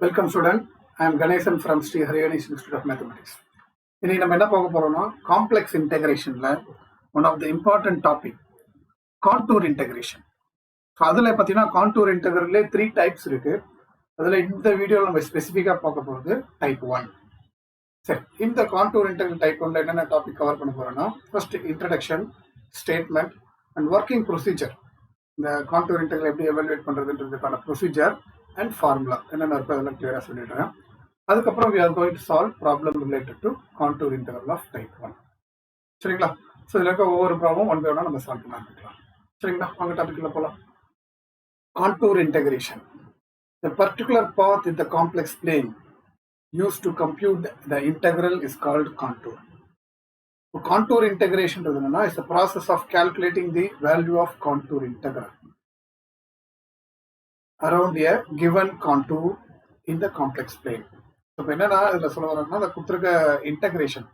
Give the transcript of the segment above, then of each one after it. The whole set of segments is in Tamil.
Welcome student. I am Ganesan from Sri Hariyanis Institute of Mathematics. இன்னைக்கு நம்ம என்ன பார்க்க போறோம்னா காம்ப்ளெக்ஸ் இன்டெகிரேஷன்ல one of the important topic contour integration. So அதில் பார்த்தீங்கன்னா கான்டூர் இன்டெகிரல்லே 3 டைப்ஸ் இருக்கு. அதில் இந்த வீடியோவில் நம்ம ஸ்பெசிஃபிக்காக பார்க்க போகிறது டைப் 1. சரி, இந்த கான்டூர் இன்டெகிரல் டைப் 1ல என்னென்ன டாபிக் கவர் பண்ண போறோம்னா first introduction, statement and working procedure. இந்த கான்டூர் இன்டெகிரல் எப்படி எவாலுவேட் பண்ணுறதுன்றதுக்கான ப்ரொசீஜர் அண்ட் ஃபார்முலா என்னென்ன இருக்கோ அதெல்லாம் கிளியராக சொல்லிடுறேன். அதுக்கப்புறம் we are going to solve problem related to contour integral of type 1. சரிங்களா? ஸோ இதில் இருக்க ஒவ்வொரு ப்ராப்ளம் ஒன் பை ஒன்னா நம்ம சால்வ் பண்ண ஆரம்பிக்கலாம். சரிங்களா? வாங்க டாபிக்ல போகலாம். Contour integration. The particular path in the complex plane used to compute the integral is called contour. So contour integration is the process of calculating the value of contour integral around a given contour in the complex plane. So என்னன்னா இதுல சொல்ல வரோம்னா அந்த கொடுத்துருக்க integration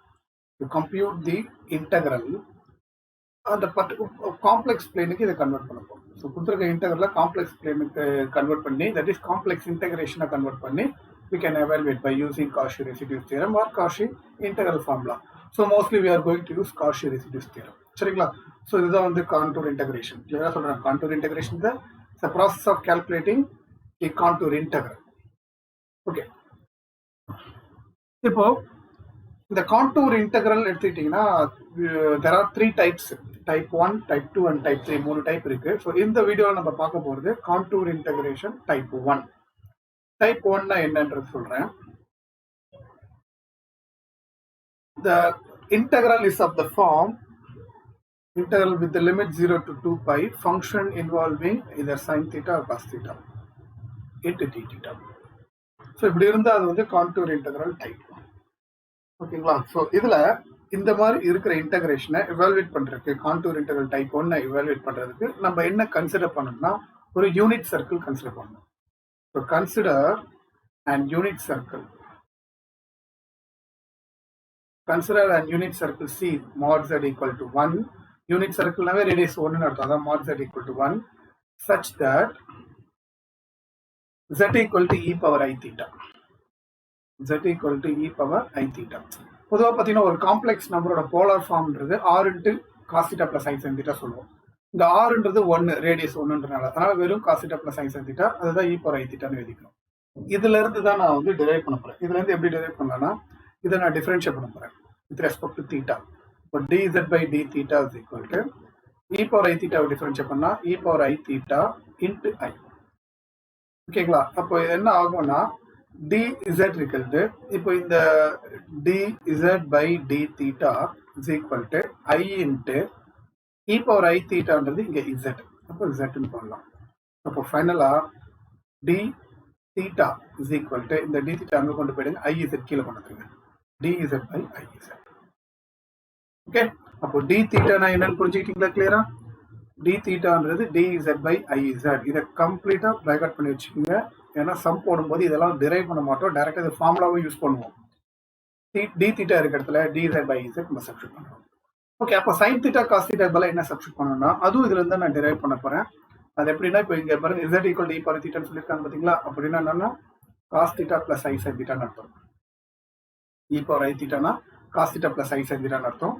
to compute the integral அந்த காம்ப்ளெக்ஸ் பிளேனுக்கு இதை கன்வெர்ட் பண்ண போகும். ஸோ கொடுத்துருக்க இன்டகிரலை காம்ப்ளெக்ஸ் பிளேனுக்கு கன்வெர்ட் பண்ணி தட் இஸ் காம்ப்ளெக்ஸ் இன்டகிரேஷனை கன்வெர்ட் பண்ணி we can evaluate by using Cauchy residues theorem or Cauchy integral formula. So mostly we are going to use Cauchy residues theorem. சரிங்களா? ஸோ இதுதான் வந்து கான்டூர் இன்டகிரேஷன். கிளியரா சொல்றேன். கான்டூர் இன்டகிரேஷன் தான் the process of calculating the contour integral. Okay. இப்போ இந்த கான்டூர் இன்டெகிரல் எடுத்துக்கிட்டீங்கன்னா there are 3 types, type 1, type 2 and type 3. 3 type இருக்கு. ஸோ இந்த வீடியோவில் நம்ம பார்க்க போகிறது கான்டூர் இன்டெகிரேஷன் டைப் 1. டைப் 1 என்னன்றது சொல்றேன். The integral is of the form integral with the limit 0 to 2 pi function involving either sin theta or cos theta into d theta. So இப்படி இருந்தால் அது வந்து கான்டூர் இன்டெகிரல் டைப். ஓகேங்களா? ஸோ இதில் இந்த மாதிரி இருக்கிற இன்டகிரேஷனை எவாலுவேட் பண்ணுறதுக்கு கான்டூர் இன்டெகிரல் டைப் 1 எவாலுவேட் பண்ணுறதுக்கு நம்ம என்ன கன்சிடர் பண்ணணும்னா ஒரு யூனிட் சர்க்கிள் கன்சிடர் பண்ணணும். So consider and unit circle. Consider an unit circle C mod z equal to 1. Unit circle நாவே radius 1 னு அர்த்தம். அதான் mod z equal to 1 such that z equal to e power I theta. Z equal to e power I theta. பொதுவாக பார்த்தீங்கன்னா ஒரு காம்ப்ளெக்ஸ் நம்பரோட polar ஃபார்ம்ன்றது r into cos theta plus sin theta சொல்லுவோம். இந்த rன்றது 1 ரேடியஸ் 1ன்றனால அதனால வெறும் cos theta plus sin theta அதுதான் e power I theta னு எழுதிக்கிறோம். இதுல இருந்து தான் நான் வந்து டிரைவ் பண்ண போறேன். இதுல இருந்து எப்படி டிரைவ் பண்ணலாம்னா இதை நான் டிஃபரன்ஷியேட் பண்ண போறேன் with respect to theta. இப்போ dz by d theta is equal to e power I theta differentiate பண்ணா e power I theta into I. ஓகேங்களா? அப்போ என்ன ஆகும்னா dz இருக்கிறது இப்போ இந்த dz by d theta is equal to I into e power I thetaன்றது இங்க z. அப்போ z ன்னு போடலாம். அப்போ ஃபைனலா d theta is equal to இந்த d theta அங்க கொண்டு போயிடுங்க, I z கீழே கொண்டு வந்துருங்க, dz by iz. ஓகே, அப்போ d theta நான் என்னன்னு புரிஞ்சுக்கிட்டீங்களா? கிளியரா? d thetaன்றது dz by iz. இதை கம்ப்ளீட்டா பிராக்கெட் பண்ணி வச்சுக்கோங்க. ஏன்னா சம் போடும்போது இதெல்லாம் டிரைவ் பண்ண மாட்டோம், டைரக்டா இந்த ஃபார்முலாவை யூஸ் பண்ணுவோம். d theta இருக்க இடத்துல dz by iz நம்ம சப்ஸ்டிட் பண்ணுவோம். ஓகே, அப்போ sin theta cos theta பதிலா என்ன சப்ஸ்டிட் பண்ணணும்னா அதுவும் இதுல இருந்து நான் டிரைவ் பண்ண போறேன். அது எப்படின்னா இப்போ இங்க பாருங்க z equal to e power theta சொல்லிருக்காங்க பாத்தீங்களா? அப்படின்னா என்னன்னா cos theta plus i sin theta அர்த்தம். e power I theta னா cos theta plus i sin theta அர்த்தம்.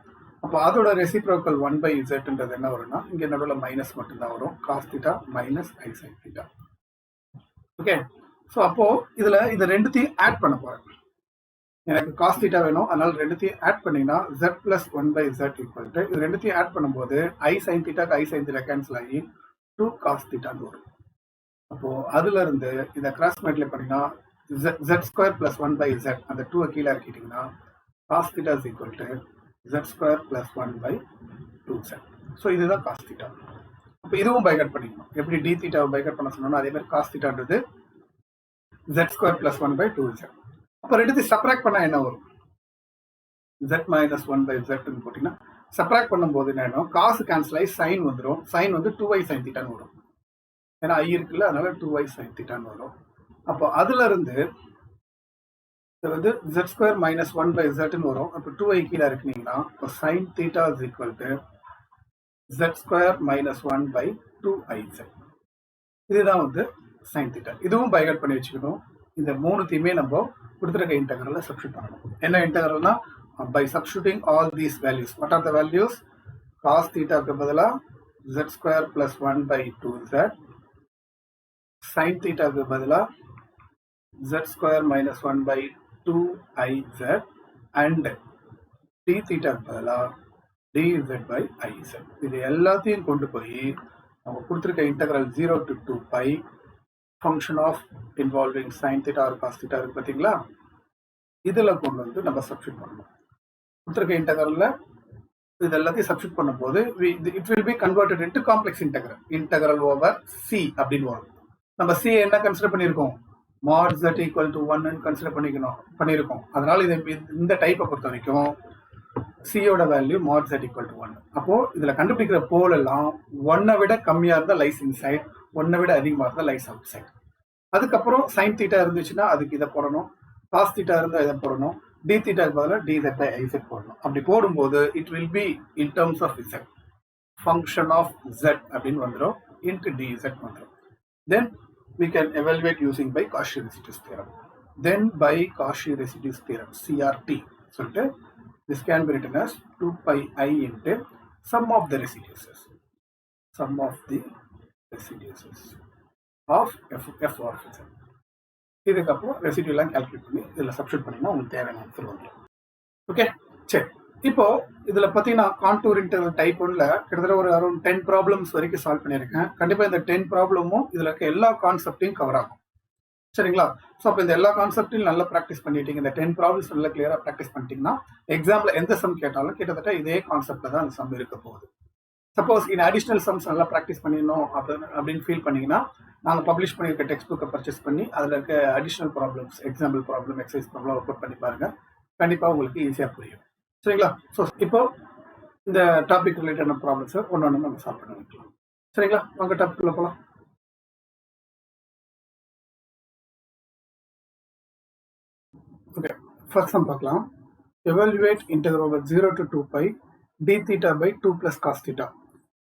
அப்போ அதோட ரெசிப்ரோக்கல் 1 by zன்றது என்ன வரும்னா இங்க நடுவில் மைனஸ் மட்டும் தான் வரும், cos theta minus i sin theta. Okay, so அப்போ இதுல இது ரெண்டுத்தையும் ஆட் பண்ண போறேன். எனக்கு cos theta வேணும், அதனால ரெண்டுத்தையும் ஆட் பண்ணீங்கன்னா z plus 1 by z equal to இது ரெண்டுத்தையும் ஆட் பண்ணும்போது i sin theta i sin theta cancel ஆகி 2 cos theta வரும். அப்போ அதுல இருந்து இதை கிராஸ் மல்டிப்ளை பண்ணினா z square plus 1 by z அந்த 2 கீழே இறக்கிட்டீங்கன்னா cos theta is equal to z square plus 1 by 2z. So இதுதான் cos theta. அப்போ இதுவும் பைகட் பண்ணிக்கணும். எப்படி d theta பைகட் பண்ண சொன்னோம்னா அதே மாதிரி cos thetaன்றது z square plus 1 by 2z. அப்போ ரெண்டுத்தையும் சப்ராக்ட் பண்ணா என்ன வரும்? z minus 1 by z ன்னு போட்டீங்கன்னா சப்ராக்ட் பண்ணும்போது என்ன ஆகும்? காசு கேன்சல் ஆகி சைன் வந்துடும். சைன் வந்து 2y sin theta வரும். ஏன்னா ஐ இருக்குல்ல, அதனால 2y sin theta வரும். அப்போ அதுல இருந்து இது வந்து z square minus 1 by z ன்னு வரும். அப்போ 2y கீழே இருக்குனீங்கன்னா இப்போ sin theta is equal to z square minus 1 by 2iz. இதுதான் வந்து sin theta. இதுவும் பைகட் பண்ணி வச்சுக்கணும். இந்த மூணுத்தையுமே நம்ம கொடுத்துருக்க இன்டெக்ரல்ல சப்ஸ்டிட் பண்ணணும். என்ன இன்டெக்ரல்னா by substituting all these values. What are the values? Cos தீட்டாக்கு பதிலாக z square plus 1/2z, sine தீட்டாக்கு பதிலாக z square minus 1/2iz and d தீட்டாக்கு பதிலாக dz by iz. இது எல்லாத்தையும் கொண்டு போய் நம்ம கொடுத்துருக்க integral 0 to 2π function of involving sine theta or cos theta இருக்கு பார்த்தீங்களா, இதில் கொண்டு வந்து நம்ம சப்ஸ்டிட் பண்ணணும். கொடுத்துருக்க இன்டெக்ரல்ல இது எல்லாத்தையும் சப்ஸ்டிட் பண்ணும்போது it will B converted into complex integral over C அப்படின்னு வரும். நம்ம சி என்ன கன்சிடர் பண்ணியிருக்கோம்? mod z equal to 1 consider பண்ணியிருக்கோம். அதனால இந்த டைப்பை பொறுத்த வரைக்கும் சியோட value mod z equal to 1. அப்போ இதுல கண்டுபிடிக்கிற போல் எல்லாம் 1 விட கம்மியா இருந்தா லைஸ் இன்சைட், 1 விட அதிகமா இருந்தா லைஸ் அவுட் சைட். அதுக்கப்புறம் சைன் தீட்டா இருந்துச்சுன்னா அதுக்கு இதை போடணும், காஸ் தீட்டா இருந்தா இதை போடணும், டி தீட்டாக்கு பதிலாக dz by iz போடணும். அப்படி போடும்போது it will be in terms of z, function of z அப்படின்னு வந்துடும், இன்டு dz வந்துடும். தென் we can evaluate using by Cauchy-Residues theorem. Then by Cauchy-Residues theorem, CRT, சொல்லிட்டு this can be written as 2πi into sum of the residues of f of z. இதுக்கப்புறம் ரெசிடியூலாம் கால்குலேட் பண்ணி இதில் சப்ஸ்டிட் பண்ணிங்கன்னா உங்களுக்கு தேவையான ஆன்சர் வந்துடும். ஓகே, சரி. இப்போ இதில் பார்த்தீங்கன்னா கான்டூர் இன்டெக்ரல் டைப் 1ல கிட்டத்தட்ட ஒரு அரௌண்ட் 10 ப்ராப்ளம்ஸ் வரைக்கும் சால்வ் பண்ணியிருக்கேன். கண்டிப்பாக இந்த 10 ப்ராப்ளமும் இதில் இருக்க எல்லா கான்செப்டையும் கவர் ஆகும். சரிங்களா? ஸோ அப்போ இந்த எல்லா கான்செப்டையும் நல்லா ப்ராக்டிஸ் பண்ணிட்டீங்க, இந்த 10 ப்ராப்ளம்ஸ் நல்லா கிளியராக ப்ராக்டிஸ் பண்ணிட்டீங்கன்னா எக்ஸாமில் எந்த சம் கேட்டாலும் கிட்டத்தட்ட இதே கான்செப்டில் தான் அந்த சம் இருக்க போகுது. சப்போஸ் இந்த அடிஷ்னல் சம்ஸ் நல்லா ப்ராக்டிஸ் பண்ணிடணும் அப்படின்னு ஃபீல் பண்ணீங்கன்னா நாங்கள் பப்ளிஷ் பண்ணியிருக்க டெக்ஸ்ட் புக்கை பர்ச்சேஸ் பண்ணி அதில் இருக்க additional problems, example problem, exercise problem work out பண்ணி பாருங்கள். கண்டிப்பாக உங்களுக்கு ஈஸியாக புரியும். சரிங்களா? ஸோ இப்போ இந்த டாபிக் ரிலேட்டடான ப்ராப்ளம்ஸை ஒன்று நம்ம சால்வ் பண்ணி வைக்கலாம். சரிங்களா? உங்கள் டாபிக்குள்ள போகலாம். ஓகே, ஃபர்ஸ்ட் சம் பார்க்கலாம். Evaluate integral over 0 to 2π d theta by 2 plus cos theta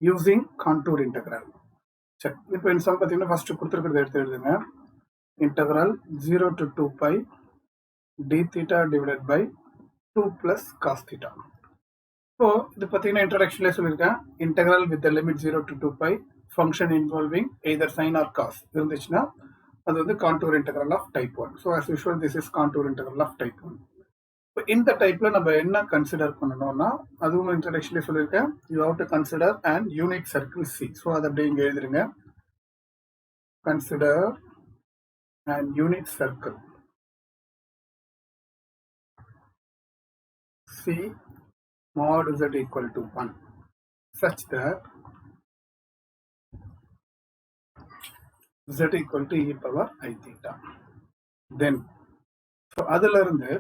using contour integral. சரி, இப்போ இந்த சம் பார்த்தீங்கன்னா ஃபர்ஸ்ட் கொடுத்துருக்கிறத எடுத்து எழுதுங்க. Integral 0 to 2π d theta divided by 2 plus cos theta. இப்போ இது பார்த்தீங்கன்னா இன்ட்ரடக்ஷன்லேயே சொல்லியிருக்கேன், integral with the limit 0 to 2π function involving either sine or cos இருந்துச்சுன்னா அது வந்து contour integral of type 1. So as usual this is contour integral of type 1. இப்போ இந்த டைப்ல நம்ம என்ன கன்சிடர் பண்ணணும்னா அதுவும் இன்ட்ரடக்ஷன்லேயே சொல்லியிருக்கேன், you have to consider and unit circle C. So அதை அப்படியே இங்கே எழுதுருங்க, consider and unit circle C mod z equal to 1 such that z equal to e power I theta. Then so அதில் இருந்து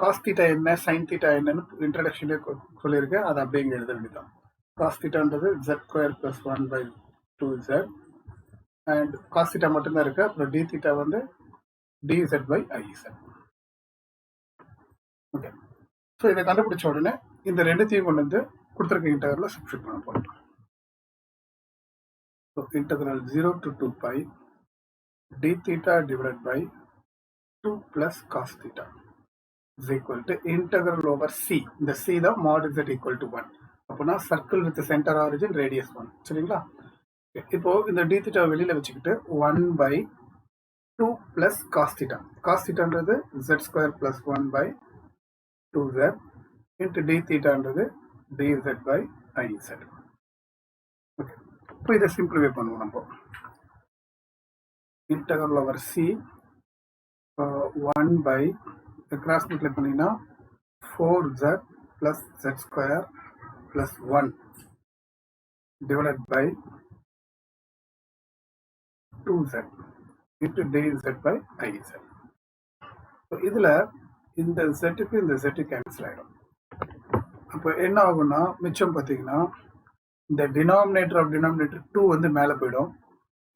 காஸ் தீட்டா என்ன சைன் தீட்டா என்னன்னு இன்ட்ரடக்ஷன்லேயே சொல்லியிருக்கேன், அதை அப்படியே இங்கே எழுத வேண்டியதான். காஸ் தீட்டான்றது z square plus 1/2z and cos theta மட்டும்தான் இருக்கு. அப்புறம் டி தீட்டா வந்து dz by iz. Okay, so இதை கண்டுபிடிச்ச உடனே இந்த ரெண்டுத்தையும் கொண்டு வந்து கொடுத்துருக்க இன்டெக்ரல்ல சப்ஸ்டிட் பண்ண போகிறோம். So integral 0 to 2π d theta divided by 2 plus cos theta is equal to integral over c. இந்த c தான் mod z equal to 1. அப்போனா circle with centre origin radius 1. சரிங்களா? இப்போ இந்த d theta வெளியில வச்சுக்கிட்டு 1/2 plus cos theta. cos thetaன்றது z square plus 1/2z into d thetaன்றது dz by iz. Okay, இப்போ இதை சிம்பிளிஃபை பண்ணுவோம் நம்ம. Integral over c 1 by cross multiply பண்ணிங்கன்னா 4z plus z square plus 1 divided by 2z into dz by iz. இதில் இந்த z-க்கு இந்த z கேன்சல் ஆகிடும். அப்போ என்ன ஆகும்னா மிச்சம் பார்த்தீங்கன்னா இந்த டினாமினேட்டர் ஆஃப் டினாமினேட்டர் 2 வந்து மேலே போயிடும்,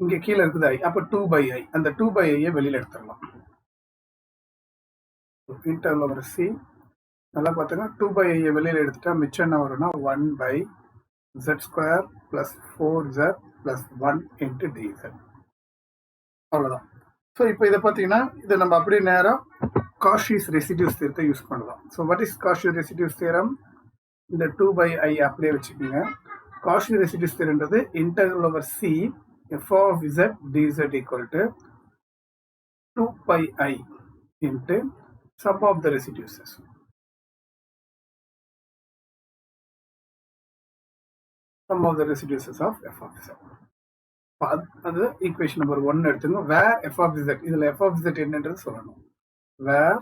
இங்கே கீழே இருக்குது i. அப்போ 2/i, அந்த 2/i வெளியில் எடுத்துடலாம். இன்டெக்ரல் ஓவர் c நல்லா பார்த்தீங்கன்னா 2/i வெளியில் எடுத்துட்டா மிச்சம் என்ன வரும்னா 1/z square plus 4z plus 1 into dz. அவ்வளோதான். ஸோ இப்போ இதை பார்த்தீங்கன்னா இதை நம்ம அப்படியே நேராக காஷிஸ் ரெசிடியூஸ் தியரத்தை யூஸ் பண்ணலாம். So what is Cauchy residues theorem? இந்த 2/i அப்படியே வச்சுக்கோங்க. காஷி ரெசிடியூஸ் தியரம்ன்றது integral over c f of z dz equal to 2/i into sum of the residues. Sum of the residues of f of z. அது ஈக்குவேஷன் நம்பர் 1 எடுத்துங்க. வேர் f of z, இதில் f of z என்னன்றது சொல்லணும். வேர்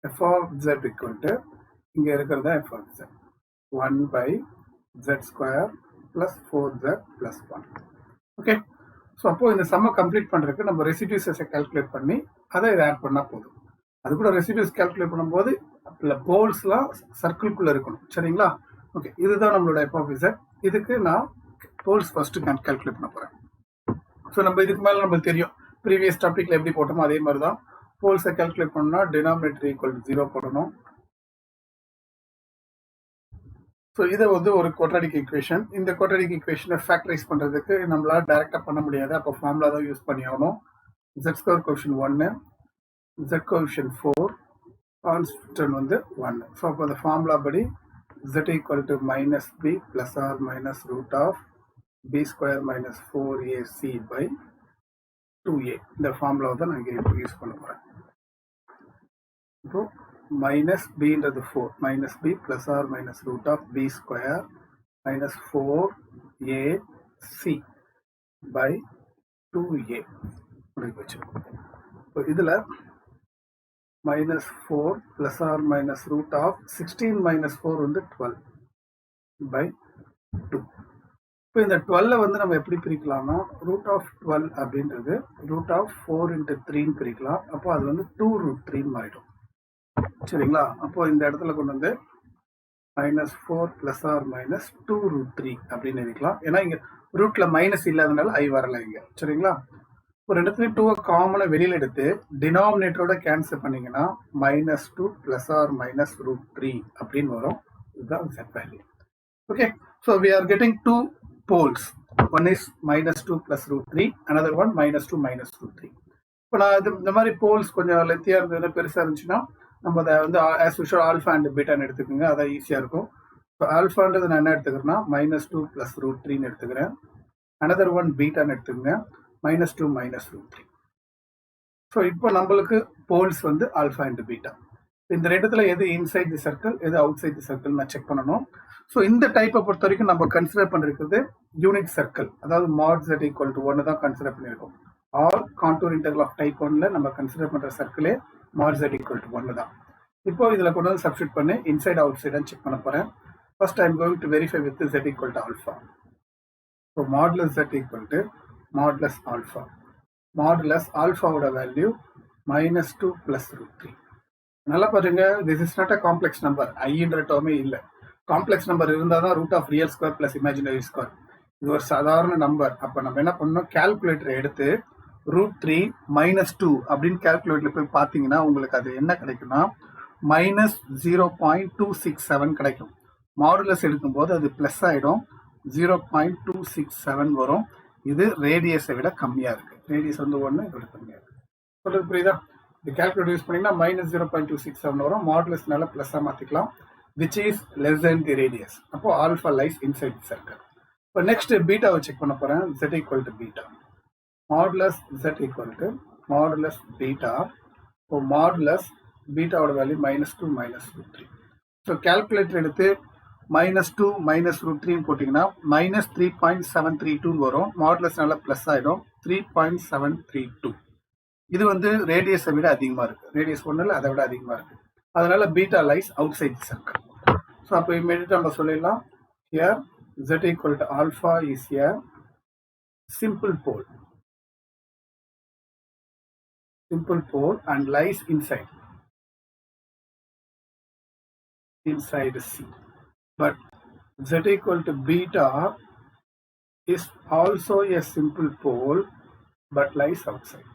f of z equal to இங்கே இருக்கிறதா f of z 1/z square plus 4z plus 1. Okay, so அப்போ இந்த சம்மை கம்ப்ளீட் பண்ணுறதுக்கு நம்ம ரெசிடியூஸை கால்குலேட் பண்ணி அதை இதை ஆட் பண்ணால் போதும். அது கூட ரெசிடியூஸ் கால்குலேட் பண்ணும்போது போல்ஸ்லாம் சர்க்கிள்குள்ளே இருக்கணும். சரிங்களா? ஓகே, இதுதான் நம்மளோட f of z. இதுக்கு நான் போல்ஸ் ஃபர்ஸ்ட் கால்குலேட் பண்ண போகிறேன். ஸோ நம்ம இதுக்கு மேலே நம்மளுக்கு தெரியும், ப்ரீவியஸ் டாபிக்ல எப்படி போட்டோமோ அதே மாதிரி தான். போல்ஸை கால்குலேட் பண்ணணும்னா டினாமினேட்டர் ஈக்குவல் டு 0 போடணும். ஸோ இதை வந்து ஒரு குவாட்ராடிக் ஈக்குவேஷன். இந்த குவாட்ராடிக் ஈக்குவேஷனை ஃபேக்டரைஸ் பண்ணுறதுக்கு நம்மளால டைரெக்டாக பண்ண முடியாது. அப்போ ஃபார்முலா தான் யூஸ் பண்ணி ஆகணும். z square coefficient 1, z coefficient 4, constant வந்து 1. ஸோ அப்போ அந்த ஃபார்முலா படி z equal to minus B plus or minus root of b square minus 4ac by 2a. இந்த ஃபார்முலா தான் நான் இங்கே யூஸ் பண்ண போகிறேன். இப்போ மைனஸ் பின்றது 4, minus B plus or minus root of b square minus 4ac by 2a அப்படி வச்சுருக்கோம். இப்போ இதில் minus 4 plus or minus root of 16 minus 4 வந்து 12 by 2. இப்போ இந்த 12 வந்து நம்ம எப்படி பிரிக்கலாம்னா ரூட் ஆஃப் 12 அப்படின்றது ரூட் ஆஃப் 4 into 3 பிரிக்கலாம். அப்போ அது வந்து 2√3 மாறிடும். சரிங்களா? அப்போ இந்த இடத்துல கொண்டு வந்து மைனஸ் 4 ப்ளஸ் ஆர் மைனஸ் 2√3 அப்படின்னு எழுதிக்கலாம். ஏன்னா இங்கே ரூட்ல மைனஸ் இல்லாதனால ஐ வரல இங்கே. சரிங்களா? ஒரு இடத்துல 2 காமனாக வெளியில் எடுத்து டினாமினேட்டரோட கேன்சல் பண்ணிங்கன்னா மைனஸ் 2 ப்ளஸ் ஆர் மைனஸ் √3 அப்படின்னு வரும். இதுதான் z value. Okay, so we are getting 2 poles. One is minus 2 plus √3, another one minus 2 minus √3. இப்போ நான் இந்த மாதிரி போல்ஸ் கொஞ்சம் லெத்தியாக இருந்ததுன்னா பெருசாக இருந்துச்சுன்னா நம்ம அதை வந்து ஆஸ் யூஷுவல் ஆல்ஃபா அண்ட் பீட்டான்னு எடுத்துக்கோங்க. அதான் ஈஸியாக இருக்கும். ஸோ ஆல்ஃபான்றது நான் என்ன எடுத்துக்கிறேன்னா மைனஸ் 2 plus √3ன்னு எடுத்துக்கிறேன். அனதர் ஒன் பீட்டான்னு எடுத்துக்கோங்க, மைனஸ் 2 minus √3. ஸோ இப்போ நம்மளுக்கு போல்ஸ் வந்து ஆல்ஃபா அண்ட் பீட்டா. இந்த ரெண்டுத்துல எது இன்சைட் தி சர்க்கிள் எது அவுட் சைட் தி சர்க்கிள் நான் செக் பண்ணணும். ஸோ இந்த டைப்பை பொறுத்த வரைக்கும் நம்ம கன்சிடர் பண்ணிருக்கிறது யூனிட் சர்க்கிள், அதாவது mod z ஈக்குவல் டு 1 தான் கன்சிடர் பண்ணியிருக்கோம். Or contour integral of type 1ல நம்ம கன்சிடர் பண்ற சர்க்கிளே mod z ஈக்குவல் டு 1 தான். இப்போ இதில் கொண்டு வந்து சப்ஸ்டியூட் பண்ணி இன்சைட் அவுட் சைட் செக் பண்ண போறேன். First I am going to verify with z equal to alpha. So modulus z equal to modulus alpha. Modulus ஆல்ஃபாவோட வேல்யூ மைனஸ் 2 plus √3. நல்லா பாருங்க, this is not a complex number. ஐன்ற டேர்மே இல்லை. காம்ப்ளெக்ஸ் நம்பர் இருந்தால் தான் root of real square plus imaginary square. இது ஒரு சாதாரண நம்பர். அப்போ நம்ம என்ன பண்ணணும், கால்குலேட்டரை எடுத்து √3 minus 2 அப்படின்னு கால்குலேட்டரில் போய் பார்த்தீங்கன்னா உங்களுக்கு அது என்ன கிடைக்கும்னா மைனஸ் 0.267 கிடைக்கும். மாடுலஸ் எடுக்கும்போது அது ப்ளஸ் ஆகிடும், 0.267 வரும். இது ரேடியஸை விட கம்மியாக இருக்குது. ரேடியஸ் வந்து 1, இதோட கம்மியாக இருக்குது. சொல்றது புரியுதா? இந்த கால்குலேட்டர் யூஸ் பண்ணிங்கன்னா மைனஸ் 0.267 வரும். மாடுலஸ்னால ப்ளஸ்ஸாக மாற்றிக்கலாம், which is less than the radius. அப்போ alpha lies inside the circle. இப்போ next பீட்டாவை செக் பண்ண போறேன். z equal to beta. Modulus z equal to modulus beta. இப்போ modulus பீட்டாவோட value minus 2 minus √3. So calculator எடுத்து மைனஸ் 2 minus √3 போட்டிங்கன்னா மைனஸ் 3.732 வரும். மாடுலஸ்னால ப்ளஸ் ஆகிடும், 3.732. இது வந்து ரேடியஸை விட அதிகமாக இருக்குது. ரேடியஸ் 1 அதை விட அதிகமாக இருக்குது. அதனால beta lies outside the circle. So அப்போ இமீடியட்டாக நம்ம சொல்லிடலாம், here z equal to alpha is a simple pole. Simple pole and lies inside C. But z equal to beta is also a simple pole but lies outside.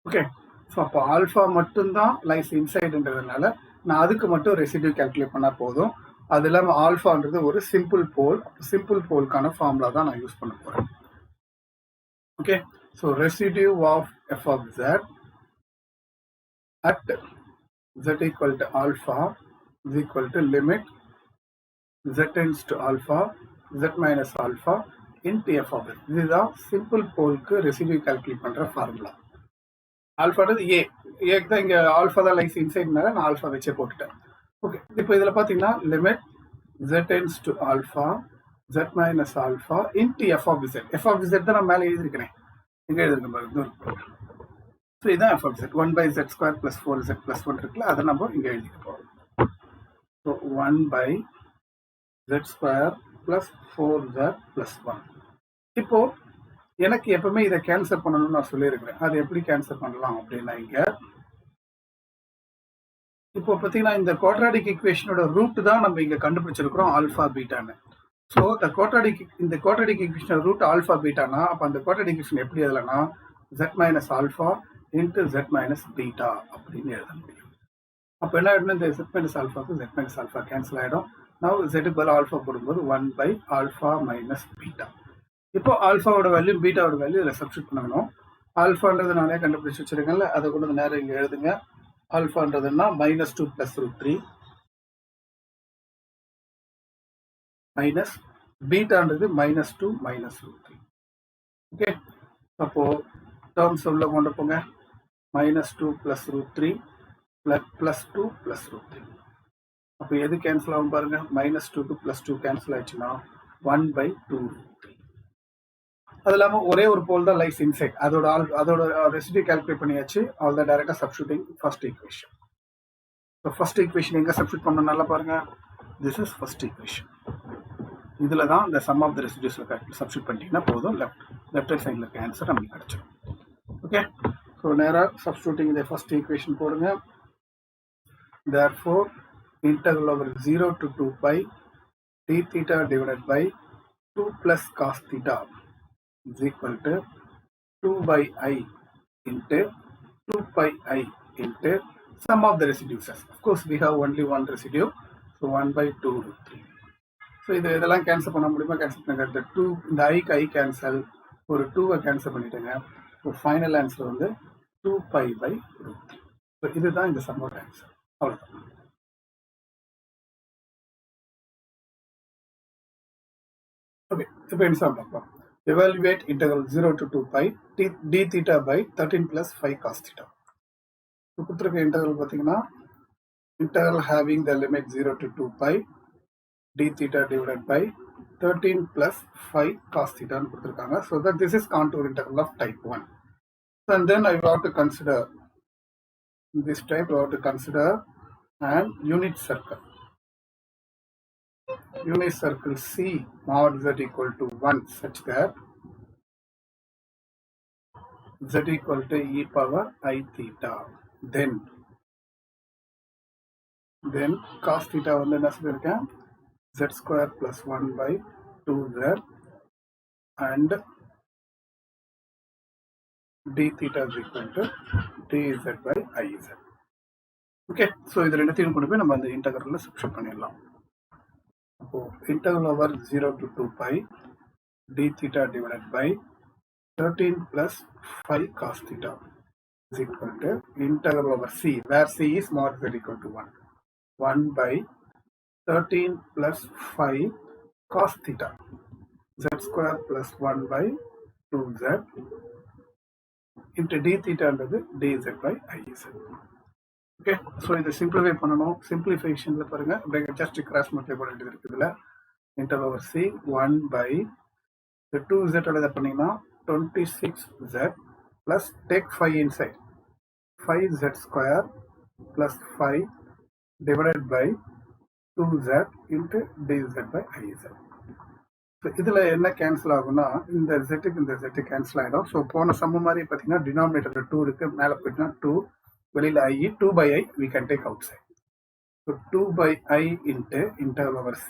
Okay, so அப்போ ஆல்ஃபா மட்டும்தான் லைஸ் இன்சைடுன்றதுனால நான் அதுக்கு மட்டும் ரெசிடியூ கால்குலேட் பண்ணால் போதும். அது இல்லாமல் ஆல்ஃபான்றது ஒரு சிம்பிள் போல். சிம்பிள் போலுக்கான ஃபார்முலா தான் நான் யூஸ் பண்ண போகிறேன். Okay, so residue of f of z at z equal to alpha is equal to limit z tends to alpha z minus alpha into f of z. இதுதான் சிம்பிள் போலுக்கு ரெசிடியூ கால்குலேட் பண்ற ஃபார்முலா. ஆல்ஃபான்றது ஏ, ஏக்கு தான் இங்க ஆல்ஃபா தான் லைஸ் இன்சைட்னால நான் ஆல்ஃபா வச்சே போட்டுட்டேன். ஓகே, இப்போ இதுல பாத்தீங்கன்னா limit z tends to alpha z minus alpha into f of z. f of z தான் நான் மேலே எழுதிருக்கிறேன், இங்க எழுதிருக்கேன் பாருங்க. ஸோ இதுதான் f of z 1 by z square plus 4z plus 1 இருக்குல்ல, அதை நம்ம இங்க எழுதிக்க போறோம். So 1 by z square plus 4z plus 1. இப்போ எனக்கு எப்பவுமே இதை கேன்சல் பண்ணணும்னு நான் சொல்லியிருக்கிறேன். அது எப்படி கேன்சல் பண்ணலாம் அப்படின்னா, இங்க இப்போ பார்த்தீங்கன்னா இந்த குவாட்ராடிக் ஈக்குவேஷனோட ரூட் தான் நம்ம இங்க கண்டுபிடிச்சிருக்கிறோம் ஆல்ஃபா பீட்டான்னு. ஸோ இந்த குவாட்ராடிக் ஈக்குவேஷனோட ரூட் ஆல்ஃபா பீட்டானா, அப்போ அந்த குவாட்ராடிக் ஈக்குவேஷன் எப்படி எழுதலைன்னா z minus alpha into z minus beta அப்படின்னு எழுத முடியும். அப்போ என்ன ஆயிடும், இந்த z மைனஸ் ஆல்ஃபாக்கு z மைனஸ் ஆல்ஃபா கேன்சல் ஆகிடும். நான் z பதில் ஆல்ஃபா போடும்போது 1 by ஆல்ஃபா மைனஸ் பீட்டா. இப்போ ஆல்ஃபாவோட வேல்யூ பீட்டாவோட வேல்யூ இதில் சப்ஸ்டிட் பண்ணணும். ஆல்ஃபான்றது நானே கண்டுபிடிச்சி வச்சிருக்கேன்ல, அதை கொண்டு நேரம் இங்கே எழுதுங்க. ஆல்ஃபான்றதுன்னா -2 + √3 மைனஸ் பீட்டான்றது -2 -√3. ஓகே, அப்போ டேர்ம்ஸ் உள்ள கொண்டு போங்க. -2 + √3 +2 + √3. அப்போ எது கேன்சல் ஆகும் பாருங்க, -2 க்கு +2 கேன்சல் ஆயிடுச்சுன்னா 1 by 2√3. அது இல்லாமல் ஒரே ஒரு போல் தான் லைஸ் இன்சைட், அதோட ரெசிடியூ கால்குலேட் பண்ணியாச்சு. ஆல் தான் டைரக்டா substituting first equation. So first equation எங்க சப்ஸ்டியூட் பண்ணணும் நல்லா பாருங்க. This is first equation. இதுல தான் இந்த sum of the residues substitute பண்ணிட்டீங்கன்னா போதும், லெஃப்ட் ஹேண்ட் சைடில் இருக்க ஆன்சர் நமக்கு கிடைச்சிடும். ஓகே, ஸோ நேராக சப்ஸ்டியூட்டிங் இந்த ஃபர்ஸ்ட் ஈக்குவேஷன் போடுங்க. therefore integral over 0 to 2 pi d theta divided by 2 plus cos theta is equal to 2 by I into 2 pi I into sum of the residues. Of course we have only one residue, so 1 by 2√3. so இதெல்லாம் கேன்சல் பண்ண முடியுமா, கேன்சல் பண்ணுங்க. 2 இந்த ஐக்கு ஐ கேன்சல், ஒரு 2வை கேன்சல் பண்ணிட்டேங்க. ஸோ ஃபைனல் ஆன்சர் வந்து 2 pi by √3. ஸோ இதுதான் இந்த சம்மோட ஆன்சர். அவ்வளோதான். ஓகே, இப்போ எக்ஸாம் பார்ப்போம். evaluate integral 0 to 2 pi d theta by 13 plus 5 cos theta. இப்போ கொடுத்துருக்க இன்டெக்ரல் பார்த்தீங்கன்னா integral having the limit 0 to 2 pi d theta divided by 13 plus 5 cos theta ன்னு கொடுத்துருக்காங்க. So that this is contour integral of type 1. So and then I have to consider this type, I have to consider an unit circle. Unit circle C mod z equal to 1 such that z equal to e power I theta. Then cos theta வந்து என்ன சொல்லியிருக்கேன், z square plus 1 by 2z and d theta is equal to dz by iz. Okay, so இது ரெண்டுத்தையும் கொண்டு போய் நம்ம அந்த இன்டெக்ரலில் சப்ஸ்டியூட் பண்ணிடலாம். அப்போ integral over 0 to 2 pi d theta divided by 13 plus 5 cos theta is equal to integral over c, where c is mod z equal to 1 by 13 plus 5 cos theta z square plus 1 by 2z into d theta என்றது dz by iz. Okay, so இதை சிம்பிளிஃபை பண்ணணும். சிம்பிளிஃபிகேஷனில் பாருங்க, அப்படியே ஜஸ்ட் கிராஸ் மல்டிப்ளை பண்ண வேண்டியது இருக்குது. இதில் இன்டர் ஓவர் சி 1 பை இந்த 2z இதை பண்ணிங்கன்னா 26z plus take 5 inside 5z square plus 5 divided by 2z into dz by iz. So இதில் என்ன கேன்சல் ஆகும்னா, இந்த ஜெட்டுக்கு இந்த ஜெட்டு கேன்சல் ஆகிடும். ஸோ போன சம்ம மாதிரி பார்த்தீங்கன்னா டினாமினேட்டரில் 2 இருக்குது, மேலே போயிட்டுனா 2, வெளியில் I, 2 by I we can take outside. So 2 by I into integral over C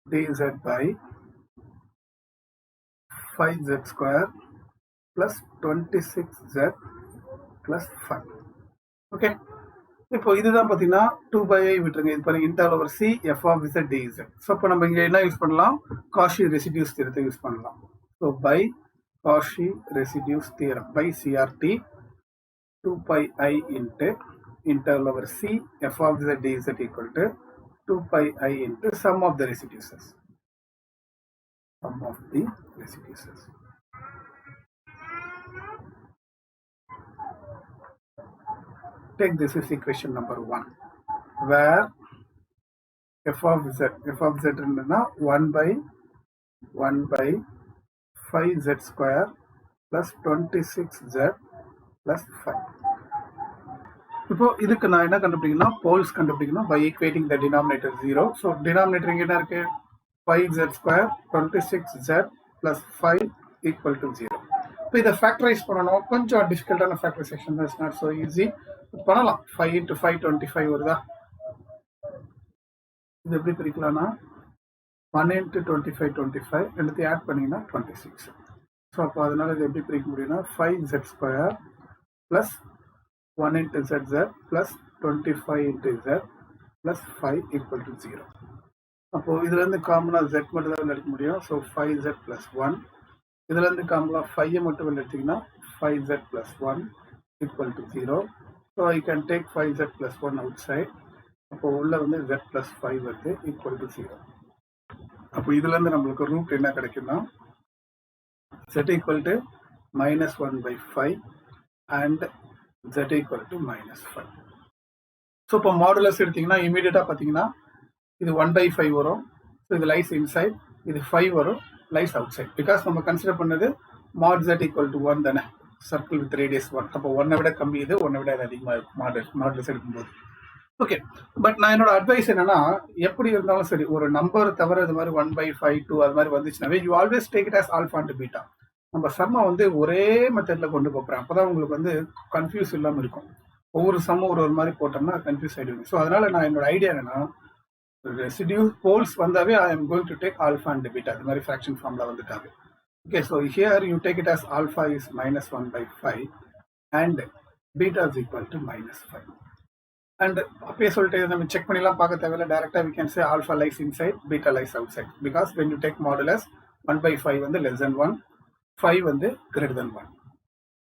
dz by 5z square plus 26z plus 5. Okay, இப்போ இதுதான் பார்த்தீங்கன்னா 2 by I விட்டுருங்க. இது பாருங்க, integral over C f of z dz. So இப்போ நம்ம இங்கே என்ன யூஸ் பண்ணலாம், காஷி ரெசிடியூஸ் தியரத்தை யூஸ் பண்ணலாம். So by Cauchy residues theorem by CRT 2 pi I into interval over C f of z dz equal to 2 pi I into sum of the residues. Sum of the residues. Take this is equation number 1, where f of z என்னன்னா 1 by 5z square plus 26z plus 5. இப்போ இதுக்கு நான் என்ன கண்டுபிடிக்கணும், போல்ஸ் கண்டுபிடிக்கணும் by equating the denominator 0. So denominator இங்க என்ன இருக்கு, 5z square 26z plus 5 equal to 0. இப்போ இதை ஃபேக்டரைஸ் பண்ணணும், கொஞ்சம் டிஃபிகல்ட்டான ஃபேக்டரைசேஷன் தான், இட்ஸ் நாட் ஸோ ஈஸி. பண்ணலாம். 5 into 5 25 வருதா, இது எப்படி பிரிக்கலாம்னா 1 into 25 25 ரெண்டுத்தையும் ஆட் பண்ணிங்கன்னா 26. ஸோ அப்போ அதனால இது எப்படி பிரிக்க முடியும்னா 5z square plus 1 into zz plus 25 into z plus 5 equal to 0. அப்போது இதுலேருந்து காமனாக z மட்டும் தான் எடுக்க முடியும். ஸோ 5z ப்ளஸ் 1, இதுலேருந்து காமனாக 5 மட்டும் எடுத்திங்கன்னா 5z plus 1 equal to 0. So I can take 5z plus 1 outside. அப்போது உள்ள வந்து z ப்ளஸ் 5 வருது ஈக்குவல் டு 0. அப்போ இதுலேருந்து நம்மளுக்கு ரூட் என்ன கிடைக்குன்னா z equal to minus 1 by 5 and z equal to minus 5. So இப்போ மாடுலஸ் எடுத்தீங்கன்னா இமீடியட்டாக பார்த்தீங்கன்னா இது 1 by 5 வரும். ஸோ இது லைஸ் இன்சைட், இது 5 வரும், லைஸ் அவுட் சைட். பிகாஸ் நம்ம கன்சிடர் பண்ணது மாட் z equal to 1 தானே, சர்க்கிள் வித் ரேடியஸ் 1. அப்போ 1 விட கம்மி, இது 1 விட அது அதிகமாக இருக்கும் மாடுலஸ் எடுக்கும்போது. ஓகே, பட் நான் என்னோட அட்வைஸ் என்னன்னா, எப்படி இருந்தாலும் சரி ஒரு நம்பர் தவிர இது மாதிரி 1 by 5 2 அது மாதிரி வந்துச்சுனாவே you always take it as alpha and beta. நம்ம சம்மை வந்து ஒரே மெத்தட்ல கொண்டு போகிறேன், அப்போதான் உங்களுக்கு வந்து கன்ஃபியூஸ் இல்லாமல் இருக்கும். ஒவ்வொரு சம்மும் ஒரு மாதிரி போட்டோம்னா கன்ஃபியூஸ் ஆகிடுவீங்க. ஸோ அதனால நான் என்னோட ஐடியா என்னன்னா, ரெசிடியூ போல்ஸ் வந்தாவே ஐ am going to take alpha and beta, அது மாதிரி ஃப்ராக்ஷன் ஃபார்ம்ல வந்துட்டாங்க. Okay, so here you take it as alpha is minus 1 by 5 and beta is equal to minus 5. And அப்பயே சொல்லிட்டு நம்ம செக் பண்ணிலாம் பார்க்க தேவையில்லை, டேரெக்டாக we can say alpha lies inside, beta lies outside. Because when you take modulus 1 by 5 வந்து less than 1, 5 வந்து greater than 1.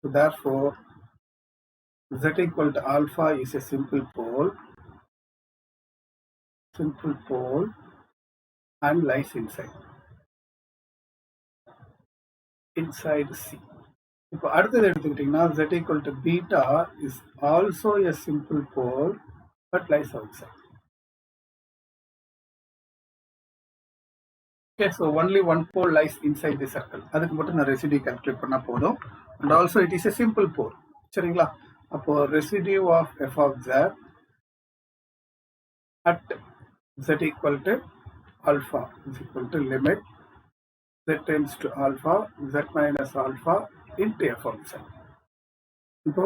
So therefore z equal to alpha is a simple pole and lies inside C. இப்போ அடுத்தது எடுத்துக்கிட்டிங்கன்னா z equal to beta is also a simple pole but lies outside. Okay, so only one pole lies inside the circle. அதுக்கு மட்டும் நான் ரெசிடியூ கால்குலேட் பண்ணா போதும். and also it is a simple pole. சரிங்களா? அப்போ residue of f of z at z equal to alpha is equal to limit z tends to alpha z minus alpha into f of z. இப்போ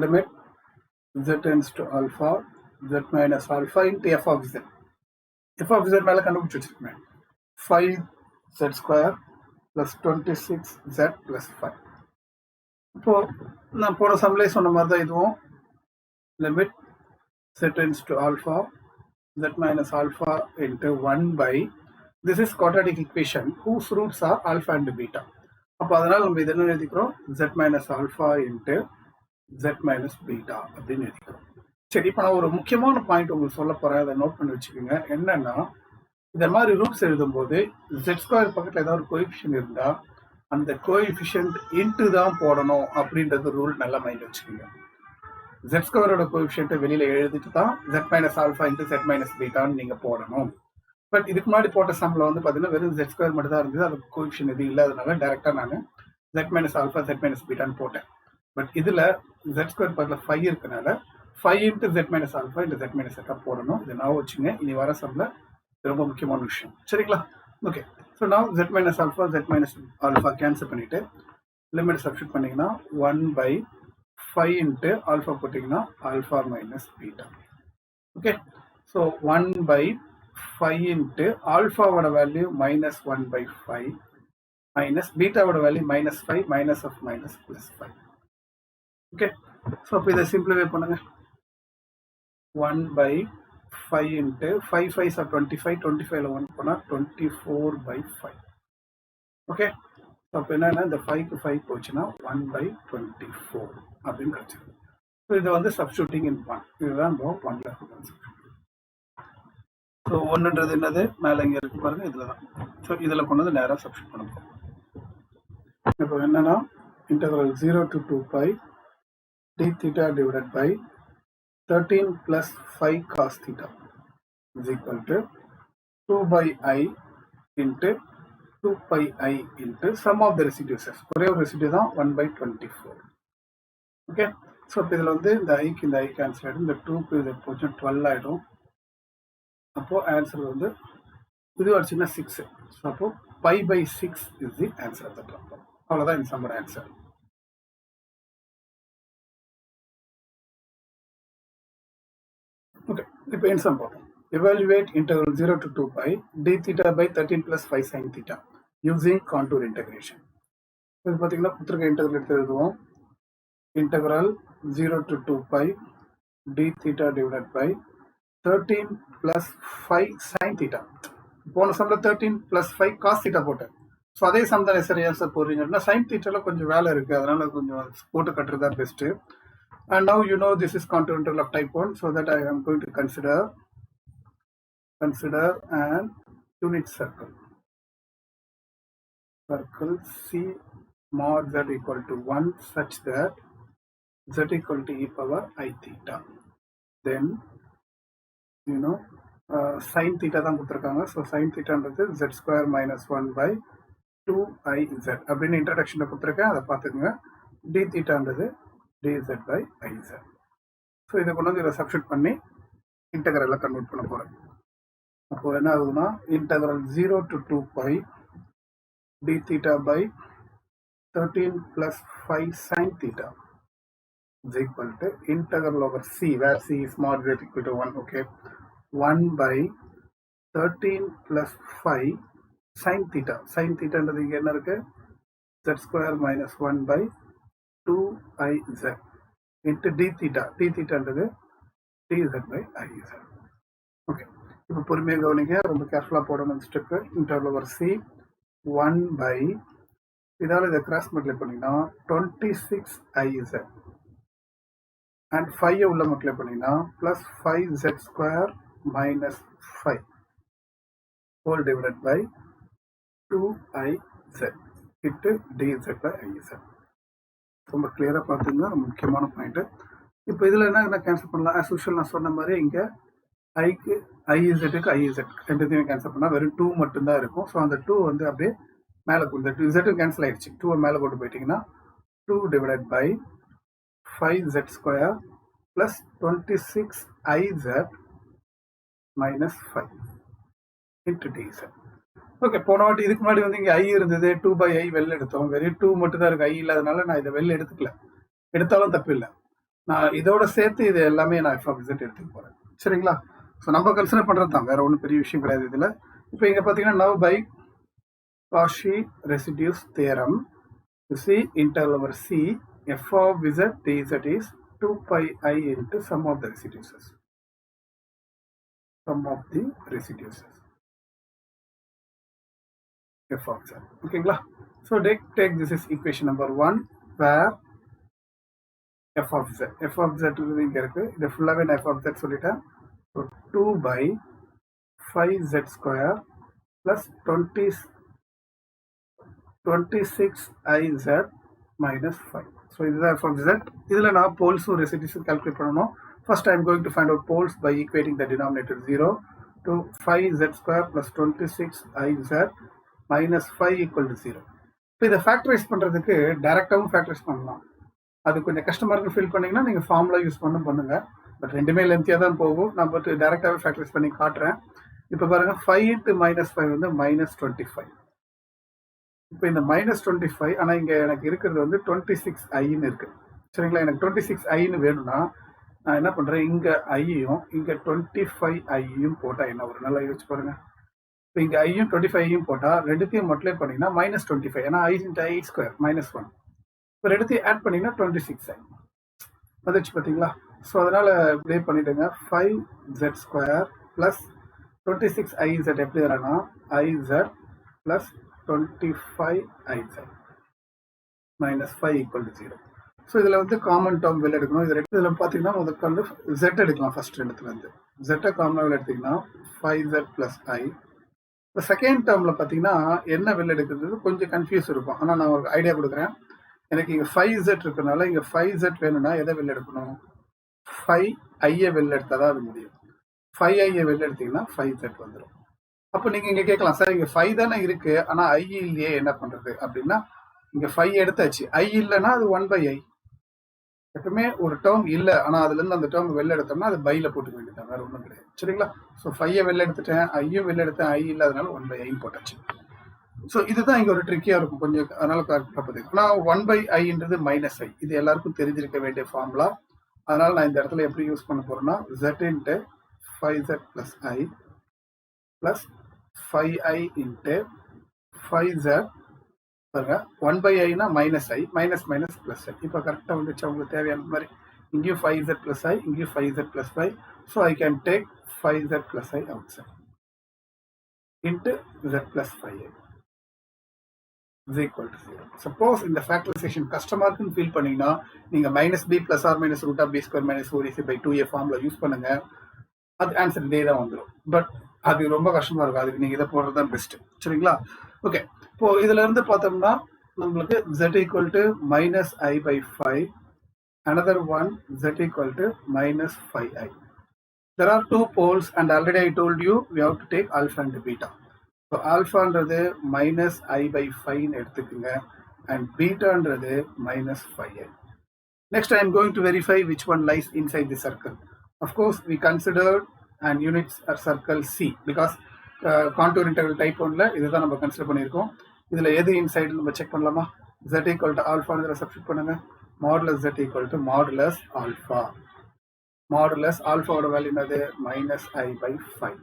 limit z tends to alpha z minus alpha into f of z. f of z மேல கண்டுபிடிச்சு வச்சிருக்கேன். 5z square plus 26z plus 5. இப்போ நான் போன சம்லே சொன்ன மாதிரி தான் இதுவும் limit z tends to alpha z minus alpha into 1 by, this is quadratic equation whose roots are alpha and beta. அப்போ அதனால நம்ம இது என்ன எழுதிக்கிறோம், z minus alpha into z minus beta அப்படின்னு எழுதிக்கிறோம். சரி, இப்போ நான் ஒரு முக்கியமான பாயிண்ட் உங்களுக்கு சொல்ல போறேன், அதை நோட் பண்ணி வச்சுக்கோங்க. என்னன்னா, இந்த மாதிரி ரூட்ஸ் எழுதும்போது z ஸ்கொயர் பக்கத்தில் ஏதாவது ஒரு கோஎஃபிஷியன்ட் இருந்தா அந்த கோஎஃபிஷியன்ட் இன்ட்டு தான் போடணும் அப்படின்றது ரூல் நல்லா மைண்ட் வச்சுக்கோங்க. z ஸ்கொயரோட கோஎஃபிஷியன்ட்டை வெளியில எழுதிட்டு தான் z minus alpha into z minus betaன்னு நீங்க போடணும். பட் இதுக்கு முன்னாடி போட்ட சம்ல வந்து பார்த்தீங்கன்னா வெறும் z ஸ்கொயர் மட்டும் தான் இருந்தது, அது கோஎஃபிஷியன்ட் எதுவும் இல்லாதனால டேரெக்டாக நான் z minus alpha z minus betaன்னு போட்டேன். பட் இதில் z ஸ்கொயர் பக்கத்தில் 5 இருக்கனால 5 into z minus alpha into z minus beta போடணும். இதை நான் வச்சுங்க, இனி வர சம்ல ரொம்ப முக்கியமான விஷயம். சரிங்களா? ஓகே, ஸோ நான் z minus alpha z minus alpha cancel பண்ணிட்டு லிமிட் சப்ஸ்டிட் பண்ணிங்கன்னா 1 by 5 into alpha போட்டிங்கன்னா alpha minus beta. Okay, so 1 by 5 into alphaவோட வேல்யூ minus 1 by 5 minus betaவோட value minus 5 minus of minus plus 5. Okay, so அப்போ இதை சிம்பிளிஃபை பண்ணுங்க. 1 by 5 into 5 5s are 25, 25ல 1 போனால் 24 by 5. ஓகே, அப்போ என்னன்னா இந்த 5க்கு 5 போச்சுன்னா 1/24 அப்படின்னு கிடைச்சிருக்கு. ஸோ இதை வந்து சப்ஸ்டியூட்டிங் இன் 1, இதுதான் நம்ம 1ல ஸோ 1ன்றது என்னது மேலே இங்கே இருக்கு பாருங்க, இதில் தான். ஸோ இதில் கொண்டு வந்து நேராக சப்ஸ்டியூட் பண்ண போகிறோம். இப்போ என்னன்னா integral 0 to 2pi d theta divided by 13 plus 5 cos theta is equal to 2 by I into 2 pi I into sum of the residues. ஒரே ஒரு ரெசிடியூ தான் 1/24. ஓகே, ஸோ இப்போ இதில் வந்து இந்த ஐக்கு இந்த ஐ கேன்சல் ஆகிடும், இந்த 2க்கு இது போச்சு 12 ஆகிடும். அப்போது ஆன்சர் வந்து இது அடிச்சுன்னா 6. ஸோ அப்போது π/6 is the answer of the problem. அவ்வளோதான் இந்த சம்மோட ஆன்சர். ஓகே, இப்போ என் சம் பார்ப்போம். Evaluate integral 0 to 2pi d theta by 13 plus 5 sin theta using contour integration. இது பார்த்தீங்கன்னா கொடுத்துருக்க இன்டெகிரல் எடுத்து எழுதுவோம். Integral 0 to 2pi d theta divided by 13 plus 5 sin theta. போன சம்மில் 13 plus 5 cos theta போட்டேன். ஸோ அதே சம் தான் சரி ஆன்சர் போடுறீங்கன்னா sin thetaல கொஞ்சம் வேலை இருக்குது, அதனால கொஞ்சம் போட்டு கட்டுறது தான் best. And now you know this is contour integral of type 1, so that I am going to consider an unit circle. Circle C mod z equal to 1 such that z equal to e power I theta. Then you know sin theta தான் கொடுத்துருக்காங்க. So sin thetaன்றது z square minus 1 by 2iz அப்படின்னு இன்ட்ரடக்ஷனில் கொடுத்துருக்கேன், அதை பார்த்துக்குங்க. d thetaன்றது dz by iz. So இதை கொண்டு வந்து இதை சப்ஸ்டியூட் பண்ணி இன்டெகிரலில் கன்வெர்ட் பண்ண போகிறேன். அப்போ என்ன ஆகுதுன்னா integral 0 to 2pi d theta by 13 plus 5 sin theta is equal to integral over c, where c is mod z equal to 1. Okay, 1 by 13 plus 5 sin theta. Sin theta என்றது இங்கே என்ன இருக்கு, z square minus 1 by 2iz into d theta. d theta என்றது dz by iz. ஓகே, இப்போ பொறுமையாக கவனிங்க, ரொம்ப கேர்ஃபுல்லாக போடணும் step. Integral over C 1 by இதால் இதை கிராஸ் மல்டிப்ளை பண்ணிங்கன்னா 26iz அண்ட் 5 உள்ள மல்டிப்ளை பண்ணிங்கன்னா plus 5z square minus 5 whole divided by 2iz into dz by iz. ரொம்ப கிளியராக பார்த்துங்க, ரொம்ப முக்கியமான பாயிண்ட்டு. இப்போ இதில் என்ன கேன்சல் பண்ணலாம், ஆஸ் யூஷுவல் நான் சொன்ன மாதிரி இங்கே ஐக்கு ஐஇசட்டுக்கு ஐஇசட் ரெண்டுத்தையுமே கேன்சல் பண்ணால் வெறும் 2 மட்டும்தான் இருக்கும். ஸோ அந்த 2 வந்து அப்படியே மேலே இந்த இசட்டும் கேன்சல் ஆகிடுச்சு. 2 மேலே கொண்டு போயிட்டீங்கன்னா 2 divided by 5z square plus 26iz minus 5 into D Z. Okay, போன வாட்டி இதுக்கு முன்னாடி வந்து இங்கே ஐ இருந்தது, 2/i வெளில எடுத்தோம். வெறும் 2 மட்டும் தான் இருக்குது, ஐ இல்லாதனால நான் இதை வெளில எடுத்துக்கல. எடுத்தாலும் தப்பு இல்லை, நான் இதோட சேர்த்து இது எல்லாமே நான் f(z) எடுத்துக்க போகிறேன். சரிங்களா? ஸோ நம்ம கன்சிடர் பண்ணுறது தான், வேறு ஒன்றும் பெரிய விஷயம் கிடையாது இதில். இப்போ இங்கே பார்த்தீங்கன்னா now by Cauchy residues theorem, you see integral over c f of z dz is 2 pi I into sum of the residues. Sum of the residues f of z. ஓகேங்களா? So take this is equation number 1 where f of z இங்கே இருக்குது. இது ஃபுல்லாகவே நான் f of z சொல்லிட்டேன். So 2 by 5z square plus 26iz minus 5. So இதுதான் f of z. இதில் நான் போல்ஸும் ரெசிடியூஸும் கால்குலேட் பண்ணணும். First I am going to find out poles by equating the denominator 0 to 5z square plus 26iz minus 5 equal to 0. இப்போ இதை ஃபேக்டரைஸ் பண்ணுறதுக்கு டைரெக்டாகவும் ஃபேக்டரைஸ் பண்ணலாம். அது கொஞ்சம் கஷ்டமாக இருக்கு ஃபீல் பண்ணிங்கன்னா நீங்கள் ஃபார்முலா யூஸ் பண்ணுங்கள். பட் ரெண்டுமே லென்த்தியாக தான் போகும். நான் பட் டேரெக்டாகவே ஃபேக்டரைஸ் பண்ணி காட்டுறேன். இப்போ பாருங்கள், 5 into -5 வந்து -25. இப்போ இந்த -25, ஆனால் இங்கே எனக்கு இருக்கிறது வந்து 26iன்னு இருக்குது. சரிங்களா? எனக்கு 26iன்னு வேணும்னா நான் என்ன பண்ணுறேன், இங்கே ஐயும் இங்கே 25iயும் போட்டால் என்ன ஒரு நல்லா யோசிச்சு பாருங்கள். இப்போ இங்கே ஐயும் 25iயும் போட்டால் ரெண்டுத்தையும் மல்டிப்ளை பண்ணிங்கன்னா -25, ஏன்னா i into i ஸ்கொயர் -1. இப்போ ரெண்டுத்தையும் ஆட் பண்ணிங்கன்னா 26i வந்துச்சு பார்த்தீங்களா? ஸோ அதனால் இப்படியே பண்ணிவிடுங்க. 5z ஸ்கொயர் ப்ளஸ் 26iz எப்படி வரனா iz plus 25iz. minus 5 equal to 0. So இதில் வந்து காமன் டேர்ம் வெளில எடுக்கணும். இதில் பார்த்தீங்கன்னா முதல்ல வந்து ஜெட் எடுக்கலாம். ஃபர்ஸ்ட் இடத்துலேருந்து ஜெட்டை காமனாக வெளில எடுத்திங்கன்னா 5z + i. இப்போ செகண்ட் டேர்மில் பார்த்தீங்கன்னா என்ன வெளில எடுக்கிறது கொஞ்சம் கன்ஃபியூஸ் இருக்கும். ஆனால் நான் ஒரு ஐடியா கொடுக்குறேன். எனக்கு இங்கே 5z இருக்கிறதுனால இங்கே 5z வேணும்னா எதை வெளில எடுக்கணும்? 5i வெளில எடுத்தால் தான் அது முடியும். 5i வெளில எடுத்தீங்கன்னா 5z வந்துடும். அப்போ நீங்கள் இங்கே கேட்கலாம், சார் இங்கே 5 தானே இருக்கு, ஆனால் i இல்லையே என்ன பண்ணுறது அப்படின்னா, இங்கே 5 எடுத்தாச்சு. i இல்லைன்னா அது 1/i. எப்பவுமே ஒரு டேர்ம் இல்லை, ஆனால் அதுலேருந்து அந்த டேர்ம் வெளில எடுத்தோம்னா அது பையில் போட்டுக்க வேண்டியதான், வேற ஒன்றும் கிடையாது. சரிங்களா? ஸோ 5 வெளில எடுத்துட்டேன், ஐயும் வெளில எடுத்தேன், i இல்லாதனால 1/i போட்டாச்சு. ஸோ இதுதான் இங்கே ஒரு ட்ரிக்கியாக இருக்கும் கொஞ்சம், அதனால பார்ப்பது. ஆனால் 1/iன்றது -i, இது எல்லாருக்கும் தெரிஞ்சிருக்க வேண்டிய ஃபார்முலா. அதனால நான் இந்த இடத்துல எப்படி யூஸ் பண்ண போறேன்னா, z into 5z plus i plus 5i into 5z பாருங்க, 1/i னா -i, minus minus plus i. இப்போ கரெக்டாக வந்துச்சு உங்களுக்கு தேவையான மாதிரி. இங்கேயும் 5z plus i, இங்கேயும் 5z plus i. So I can take 5z plus i outside into z plus 5i is equal to 0. Suppose இந்த factorization கஷ்டமாக ஃபீல் பண்ணீங்கன்னா நீங்கள் -b plus or minus root of b square minus 4ac by 2a formula use பண்ணுங்க. அது ஆன்சர் இதே தான் வந்துடும். பட் அது ரொம்ப கஷ்டமா இருக்கும். அதுக்கு நீங்கள் இதை போடுறது தான் பெஸ்ட். சரிங்களா? ஓகே, இப்போ இதுல இருந்து பார்த்தோம்னா நம்மளுக்கு z equal to -i/5, another one z equal to -5i. There are two poles and already I told you we have to take alpha and beta. So alphaன்றது -i/5 எடுத்துக்கோங்க and betaன்றது -5i. Next I am going to verify which one lies inside the circle. Of course we considered and units circle C because contour integral type 1ல இதுதான் நம்ம கன்சிடர் பண்ணியிருக்கோம். இதில் எது இன்சைடு நம்ம செக் பண்ணலாமா? z equal to alpha substitute பண்ணுங்க. modulus z equal to modulus alpha. modulus alphaவோட வேல்யூ என்னது? -i/5.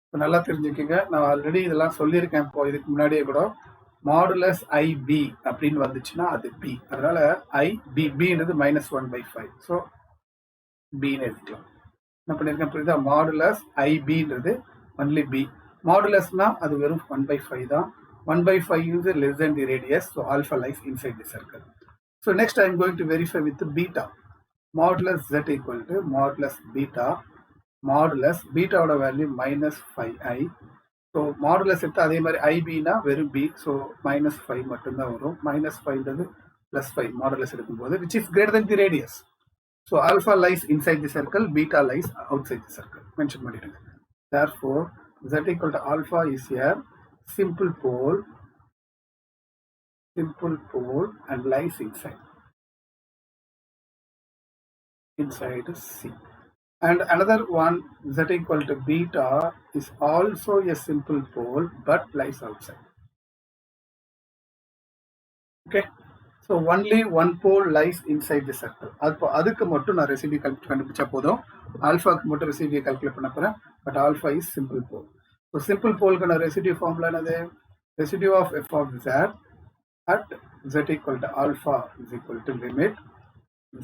இப்போ நல்லா தெரிஞ்சுக்கோங்க, நான் ஆல்ரெடி இதெல்லாம் சொல்லியிருக்கேன். இப்போ இதுக்கு முன்னாடியே கூட மாடுலஸ் IB அப்படின்னு வந்துச்சுன்னா அது b. அதனால bன்றது -1/5. ஸோ பின்னு எடுத்துக்கலாம். என்ன பண்ணியிருக்கேன் புரியுதா? மாடுலஸ் IBன்றது ஒன்லி b. மாடுலஸ்னா அது வெறும் 1/5 தான். 1/5 is less than the radius, so alpha lies inside the circle. So next I am going to verify with the beta. Modulus z equal to modulus beta. Modulus beta ஓட வேல்யூ -5i. ஸோ மாடுலஸ் எடுத்து அதே மாதிரி IBனா வெறும் b, ஸோ -5 மட்டும்தான் வரும். -5ன்றது +5 மாடுலஸ் எடுக்கும்போது, which is greater than the radius. So alpha lies inside the circle, beta lies outside the circle. Mention பண்ணிடுங்க. Therefore z equal to alpha is a simple pole and lies inside C. And another one, z equal to beta is also a simple pole but lies outside. Okay, so only one pole lies inside the circle. அதுக்கு மட்டும் நான் ரெசிடியூ கண்டுபிடிச்சா போதும். ஆல்ஃபாக்கு மட்டும் ரெசிடியூ கால்குலேட் பண்ண போறேன். But alpha is simple pole. So simple போலுக்கான ரெசிடியூ ஃபார்முலா என்னது? Residue of f of z at z equal to alpha is equal to limit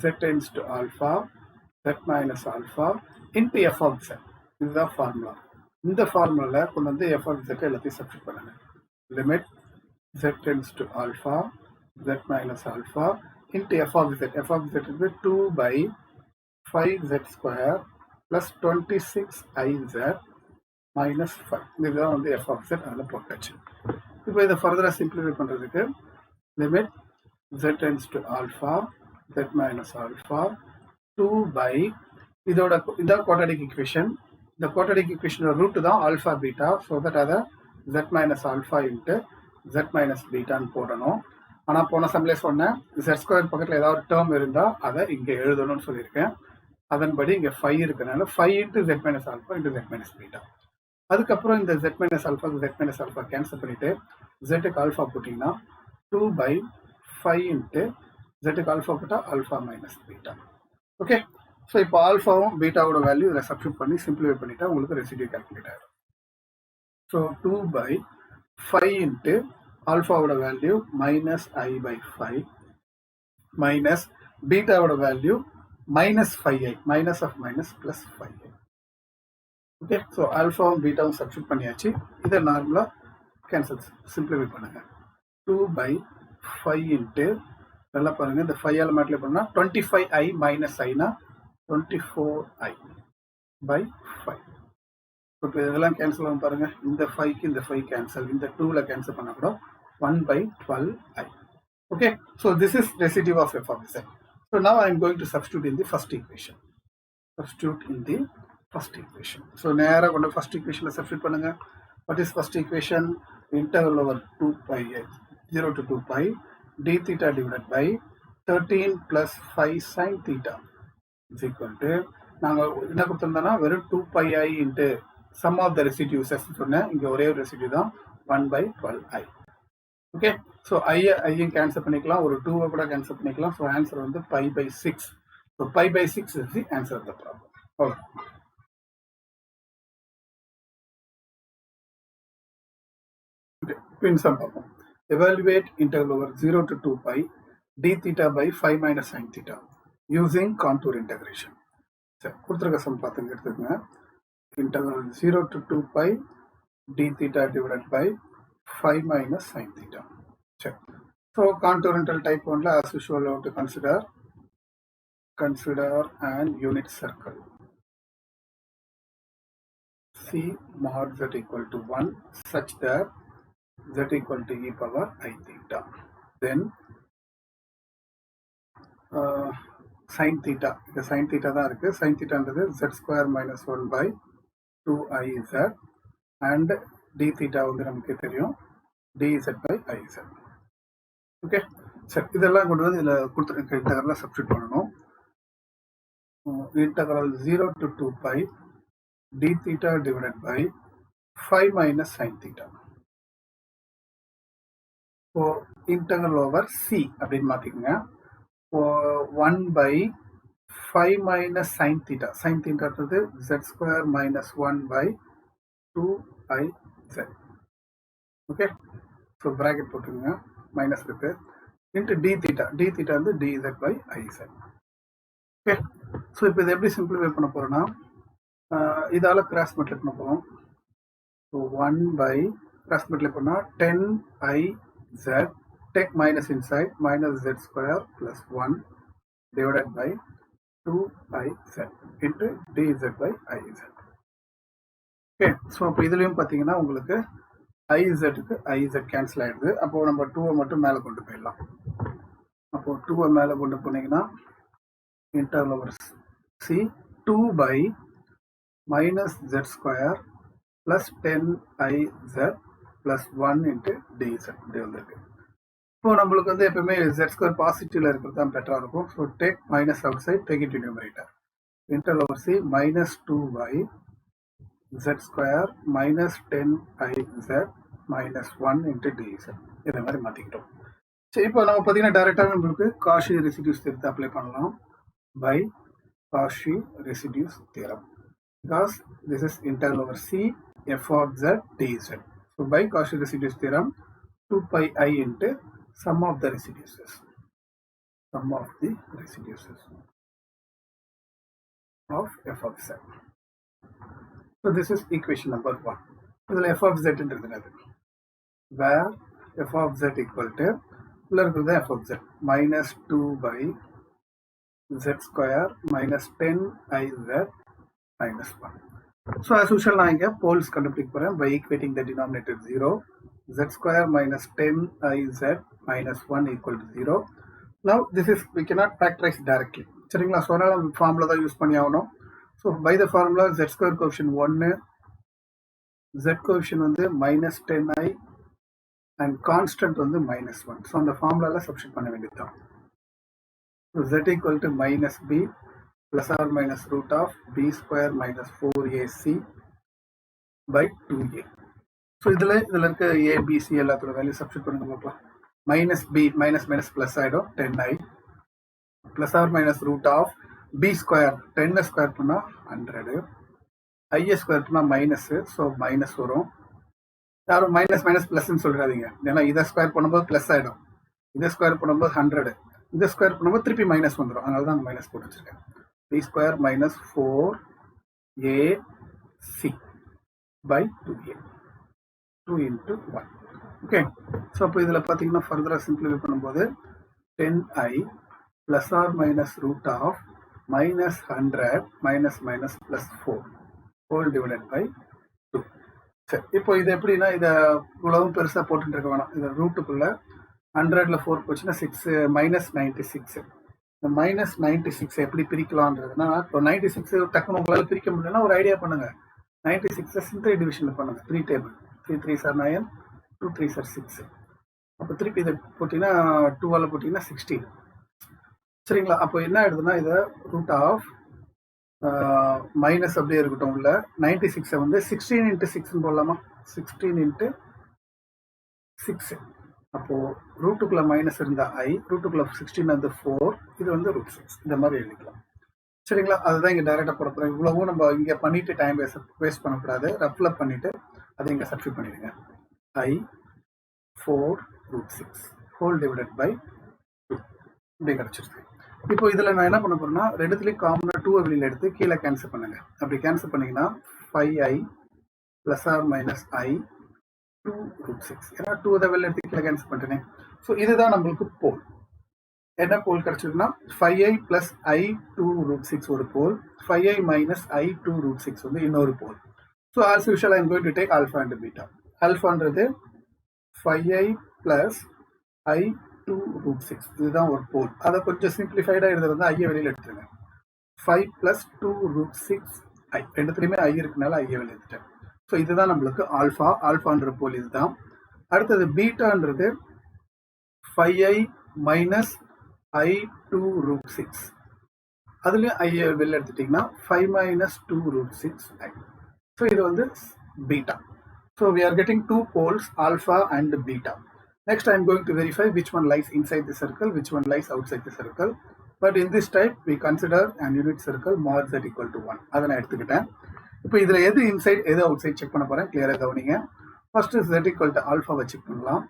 z tends to alpha z minus alpha into f of z. இதுதான் ஃபார்முலா. இந்த ஃபார்முலால கொண்டு வந்து f of z எல்லாத்தையும் சப்ஸ்டிட் பண்ணுங்க. Limit z tends to alpha z minus alpha into f of z. f of z is 2/5z square plus 26iz minus 5. இதுதான் வந்து f of z. அதில் போட்டாச்சு. இப்போ இதை ஃபர்தராக சிம்பிளிஃபை பண்ணுறதுக்கு limit z tends to alpha z minus alpha 2 இதோட இதான் குவாட்ரடிக் ஈக்குவேஷன். இந்த குவாட்ரடிக் ஈக்குவேஷனோட ரூட் தான் ஆல்ஃபா பீட்டா. ஸோ தட் அதை z minus alpha into z minus பீட்டான்னு போடணும். ஆனால் போன சம்லேயே சொன்னேன், z ஸ்கொயர் பக்கத்தில் ஏதாவது டேர்ம் இருந்தால் அதை இங்கே எழுதணும்னு சொல்லியிருக்கேன். அதன்படி இங்கே 5 இருக்கிறதுனால 5 into z minus alpha into z minus beta. அதுக்கப்புறம் இந்த z minus alpha z minus alpha cancel பண்ணிட்டு zக்கு ஆல்ஃபா போட்டிங்கன்னா 2/5 into zக்கு ஆல்ஃபா போட்டால் alpha minus beta. Okay, so இப்போ ஆல்ஃபாவும் பீட்டாவோட வேல்யூ இதில் சப்ஸ்டிட் பண்ணி சிம்பிளிஃபை பண்ணிட்டா உங்களுக்கு ரெசிடியூ கால்குலேட் ஆகிடும். ஸோ 2/5 into ஆல்ஃபாவோட வேல்யூ -i/5 மைனஸ் பீட்டாவோட value -5i, minus of minus plus 5i. Okay, so ஆல்ஃபாவும் பீட்டாவும் சப்ஸ்டிட் பண்ணியாச்சு. இதை நார்மலாக கேன்சல் சிம்பிளிஃபை பண்ணுங்க. 5 இன்ட்டு நல்லா பாருங்க, இந்த 5 ஆல் மல்டிப்ளை பண்ணா 25i minus Aina 24i by 5. இப்போ இதெல்லாம் கேன்சல் ஆகும் பாருங்க, இந்த 5க்கு இந்த 5 கேன்சல், இந்த 2ல கேன்சல் பண்ணா கூட 1 by 12i. Okay, so this is residue of f of z. So now I am going to substitute in the first equation. Substitute in the first equation. So நேரா கொண்டு first equationல substitute பண்ணுங்க. What is first equation? Integral over 2 pi 0 to 2 pi d theta divided by 13 plus 5 sin theta is equal to, நாங்க என்ன கொடுத்திருந்தோம்னா வெறும் 2 pi I into sum of the residues சொன்னேன். இங்க ஒரே ஒரு ரெசிடியூ தான் 1 by 12i. ஓகே, ஸோ ஐயும் கேன்சல் பண்ணிக்கலாம், ஒரு 2 கூட கேன்சல் பண்ணிக்கலாம். ஸோ ஆன்சர் வந்து pi by 6. So pi by 6 is the answer of the problem. அவ்வளோ. பின்சம் பார்ப்போம். Evaluate integral over 0 to 2 pi d theta by 5 minus sin theta using contour integration. சரி, கொடுத்துருக்க சம் பார்த்துங்க, எடுத்துக்கங்க. Integral 0 to 2 pi d theta divided by 5 minus sin theta. Check. So contourintal type 1 as usual we have to consider an unit circle. C mod z equal to 1 such that z equal to e power I theta. Then sin theta. The sin theta தான் இருக்கு. Sin theta என்றது z square minus 1 by 2iz and d theta வந்து நமக்கு தெரியும் dz by iz. ஓகே, சரி, இதெல்லாம் கொண்டு வந்து இதில் கொடுத்துருக்க இன்டகரலாக சப்ஸ்டியூட் பண்ணணும். Integral 0 to 2 pi d theta divided by 5 minus sin theta. So integral over c அப்படின்னு மாற்றிக்கோங்க. 1 by 5 minus sin theta. Sin theta is z square minus 1 by 2iz. Okay, so bracket போட்டுங்க, minus இருக்கு, into d theta. D theta வந்து dz by iz. Okay, so இப்போ இதை எப்படி சிம்பிளிஃபை பண்ண போறோம்னா, இதால கிராஸ் மல்டிப்ளை பண்ண போறோம். So 1 by கிராஸ் மல்டிப்ளை பண்ணா 10iz, take minus inside, minus z square plus 1 divided by 2iz into dz by iz. Okay, so இப்போ இதுலயும் பாத்தீங்கன்னா உங்களுக்கு izக்கு iz கேன்சல் ஆயிடுது. அப்போ நம்ம 2 மட்டும் மேல கொண்டு போயிடலாம். அப்போ 2 மேல கொண்டு போனீங்கன்னா interval over c 2 by minus z square plus 10iz plus 1 into dz இப்படி வந்திருக்கு. இப்போ நம்மளுக்கு வந்து எப்பவுமே z square பாசிட்டிவ்ல இருக்கிறது தான் பெட்டரா இருக்கும். So take minus outside, take it in numerator. Integral over c minus 2 by z square minus 10iz minus 1 into dz இதை மாதிரி மாற்றிக்கிட்டோம். சரி, இப்போ நம்ம பார்த்தீங்கன்னா டைரெக்டாக நம்மளுக்கு காஷி ரெசிடியூஸ் தேர்த்து அப்ளை பண்ணலாம் by Cauchy residues theorem, because this is integral over c f of z dz. So by Cauchy residues theorem, 2 pi I into sum of the residues of f of z. So this is equation number 1. இதில் f of z என்றது where f of z equal to f of z minus 2 by z square minus 10iz minus 1. So as usual நான் இங்க poles கண்டுபிடிக்க போறேன் by equating the denominator 0. Z square minus 10iz minus 1 equal to 0. Now this is, we cannot factorize directly. சரிங்களா? ஸோ அதனால ஃபார்முலா தான் யூஸ் பண்ணி ஆகணும். So by the formula z square coefficient 1, z coefficient வந்து minus 10i and constant வந்து minus 1. ஸோ அந்த ஃபார்முலால சப்ஸ்டிட் பண்ண வேண்டியதுதான். So z equal to minus b plus or minus root of b square minus 4ac by 2a. So இதில் இருக்க a, b, c எல்லாத்தோட வேல்யூ சப்ஸ்டிட் பண்ணுங்க பார்க்கலாம். Minus b, minus minus plus ஆயிடும் 10i plus or minus root of b square 10 square பண்ணா 100, i ஸ்கொயர் பண்ணா மைனஸ், ஸோ மைனஸ் வரும். யாரும் மைனஸ் மைனஸ் பிளஸ்ன்னு சொல்றாதீங்க, ஏன்னா இதை ஸ்கொயர் பண்ணும்போது பிளஸ் ஆயிடும், இதை ஸ்கொயர் பண்ணும்போது 100, இதை ஸ்கொயர் பண்ணும்போது திருப்பி மைனஸ் வந்துடும். அதனால தான் மைனஸ் போட்டு வச்சிருக்கேன். b square minus 4ac by 2a, 2 into 1. Okay, so அப்போ இதில் பார்த்தீங்கன்னா ஃபர்தராக சிம்பிளிஃபை பண்ணும்போது 10i plus or minus root of minus 100 minus minus plus 4 whole divided by 2. சரி, இப்போ இது எப்படின்னா இதை இவ்வளவும் பெருசாக போட்டுட்டு இருக்க வேணாம். இதை ரூட்டுக்குள்ள 100ல் 4 போச்சுன்னா 6 மைனஸ் 96. இந்த மைனஸ் 96 எப்படி பிரிக்கலான்றதுன்னா, இப்போ 96 டக்குனு உங்களால் பிரிக்க முடியலன்னா ஒரு ஐடியா பண்ணுங்க. 96 சிம்பிள் டிவிஷனில் பண்ணுங்க. 3 table 3 3s are 9, 2 3s are 6. அப்போ திருப்பி இதை போட்டிங்கன்னா 2ஆல் போட்டிங்கன்னா 16. சரிங்களா? அப்போ என்ன ஆயிடுதுன்னா இதை ரூட் ஆஃப் மைனஸ் அப்படியே இருக்கட்டும். உள்ள 96 வந்து 16 × 6 போடலாமா? 16 × 6. அப்போ ரூட்டுக்குள்ள மைனஸ் இருந்தா ஐ, ரூட்டுக்குள்ள 16 வந்து 4, இது வந்து √6. இந்த மாதிரி எழுதிக்கலாம். சரிங்களா? அதுதான் இங்கே டைரெக்டாக போட போகிறோம். இவ்வளவும் நம்ம இங்கே பண்ணிட்டு டைம் வேஸ்ட் பண்ணக்கூடாது. ரஃப்ல பண்ணிட்டு அதை இங்கே சப்ஸ்டிட் பண்ணிடுங்க. ஐ 4√6 ஹோல் டிவைடட் பை 2 இப்படி கிடச்சிருக்கு. இப்போ இதில் நான் என்ன பண்ண போறேன்னா, ரெண்டுத்துலேயும் காமனாக 2 வெளியில் எடுத்து கீழே கேன்சல் பண்ணுங்க. அப்படி கேன்சல் பண்ணீங்கன்னா 5i ப்ளஸ் ஆர் மைனஸ் ஐ 2√6. ஏன்னா 2 வெளியில் எடுத்து கீழே கேன்சல் பண்ணிட்டேனே. ஸோ இதுதான் நம்மளுக்கு போல். என்ன போல் கிடச்சிருக்குன்னா 5i ப்ளஸ் ஐ 2√6 ஒரு போல், 5i மைனஸ் ஐ 2√6 வந்து இன்னொரு pole. So as usual I am going to take alpha and beta. ஆல்ஃபான்றது 5i ப்ளஸ் ஐ 2√6 இதுதான் ஒரு போல். அதை கொஞ்சம் சிம்பிளிஃபைடாக எழுதுறது வந்து ஐயை வெளியில் எடுத்துருங்க. 5 + 2√6i ரெண்டுத்துலையுமே ஐ இருக்குனால ஐயை வெளியில் எடுத்துட்டேன். ஸோ இதுதான் நம்மளுக்கு ஆல்ஃபா. ஆல்ஃபான்ற போல் இதுதான். அடுத்தது பீட்டான்றது 5i மைனஸ் ஐ 2√6. அதுலேயும் ஐயை வெளியில் எடுத்துட்டிங்கன்னா 5 - 2√6i. ஸோ இது வந்து beta. So we are getting 2 poles, alpha and beta. Next, I am going to verify which one lies inside the circle, which one lies outside the circle. But in this type, we consider an unit circle mod z equal to 1. அதை நான் எடுத்துக்கிட்டேன். இப்போ இதில் எது இன்சைட் எது அவுட் சைட் செக் பண்ண போகிறேன். கிளியராக கவனிங்க. ஃபர்ஸ்ட் z equal to ஆல்ஃபாவை செக் பண்ணலாம்.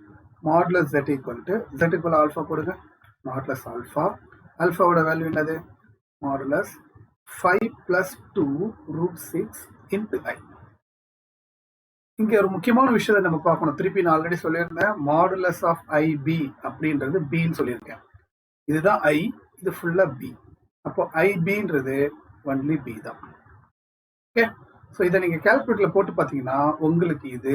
Modulus z equal to alpha போடுங்க. Modulus alpha. ஆல்ஃபாவோட வேல்யூ என்னது? Modulus 5 + 2√6 × i. இங்க ஒரு முக்கியமான விஷயத்தை நம்ம பார்க்கணும். திருப்பி நான் ஆல்ரெடி சொல்லியிருந்தேன், மாடுலஸ் ஆஃப் IB அப்படின்றது பின்னு சொல்லியிருக்கேன். இதுதான் ஐ, இது ஃபுல்லா பி. அப்போ IBன்றது ஒன்லி பி தான். ஓகே, ஸோ இதை நீங்க கால்குலேட்டர்ல போட்டு பார்த்தீங்கன்னா உங்களுக்கு இது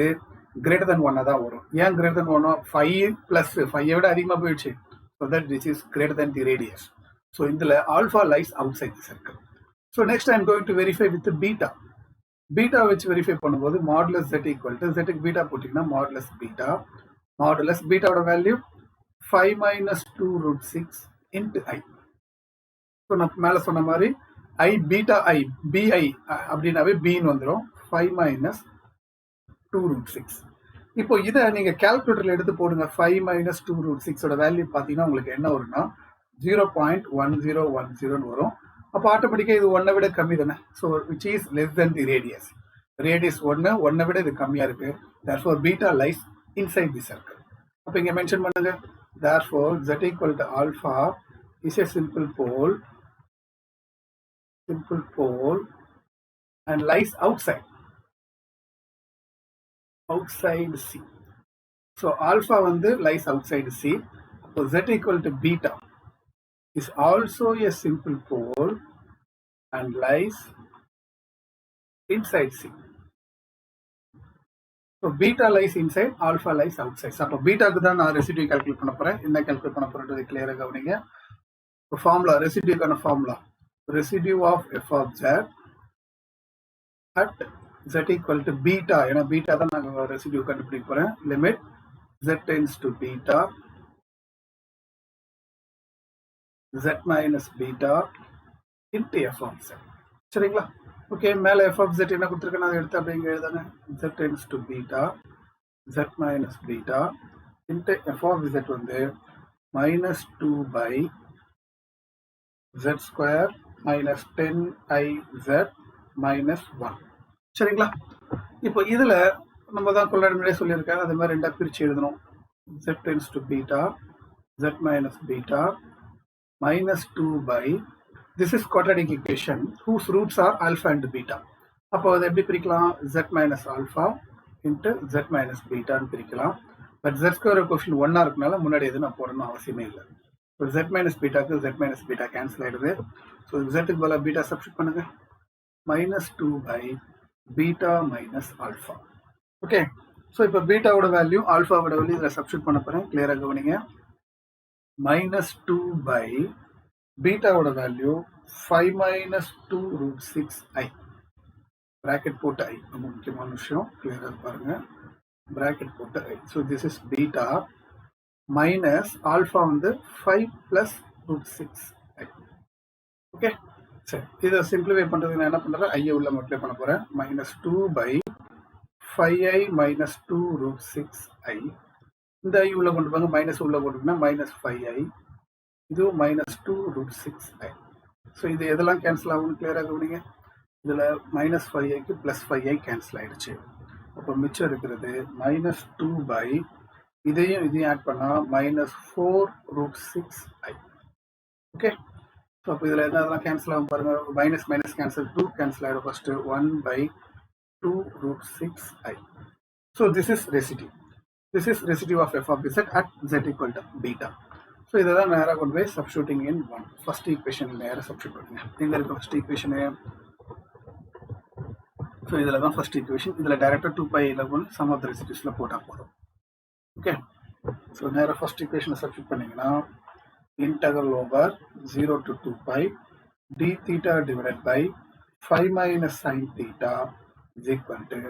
greater than 1 தான் வரும். ஏன் greater than 1? 5 + 5 விட அதிகமாக போயிடுச்சு. So that this is greater than the radius. So இதில் alpha lies outside the circle. So next I am going to verify with beta. Beta வச்சு வெரிஃபை பண்ணும்போது மாடுலஸ் z equal to zக்கு பீட்டா போட்டிங்கன்னா மாடுலஸ் பீட்டா. மாடுலஸ் பீட்டாவோட வேல்யூ 5 - 2√6 × i. ஸோ நான் மேலே சொன்ன மாதிரி ஐ பீட்டா ஐ பிஐ அப்படின்னாவே பின்னு வந்துடும். 5 - 2√6. இப்போ இதை நீங்கள் கால்குலேட்டரில் எடுத்து போடுங்க. 5 - 2√6ஓட வேல்யூ பார்த்தீங்கன்னா உங்களுக்கு என்ன வரும்னா 0.1010 வரும். அப்போ ஆட்டோமேட்டிக்காக இது 1 விட கம்மி தானே. So which is less than the radius. Radius 1 விட இது கம்மியாக இருக்கு. therefore beta lies inside the circle. அப்போ இங்கே மென்ஷன் பண்ணுங்க. therefore z equal to alpha is a simple pole and lies outside C. So alpha வந்து lies outside C. So z equal to beta is also a simple pole and lies inside C. So beta lies inside, alpha lies outside. So beta க்கு தான் நான் ரெசிடியூ கால்குலேட் பண்ண போறேன். என்ன கால்குலேட் பண்ண போறேன்றது கிளியரா கவனிங்க. ஃபார்முலா, ரெசிடியூக்கான formula, residue of f of z at z equal to beta. ஏன்னா பீட்டா தான் நான் ரெசிடியூ கண்டுபிடிக்க போறேன். Limit z tends to beta z minus beta into f of z. சரிங்களா? ஓகே, மேலே f of z என்ன கொடுத்துருக்கேன் அதை எடுத்து அப்படிங்க எழுதாங்க. z tends to beta z minus beta into f of z வந்து -2 z square minus 10iz minus 1. சரிங்களா? இப்போ இதில் நம்ம தான் கொள்ளாடி சொல்லியிருக்காங்க, அது மாதிரி ரெண்டாக பிரித்து எழுதணும். z tends to beta z minus beta -2 this is quadratic equation whose roots are alpha and beta. அப்போ அதை எப்படி பிரிக்கலாம்? z minus alpha into z minus beta பிரிக்கலாம். பட் z ஸ்கொயர் கொஷின் 1 இருக்கனால முன்னாடி எதுவும் நான் போடணும் அவசியமே இல்லை. ஸோ z மைனஸ் பீட்டாக்கு z மைனஸ் பீட்டா கேன்சல் ஆயிடுது. ஸோ zக்கு பதிலாக பீட்டா சப்ஸ்டிட் பண்ணுங்க. -2 by beta minus alpha. Okay, so இப்போ பீட்டாவோட வேல்யூ ஆல்ஃபாவோட வேல்யூ இதில் சப்ஸ்டிட் பண்ண போகிறேன். கிளியராக கவனிங்க. -2 by பீட்டாவோட value 5 minus 2 root 6i. bracket போட்டு i ரொம்ப முக்கியமான விஷயம், கிளியராக பாருங்க. bracket போட்டு i. So this is beta minus alpha வந்து 5 plus root 6i. ஓகே, சரி, இதை சிம்பிளிஃபை பண்ணுறதுக்கு நான் என்ன பண்ணுறேன், ஐயை உள்ள மல்டிப்ளை பண்ண போகிறேன். -2 by 5i minus 2 root 6i. இந்த ஐ உள்ள கொண்டு போங்க, மைனஸ் உள்ள கொண்டுனா -5i, இதுவும் -2 root 6i. ஸோ இது எதெல்லாம் கேன்சல் ஆகும்னு கிளியராக கவனிங்க. இதில் -5iக்கு +5i கேன்சல் ஆகிடுச்சு. அப்போ மிச்சம் இருக்கிறது -2 by இதையும் ஆட் பண்ணால் -4 root 6i. ஓகே, ஸோ அப்போ இதில் எதெல்லாம் கேன்சல் ஆகும் பாருங்கள். மைனஸ் கேன்சல், 2 கேன்சல் ஆகிடும். First 1 by 2 root 6i. So this is residue. This is residue of f of z at z equal to beta. So இதை நேராக கொண்டு போய் substituting in 1. First equation நேராக substitute பண்ணுங்க. எங்கே இருக்க first equation? ஸோ இதில் தான் first equation. இதில் டேரெக்டாக 2pi கொண்டு sum of the residuesல போட்டால் போதும். ஓகே, ஸோ நேராக first equation substitute பண்ணிங்கன்னா integral over 0 to 2pi d theta divided by 5 minus sin theta is equal to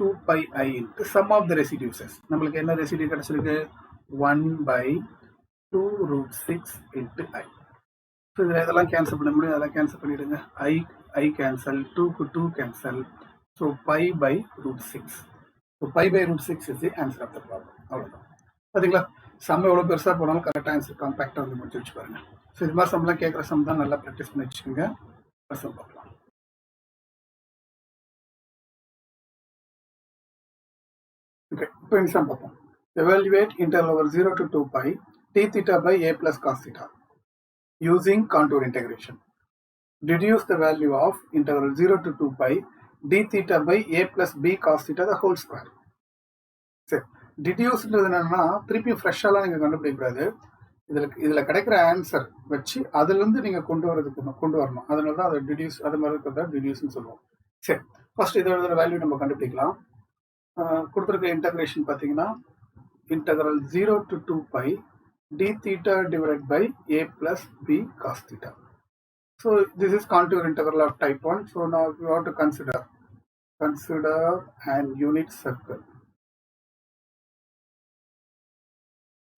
2pi I into sum of the residues. நம்மளுக்கு என்ன ரெசிடியூ கிடைச்சிருக்கு? 1 by 2 root 6 into i. So இதில் இதெல்லாம் கேன்சல் பண்ண முடியும், அதெல்லாம் கேன்சல் பண்ணிவிடுங்க. ஐ கேன்சல், 2க்கு 2 cancel. So pi by root 6. So pi by root 6 is the answer of the problem. அவ்வளோதான். பார்த்தீங்களா, சம் எவ்வளோ பெருசாக போனாலும் கரெக்டாக ஆன்சர் காம்பேக்டாக வந்து முடிச்சு வச்சு பாருங்கள். ஸோ இது மாதிரி சம்லாம் கேட்குற சம் தான் நல்லா ப்ராக்டிஸ் பண்ணி வச்சுக்கோங்க. சம் பார்க்கலாம். Okay, இப்போ இந்த சம் பார்ப்போம். Evaluate interval over 0 to 2pi d theta by a plus cos theta using contour integration. Deduce the value of interval 0 to 2pi d theta by a plus b cos theta the whole square. சரி, டிடியூஸ்ன்றது என்னன்னா திருப்பியும் ஃப்ரெஷ்ஷாலாம் நீங்கள் கண்டுபிடிக்கூடாது. இதில் கிடைக்கிற ஆன்சர் வச்சு அதுலேருந்து நீங்கள் கொண்டு வரணும். அதனால தான் அதை டிடியூஸ், அது மாதிரி இருக்கிறதா டிடியூஸ்ன்னு சொல்லுவோம். சரி, ஃபர்ஸ்ட் இதோட வேல்யூ நம்ம கண்டுபிடிக்கலாம். கொடுத்துருக்க இன்டகிரேஷன் பார்த்தீங்கன்னா integral 0 to 2pi d theta divided by a plus b cos theta. So this is contour integral of type 1. So now we want to consider an unit circle.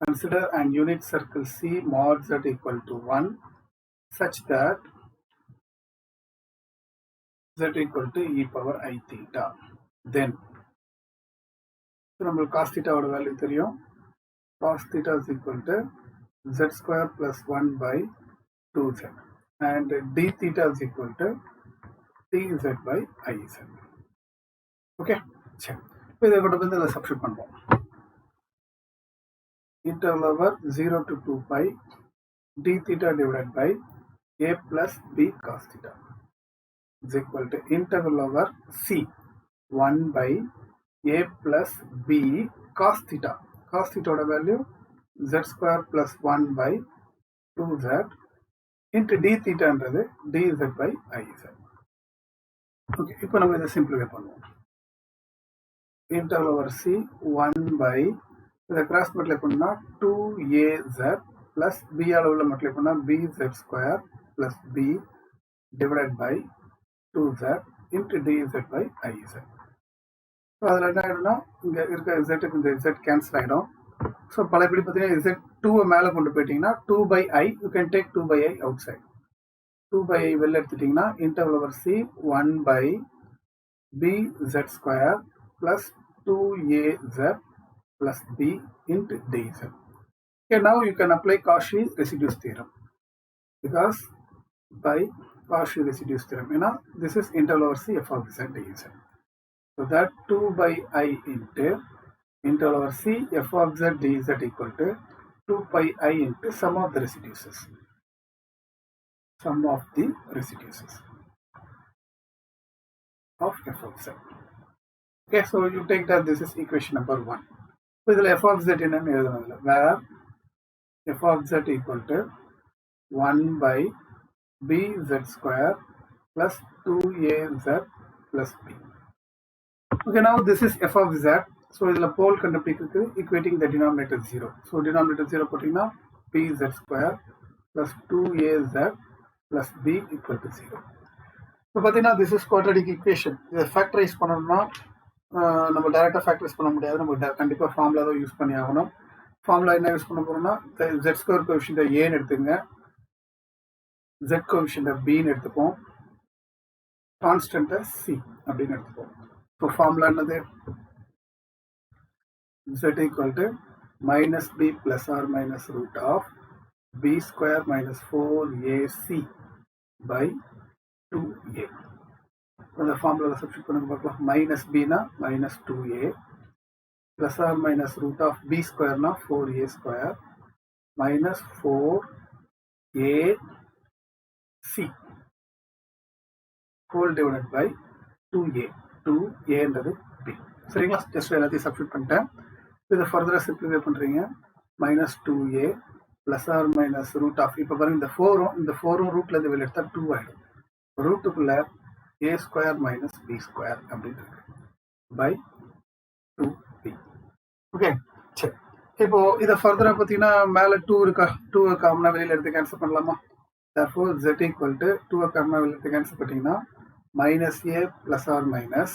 Consider an unit circle C mod z equal to 1 such that z equal to e power I theta. Then நம்மளுக்கு cos theta ஓட வேல்யூ தெரியும். cos theta is equal to z square plus 1 by 2z and d theta is equal to dz by iz. Okay, சரி, இப்போ இதை கொண்டு வந்து இதில் சப்ஸ்டிட் பண்ணுவோம். interval over 0 to 2pi d theta divided by a plus b cos theta is equal to integral over c 1 by a plus b cos theta. Cos theta ஓட value z square plus 1 by 2z into d thetaன்றது dz by iz. Okay, இப்போ நம்ம இதை சிம்பிளிஃபை பண்ணுவோம். integral over c 1 by இதை கிராஸ் மல்டிப்ளை பண்ணா 2az plus b அளவுல மல்டிப்ளை பண்ணா bz square plus b divided by 2z into dz by iz. So அதில் என்ன ஆகிடும்னா இங்கே இருக்க இசட்டுக்கு இந்த இசட் கேன்சல் ஆகிடும். ஸோ பழையபடி பார்த்தீங்கன்னா இசட் 2 மேலே கொண்டு போயிட்டீங்கன்னா 2 by i you can take 2 by i outside. 2 by i வெளில எடுத்துட்டிங்கன்னா integral over C 1 by bz square plus 2az plus b into dz. Okay, now you can apply Cauchy residues theorem because by Cauchy residues theorem, you know, this is interval over c f of z dz. So that 2 by I into interval over c f of z dz equal to 2 pi I into sum of the residues. Sum of the residues of f of z. Okay, so you take that this is equation number 1. இதில் f of z என்னன்னு எழுதணும். இதில் வேர் f of z equal to 1 by bz square plus 2az plus b. Okay, now this is f of z. So இதில் போல் கண்டுபிடிக்கிறது equating the denominator 0. So denominator 0 போட்டிங்கன்னா bz square plus 2az plus b equal to 0. இப்போ பார்த்தீங்கன்னா this is quadratic equation. இதை ஃபேக்டரைஸ் பண்ணணும்னா நம்ம டைரெக்டாக ஃபேக்டரைஸ் பண்ண முடியாது. நம்ம கண்டிப்பாக ஃபார்முலா தான் யூஸ் பண்ணி ஆகணும். ஃபார்முலா என்ன யூஸ் பண்ண போகிறோம்னா z ஸ்கொயர் கோஎஃபிஷியன்ட் ஏன்னு எடுத்துங்க, z கோஎஃபிஷியன்ட் பின்னு எடுத்துப்போம், கான்ஸ்டன்ட்டை சி அப்படின்னு எடுத்துப்போம். ஸோ ஃபார்முலா என்னது? z equal to minus b plus or minus root of b square minus 4ac by 2a. அந்த ஃபார்முலாவில் சப்ஸ்டிட் பண்ணி பார்க்கலாம். Minus Bina minus 2a plus or minus root of b square na 4a square minus 4ac whole divided by 2a. 2a என்றது b. சரிங்களா? ஜஸ்ட் எல்லாத்தையும் சப்ஸ்டிட் பண்ணிட்டேன். இதை ஃபர்தராக சிம்பிளிஃபை பண்ணுறீங்க. Minus 2a plus or minus root of, இப்போ பாருங்க இந்த 4 ரூட்லேருந்து வெளியே எடுத்தால் 2 ஆகிடும். ரூட்டுக்குள்ள a square minus b square அப்படின்னு இருக்கு by 2b. ஓகே, சரி. இப்போ இதை ஃபர்தராக பார்த்தீங்கன்னா மேலே 2 இருக்கா, 2 காமனாக வெளியில் எடுத்து கேன்சல் பண்ணலாமா? therefore z equal to 2 காமனாக வெளியில் எடுத்து கேன்சல் பண்ணிங்கன்னா minus a plus or minus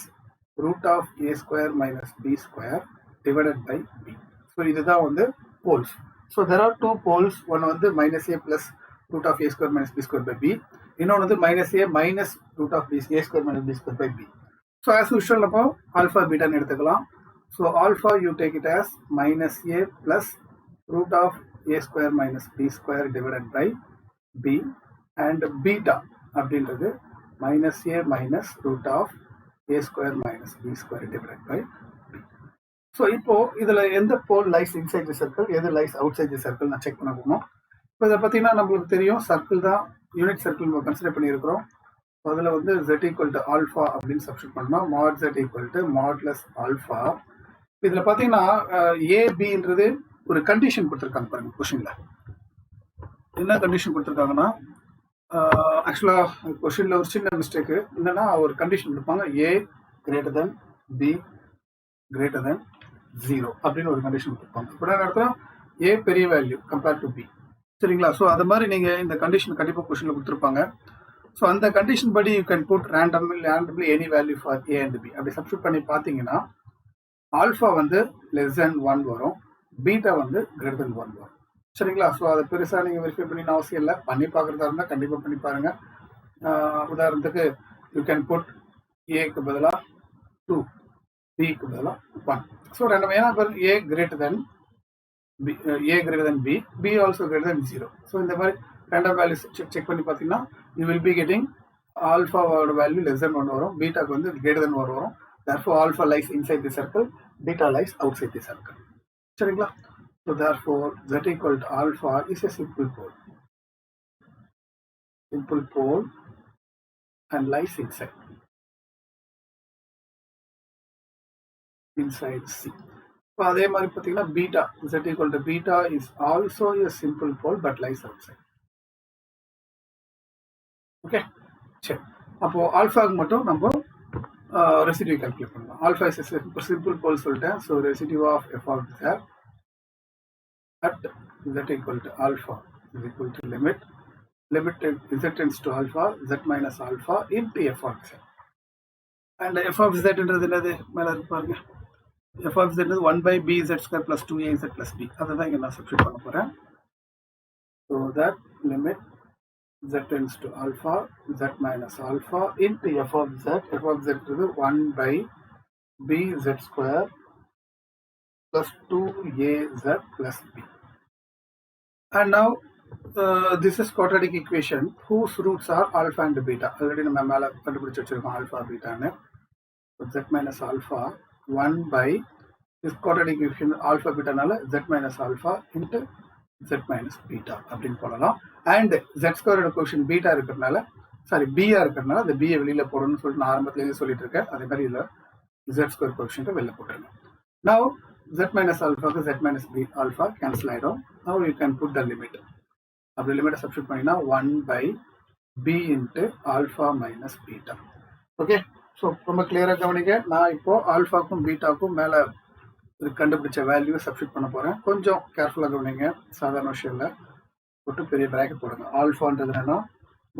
root of a square minus b square divided by b. So இதுதான் வந்து poles. So there are two poles. one வந்து minus a plus root of a square minus b square by b. இன்னொன்று வந்து minus a minus root of a square minus b square by b. So as usual நம்ம alpha beta எடுத்துக்கலாம். So alpha you take it as minus a plus root of a square minus b square divided by b, and beta அப்படின்றது minus a minus root of a square minus b square divided by b. So இப்போ இதில் எந்த pole lies inside the circle, எது lies outside the circle நான் செக் பண்ண போகணும். இப்போ இதை பார்த்தீங்கன்னா நம்மளுக்கு தெரியும் சர்க்கிள் தான் யூனிட் சர்க்கிள் நம்ம கன்சிடர் பண்ணியிருக்கிறோம். அதில் வந்து z equal to ஆல்ஃபா அப்படின்னு சப்ஸ்டிட் பண்ணோம். mod z equal to modulus alpha. இதில் பார்த்தீங்கன்னா ஏபின்றது ஒரு கண்டிஷன் கொடுத்துருக்காங்க பாருங்க கொஷினில். என்ன கண்டிஷன் கொடுத்துருக்காங்கன்னா ஆக்சுவலாக கொஷினில் ஒரு சின்ன மிஸ்டேக்கு என்னன்னா ஒரு கண்டிஷன் கொடுப்பாங்க A greater than B greater than 0 அப்படின்னு ஒரு கண்டிஷன் கொடுத்துருப்பாங்க. இப்போ என்ன நடத்துகிறோம், ஏ பெரிய வேல்யூ கம்பேர் டு பி. சரிங்களா? ஸோ அது மாதிரி நீங்கள் இந்த கண்டிஷன் கண்டிப்பாக கொஷினில் கொடுத்துருப்பாங்க. ஸோ அந்த கண்டிஷன் படி you can put randomly any value for A and B. அப்படி சப்ஸ்டிட் பண்ணி பார்த்தீங்கன்னா ஆல்ஃபா வந்து லெஸ் தென் 1 வரும், பீட்டா வந்து கிரேட்டர் தென் 1 வரும். சரிங்களா? ஸோ அதை பெருசாக நீங்கள் வெரிஃபை பண்ணின அவசியம் இல்லை. பண்ணி பார்க்குறதா இருந்தால் கண்டிப்பாக பண்ணி பாருங்கள். உதாரணத்துக்கு யூ கேன் புட் ஏக்கு பதிலாக 2, பிக்கு பதிலாக 1. ஸோ ரெண்டு ஏன்னா ஏ greater then B, A greater than B, B also greater than 0. So இந்த மாதிரி random values check பண்ணி பார்த்தீங்கன்னா you will be getting alpha value less than 1 வரும், பீட்டாக்கு வந்து greater than 1 வரும். Therefore alpha lies inside the circle, beta lies outside the circle. சரிங்களா? So therefore z equal to alpha is a simple pole and lies inside C. இப்போ அதே மாதிரி பார்த்தீங்கன்னா beta z equal to beta is also a simple pole but lies outside. ஓகே, சரி. அப்போ ஆல்ஃபாக்கு மட்டும் நம்ம ரெசிடியூ கால்குலேட் பண்ணலாம். ஆல்ஃபா இஸ் சிம்பிள் போல் சொல்லிட்டேன். So residue of f of z at z equal to alpha is equal to limit z tends to alpha z minus alpha into f of z. And f of z என்றது என்னது மேலே இருப்பாருங்க, f of z is 1 by bz square plus 2az plus b. அதுதான் இங்கே நான் சப்ஸ்டிட் பண்ண போகிறேன். So that limit z tends to alpha z minus alpha into f of z. f of z is 1 by bz square plus 2az plus b. And now this is quadratic equation whose roots are alpha and beta. Already நம்ம மேலே கண்டுபிடிச்சு வச்சிருக்கோம் alpha beta ன்னு. z minus alpha 1 by this quadratic equation alpha beta நால z minus alpha into z minus beta அப்படின்னு போடலாம். அண்ட் z ஸ்கொயரோட கோஷன் பீட்டா இருக்கிறதுனால பியா இருக்கிறதுனால அந்த பியை வெளியில போடணும்னு சொல்லிட்டு நான் ஆரம்பத்துலேருந்து சொல்லிட்டு இருக்கேன். அதே மாதிரி இதில் z ஸ்கொயர் கோஷன் வெளில போட்டுருங்க. Now z minus alpha க்கு z minus b alpha cancel ஆயிடும். Now you can put the limit. அப்படி லிமிட்டை சப்ஸ்டிட் பண்ணினா 1 by b into alpha minus beta. Okay, so ரொம்ப கிளியராக கவனிக்க. நான் இப்போ ஆல்ஃபாக்கும் பீட்டாக்கும் மேலே கண்டுபிடிச்ச வேல்யூவை சப்ஸ்டிட் பண்ண போகிறேன். கொஞ்சம் கேர்ஃபுல்லாக கவனிங்க. சாதாரண விஷயம் இல்லை, போட்டு பெரிய ப்ராக்கெட் போடுங்க. ஆல்ஃபான்றது என்னன்னா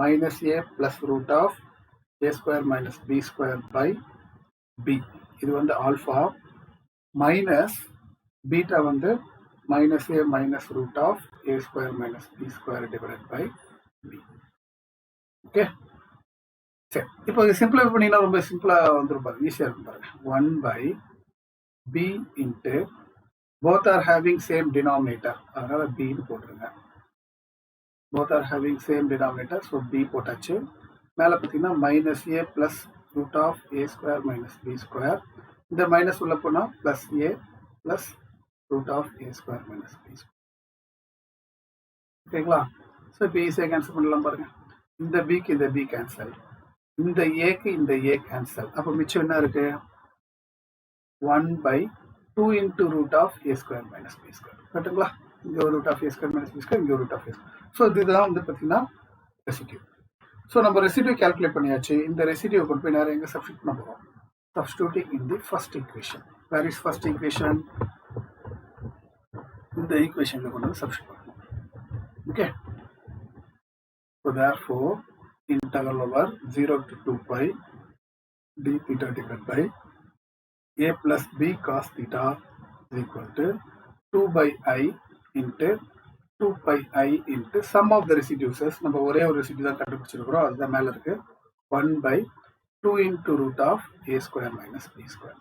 minus A plus root of A square minus B square by B. இது வந்து ஆல்ஃபா. மைனஸ் பீட்டா வந்து minus A minus root of A square minus B square divided by B. Okay, சரி. இப்போ சிம்பிளை பண்ணிங்கன்னா ரொம்ப சிம்பிளாக வந்துடும் பாருங்க, ஈஸியாக இருக்கும் பாருங்க. 1 by b into both are having same denominator, அதனால b ன்னு போட்டுருங்க. both are having same denominator, so b போட்டாச்சு. மேலே பார்த்தீங்கன்னா minus A plus root of A square minus B square. இந்த மைனஸ் உள்ள போனால் plus A plus root of A square minus B square. ஓகேங்களா? ஸோ இப்போ ஈஸியாக கேன்சல் பண்ணலாம் பாருங்க. இந்த பிக்கு இந்த பி கேன்சல், இந்த ஏக்கு இந்த ஏ கேன்சல். அப்போ மிச்சம் என்ன இருக்கு? 1 by 2 into root of a square minus b square. கரெக்டுங்களா? இங்கே ஒரு root of A square minus B square, இங்கே ஒரு root of A square. So இதுதான் வந்து பார்த்தீங்கன்னா ரெசிடியூ. ஸோ நம்ம ரெசிடியூ கால்குலேட் பண்ணியாச்சு. இந்த ரெசிடியூ கொண்டு போய் நேரம் எங்கே சப்ஸ்டியூட் பண்ண போகிறோம்? Substituting in the first equation. Where is first equation? இந்த ஈக்குவேஷனில் கொண்டு வந்து சப்ஸ்டியூட் பண்ணணும். Okay, so therefore integral over 0 to 2 pi d theta divided by a plus b cos theta is equal to 2 by i into 2 pi I into sum of the residues. நம்ம ஒரே ஒரு ரெசிடியூ தான் கண்டுபிடிச்சிருக்கிறோம், அதுதான் மேலே இருக்கு. 1 by 2 into root of a square minus b square.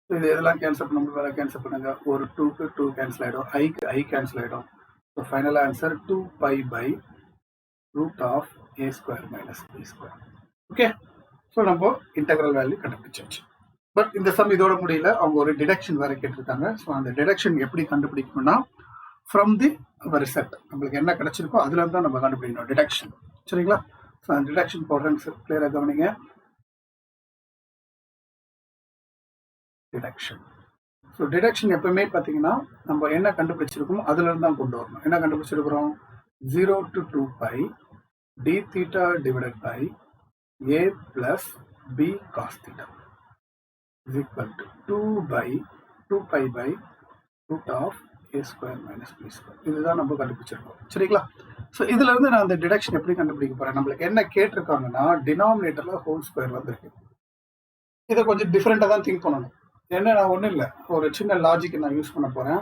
இது எதெல்லாம் கேன்சல் பண்ண முடியும்? வேலை கேன்சல் பண்ணுங்க. ஒரு 2க்கு 2 கேன்சல் ஆகிடும், ஐக்கு ஐ கேன்சல் ஆகிடும். So final answer 2 pi by root of a square minus b square. Okay, so நம்ம இன்டெக்ரல் வேல்யூ கண்டுபிடிச்சாச்சு. பட் இந்த சம் இதோட முடியல, அவங்க ஒரு டிடக்ஷன் வேற கேட்டிருக்காங்க. ஸோ அந்த டிடக்ஷன் எப்படி கண்டுபிடிக்கணும்னா ஃப்ரம் தி ரிசல்ட் நம்மளுக்கு என்ன கிடைச்சிருக்கோ அதுல இருந்து தான் நம்ம கண்டுபிடிக்கணும் டிடக்ஷன். சரிங்களா? ஸோ அந்த டிடக்ஷன் போடுறேன்னு கிளியராக கவனிங்க. டிடக்ஷன். ஸோ டிடக்ஷன் எப்பவுமே பார்த்தீங்கன்னா நம்ம என்ன கண்டுபிடிச்சிருக்கோமோ அதுல இருந்து தான் கொண்டு வரணும். என்ன கண்டுபிடிச்சிருக்கிறோம்? 0 to 2 pi d theta divided by a plus b cos theta is equal to 2 pi by root of a square minus b square. இதுதான் நம்ம கண்டுபிடிச்சிருக்கோம். சரிங்களா? ஸோ இதுல இருந்து நான் அந்த டிடக்ஷன் எப்படி கண்டுபிடிக்க போறேன்? நம்மளுக்கு என்ன கேட்டிருக்காங்கன்னா டினாமினேட்டர்ல ஹோல் ஸ்கொயர் வந்திருக்கு. இதை கொஞ்சம் டிஃப்ரெண்டா தான் திங்க் பண்ணணும். என்ன, நான் ஒன்றும் இல்லை, ஒரு சின்ன லாஜிக் நான் யூஸ் பண்ண போறேன்.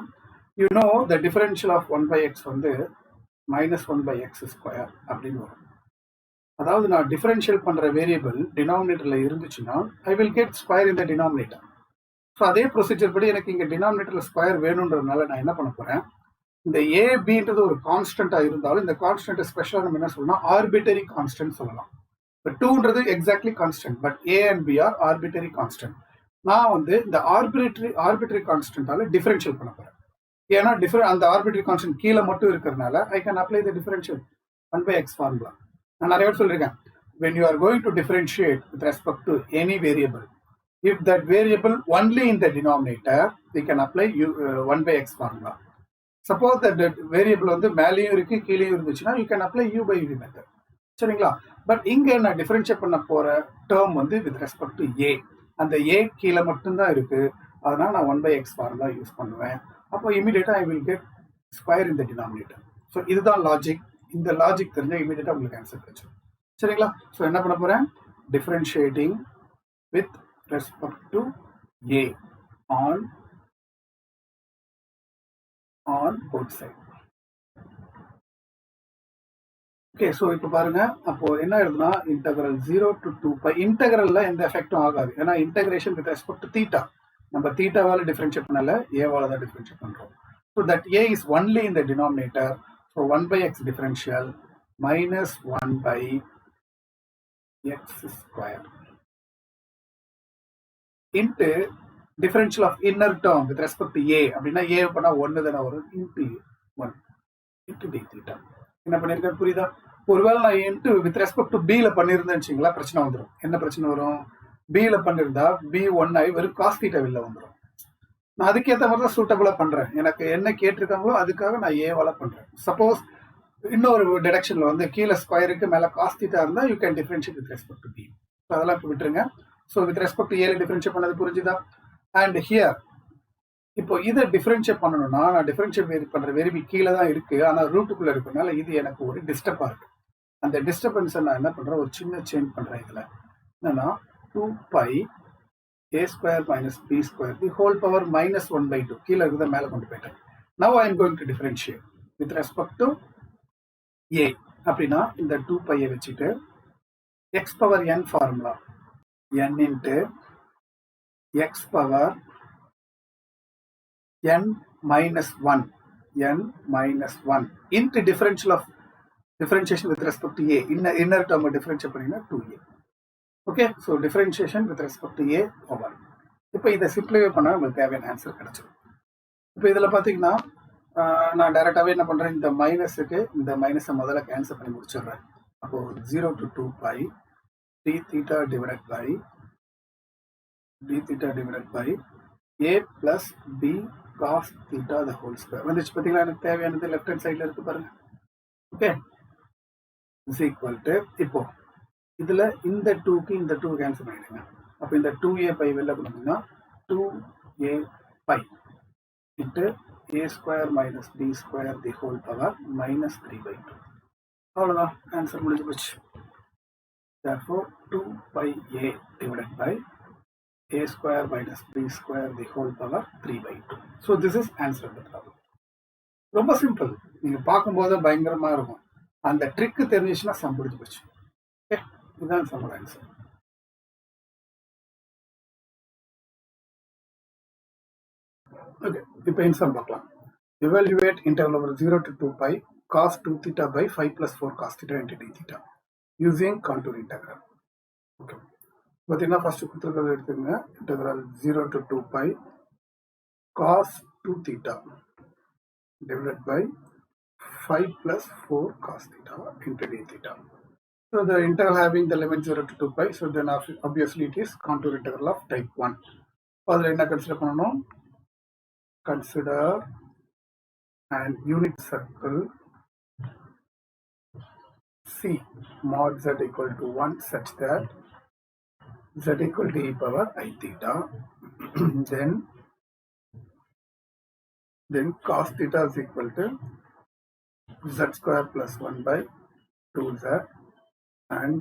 You know the differential of 1 by x வந்து -1 by x ஸ்கொயர் அப்படின்னு வரும். அதாவது நான் டிஃபரன்ஷியல் பண்ற வேரியபிள் டினாமினேட்டர்ல இருந்துச்சுன்னா I will get square in the denominator. So அதே ப்ரொசீஜர் படி எனக்கு இங்கே டினாமினேட்டர்ல ஸ்கொயர் வேணுன்றதுனால நான் என்ன பண்ண போறேன்? இந்த ஏபின்றது ஒரு கான்ஸ்டன்டா இருந்தாலும் இந்த கான்ஸ்டன்ட் ஸ்பெஷலாக நம்ம என்ன சொல்லலாம்? ஆர்பிட்டரி கான்ஸ்டன்ட் சொல்லலாம். இப்போ 2ன்றது exactly constant, but A and B are arbitrary constant. நான் வந்து இந்த ஆர்பிட்டரி கான்ஸ்டன்டால டிஃபரன்ஷியல் பண்ண போறேன். ஏன்னா அந்த ஆர்பிட்டரி கான்ஸ்டன்ட் கீழே மட்டும் இருக்கிறதுனால I can apply the differential 1 by x formula. நான் நிறைய பேர் சொல்லியிருக்கேன், when you are going to differentiate with respect to any variable, if that variable only in the denominator, we can apply 1 by x formula. Suppose that variable வந்து மேலேயும் இருக்கு கீழேயும் இருந்துச்சுன்னா you can apply u by v method. சரிங்களா? பட் இங்க நான் டிஃபரன்ஷியேட் பண்ண போற டேர்ம் வந்து with respect to a, அந்த a கீழே மட்டும்தான் இருக்கு, அதனால நான் 1 by x ஃபார்முலா யூஸ் பண்ணுவேன். அப்போ இமீடியட்டா I will get square in the denominator. So இதுதான் லாஜிக். இந்த லாஜிக் தெரிஞ்சா இமீடியட்டா உங்களுக்கு ஆன்சர் கிடைச்சிடும். சரிங்களா? ஸோ என்ன பண்ண போறேன்? Differentiating with respect to a on both side. Okay, so இப்போ பாருங்க, அப்போ என்ன எழுதுனா இன்டெக்ரல் 0 to 2 pi. இன்டெக்ரல்ல எந்த எஃபெக்டும் ஆகாது, ஏன்னா integration with respect to theta. நம்ம தீட்டாவால டிஃபரன்ஷியேட் பண்ணல, ஏவால தான் டிஃபரன்ஷியேட் பண்றோம். So that a is only in the denominator. So 1 by x differential minus 1 by x square into differential of inner term with respect to a. அப்படின்னா a பண்ணா 1 தானே வரும், into 1 into d theta. என்ன பண்ணிருக்கேன் புரியுதா? ஒருவேளை நான் into with respect to b ல பண்ணிருந்தேன்னு வச்சுங்களா, பிரச்சனை வந்துடும். என்ன பிரச்சனை வரும்? b ல பண்ணிருந்தா b 1 ஆகி வெறும் cos theta வெளில வந்துடும். நான் அதுக்கேற்ற மாதிரி தான் சூட்டபுளாக பண்ணுறேன். எனக்கு என்ன கேட்டிருக்காங்களோ அதுக்காக நான் ஏவால பண்ணுறேன். சப்போஸ் இன்னொரு டிடக்ஷனில் வந்து கீழே ஸ்கொயருக்கு மேலே காஸ் தீட்டா இருந்தால் you can differentiate with respect to B. So அதெல்லாம் இப்போ விட்டுருங்க. ஸோ வித் ரெஸ்பெக்ட் டு ஏல டிஃபரன்ஷியேட் பண்ணது புரிஞ்சுதா? அண்ட் ஹியர் இப்போ இதை டிஃபரன்ஷியேட் பண்ணணும்னா நான் டிஃபரன்ஷியேட் பண்ணுற வெரிபி கீழே தான் இருக்குது, ஆனால் ரூட்டுக்குள்ளே இருக்கனால இது எனக்கு ஒரு டிஸ்டர்பாக இருக்குது. அந்த டிஸ்டர்பன்ஸை நான் என்ன பண்ணுறேன், ஒரு சின்ன சேஞ்ச் பண்ணுறேன். இதில் என்னன்னா 2π a square minus b square the whole power minus 1/2 கீழே இருக்கிறத மேலே கொண்டு போயிட்டேன். Now I am going to differentiate with respect to a. அப்படின்னா இந்த 2π வச்சுட்டு x power n formula n into x power n minus 1 n minus 1 into differentiation with respect to a. inner term differentiate பண்ணினா 2a. Okay, so differentiation with respect to A over. இப்போ இதை சிம்பிளிஃபை பண்ணால் நம்மளுக்கு தேவையான ஆன்சர் கிடச்சிடும். இப்போ இதில் பார்த்தீங்கன்னா நான் டைரெக்டாகவே என்ன பண்ணுறேன், இந்த மைனஸுக்கு இந்த மைனஸை முதல்ல கேன்சல் பண்ணி முடிச்சிடுறேன். அப்போது 0 to 2π d theta divided by a plus b cos theta the whole square வந்துச்சு. பார்த்தீங்களா, எனக்கு தேவையானது லெஃப்ட் ஹேண்ட் சைடில் இருக்குது பாருங்க. ஓகே, இஸ் ஈக்குவல் டு இப்போ இதில் இந்த 2க்கு இந்த 2 கேன்சல் பண்ணிடுங்க. அப்போ இந்த 2a பை வெளில கொடுத்தீங்கன்னா 2a pi into a square minus b square the whole power minus 3/2. அவ்வளோதான், ஆன்சர் முடிஞ்சு போச்சு. therefore 2πa divided by a square minus b square the whole power 3/2. so this is answer of the problem. ரொம்ப சிம்பிள். நீங்கள் பார்க்கும்போது பயங்கரமாக இருக்கும். அந்த ட்ரிக்கு தெரிஞ்சிச்சுன்னா சம் முடிஞ்சு போச்சு. ஓகே, இதுதான் சம்மோட ஆன்சர். ஓகே, இப்போ இன்சம் பார்க்கலாம். evaluate interval over 0 to 2π cos 2 theta by 5 plus 4 cos theta into d theta using contour integral. Okay, பார்த்தீங்கன்னா ஃபர்ஸ்ட் கொடுத்துருக்கிறது எடுத்துக்கங்க. integral 0 to 2π cos 2 theta divided by 5 plus 4 cos theta into d theta. So the integral having the limit 0 to 2π, so then obviously it is contour integral of type 1. அதில் என்ன கன்சிடர் பண்ணணும், consider an unit circle C mod z equal to 1 such that z equal to e power I theta then cos theta is equal to z square plus 1 by 2z and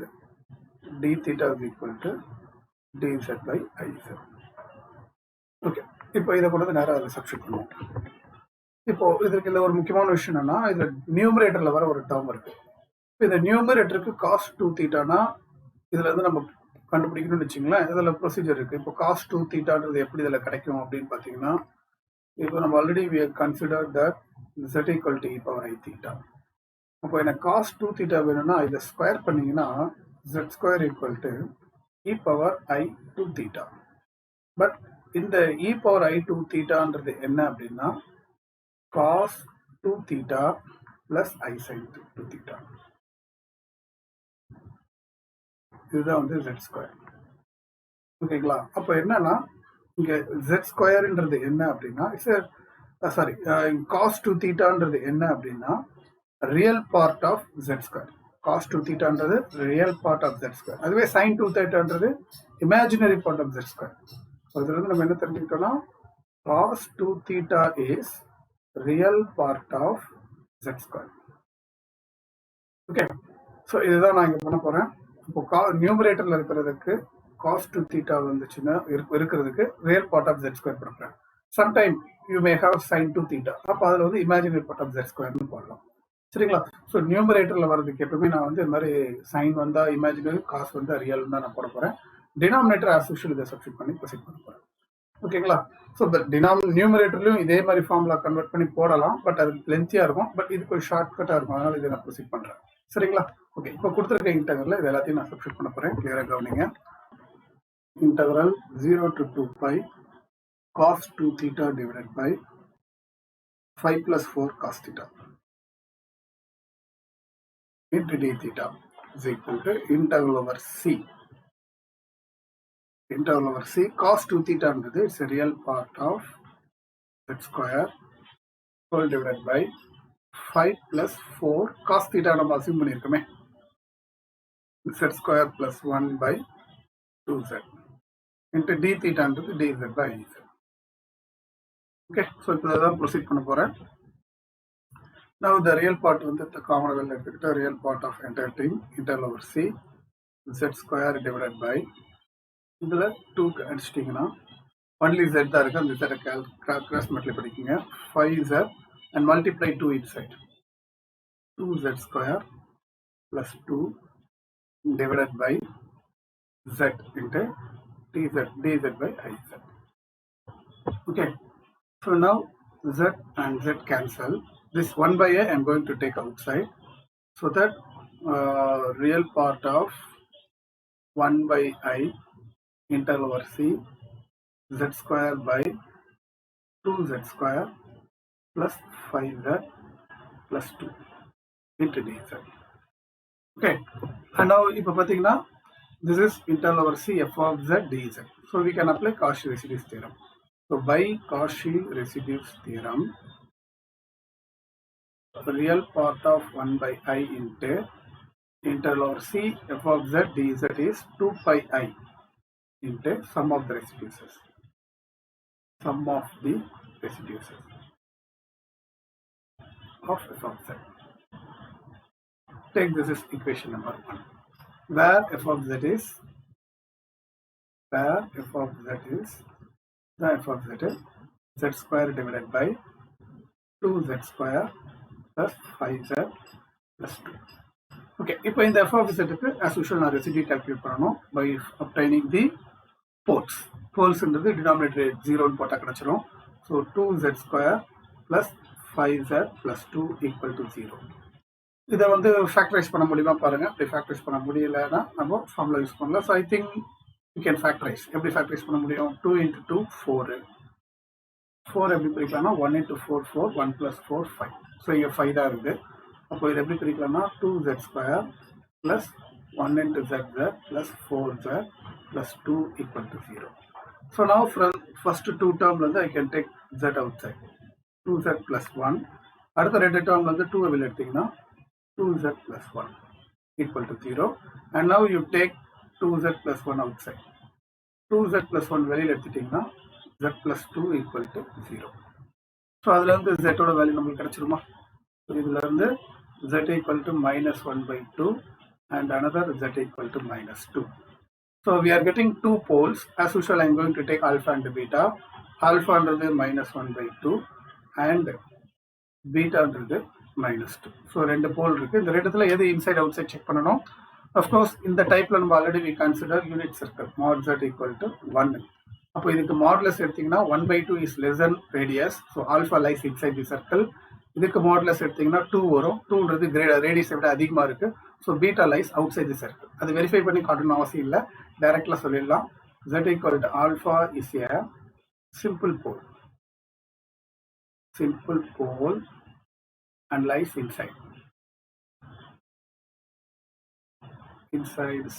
d theta is equal to dz by iz. Okay, இப்போ இதை கூட நேராக அதில் சப்ஸ்டிட் பண்ணுவோம். இப்போ இதற்கு இல்லை ஒரு முக்கியமான விஷயம் என்னன்னா, இதில் நியூமரேட்டரில் வர ஒரு டேர்ம் இருக்கு. இப்போ இந்த நியூமரேட்டருக்கு காஸ் 2 தீட்டானா இதில் வந்து நம்ம கண்டுபிடிக்கணும்னு வச்சுங்களேன். இதில் ப்ரொசீஜர் இருக்கு. இப்போ காஸ் 2 தீட்டான்றது எப்படி இதில் கிடைக்கும் அப்படின்னு பார்த்தீங்கன்னா, இப்போ நம்ம already we consider that z equal to e power I theta. அப்போ எனக்கு காஸ் 2 தீட்டா வேணும்னா இதை ஸ்கொயர் பண்ணிங்கன்னா z square equal to e power I 2 theta. But இந்த e power I 2 thetaன்றது என்ன அப்படின்னா cos 2 theta plus I sin 2 theta. இதுதான் வந்து z ஸ்கொயர். ஓகேங்களா, அப்போ என்னன்னா இங்கே z ஸ்கொயர்ன்றது என்ன அப்படின்னா cos 2 thetaன்றது என்ன அப்படின்னா real part of z square. cos 2 thetaன்றது real part of z square. அதுவே sin 2 thetaன்றது imaginary part of z square. இதுல இருந்து நம்ம என்ன தெரிஞ்சுக்கிட்டோம்னா cos 2 theta is real part of z square. Okay, so இதுதான் நான் இங்கே பண்ண போகிறேன். இப்போ நியூமரேட்டரில் இருக்கிறதுக்கு cos 2 theta வந்துச்சுன்னா இருக்கிறதுக்கு real part of z square பண்ணுறேன். Sometime you may have sin 2 theta, அப்போ அதில் வந்து இமேஜினரி பார்ட் ஆஃப் z ஸ்கொயர்னு போடலாம். சரிங்களா, ஸோ நியூமரேட்டரில் வர்றதுக்கு எப்பவுமே நான் வந்து இது மாதிரி சைன் வந்தால் இமேஜினரி, காஸ் வந்தால் ரியல் தான் நான் போட போகிறேன். டினாமினேட்டர் ஆஸ் யூஷுவல் இதை சப்ஸ்டிட் பண்ணி ப்ரொசீட் பண்ண போகிறேன். ஓகேங்களா, ஸோ நியூமரேட்டர்லையும் இதே மாதிரி ஃபார்முலா கன்வெர்ட் பண்ணி போடலாம். பட் அது லென்த்தியாக இருக்கும். பட் இது கொஞ்சம் ஷார்ட்கட்டாக இருக்கும். அதனால் இதை நான் ப்ரொசீட் பண்ணுறேன். சரிங்களா, ஓகே, இப்போ கொடுத்துருக்க இன்டகரில் இது எல்லாத்தையும் நான் சப்ஸ்டிட் பண்ண போகிறேன். கிளியராக கவனிங்க. Integral 0 to 2π cos 2 theta divided by 5 plus 4 cos theta into d theta is equal to integral over c. Integral over c cos 2 theta is a real part of square whole divided by 5 plus 4 cos theta நம்ம assume பண்ணியிருக்கோமே z square plus 1 by 2z into d theta into dz by z. Okay, so இப்போ தான் proceed பண்ண போறேன். Now the real part வந்து the common value எடுத்துக்கிட்டு real part of entire thing integral over c z square divided by இதுல 2 அடிச்சிட்டிங்கன்னா only z தான் இருக்கு அந்த z cross multiply பண்ணிக்கங்க 5z and multiply 2 inside 2z square plus 2 divided by z into dz by iz. Okay, so now z and z cancel. This 1 by a I am going to take outside, so that real part of 1 by I integral over c z square by 2z square plus 5z plus 2 into dz. Okay, and now இப்போ பார்த்தீங்கன்னா this is integral over c f of z dz. So we can apply Cauchy residues theorem. So by Cauchy residues theorem, the real part of 1 by I into integral over c f of z dz is 2 pi I into sum of the residues. Sum of the residues of f of z. Take this is equation number 1. Where f of z is the f of z is z square divided by 2z square plus 5z plus 2. Okay, இப்போ இந்த f of z க்கு as usual நான் residue calculate பண்ணனும் by obtaining the poles. Poles என்றது denominator 0 ன்னு போட்டா கிடைச்சிரும். So 2z square plus 5z plus 2 equal to 0. இதை வந்து ஃபேக்டரைஸ் பண்ண முடியுமா பாருங்க. அப்படி ஃபேக்டரைஸ் பண்ண முடியலன்னா நம்ம ஃபார்முலா யூஸ் பண்ணலாம். So I think you can factorise. எப்படி ஃபேக்டரைஸ் பண்ண முடியும்? 2 into 2 4. 4 எப்படி பிரிக்கலாம்னா 1 into 4 4 1 plus 4 5. ஸோ இங்கே 5 தான் இருக்குது. அப்போ இதை எப்படி பிரிக்கலாம்னா 2z square plus 1 into zz plus 4z plus 2 equal to 0. So now from first two term I can take z outside. 2z plus 1. அடுத்த ரெண்டு term 2 வெளியே எடுத்தீங்கன்னா 2z plus 1 equal to 0. And now you take 2z plus 1 outside. 2z plus 1 வெளியில் எடுத்துட்டீங்கன்னா z plus 2 equal to 0. So அதில் வந்து z ஓட வேல்யூ நம்மளுக்கு கிடைச்சிருமா? So இதில் இருந்து z equal to minus 1 by 2 and another z equal to minus 2. So we are getting two poles. As usual I am going to take alpha and beta. Alpha under minus 1 by 2 and beta under minus 2. So ரெண்டு போல் இருக்கு. இந்த ரெண்டுத்துல எது inside outside செக் பண்ணணும். Of course இந்த டைப்ல நம்ம already we consider unit circle mod z equal to 1. அப்போ இதுக்கு மாடுலஸ் எடுத்தீங்கன்னா 1 by 2 is less than radius. So alpha lies inside the circle. இதுக்கு மாடுலஸ் எடுத்தீங்கன்னா 2 வரும். 2ன்றது ரேடியஸை விட அதிகமாக இருக்கு. So beta lies outside the circle. அது வெரிஃபை பண்ணி காட்டணும் அவசியம் இல்லை, டைரக்டாக சொல்லிடலாம். z equal to alpha is a simple pole and lies inside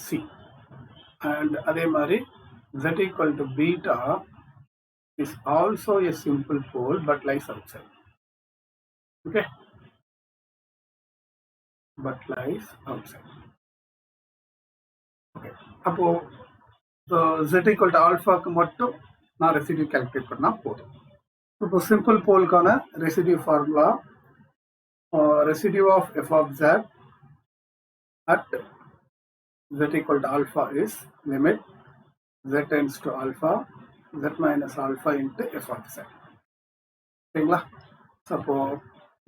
C. And அதே மாதிரி z equal to beta is also a simple pole but lies outside. Okay, but lies outside. Okay, அப்போ z equal to alpha க்கு மட்டும் நான் ரெசிடியூ கால்குலேட் பண்ணா போதும். இப்போ சிம்பிள் போலுக்கான residue formula, residue of f of z at z equal to alpha is limit z tends to alpha z minus alpha into f of z. சரிங்களா? அப்போ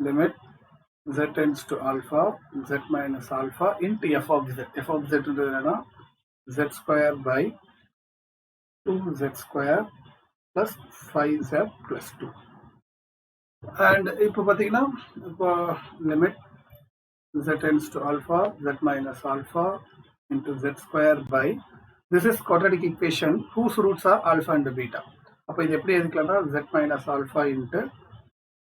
limit z tends to alpha z minus alpha into f of z. f of z என்னன்னா z square by 2z square plus 5z plus 2. And இப்போ பார்த்தீங்கன்னா இப்போ limit z tends to alpha z minus alpha into z square by, this is quadratic equation whose roots are alpha and beta. அப்போ இது எப்படி எழுதிக்கலாம்னா z minus alpha into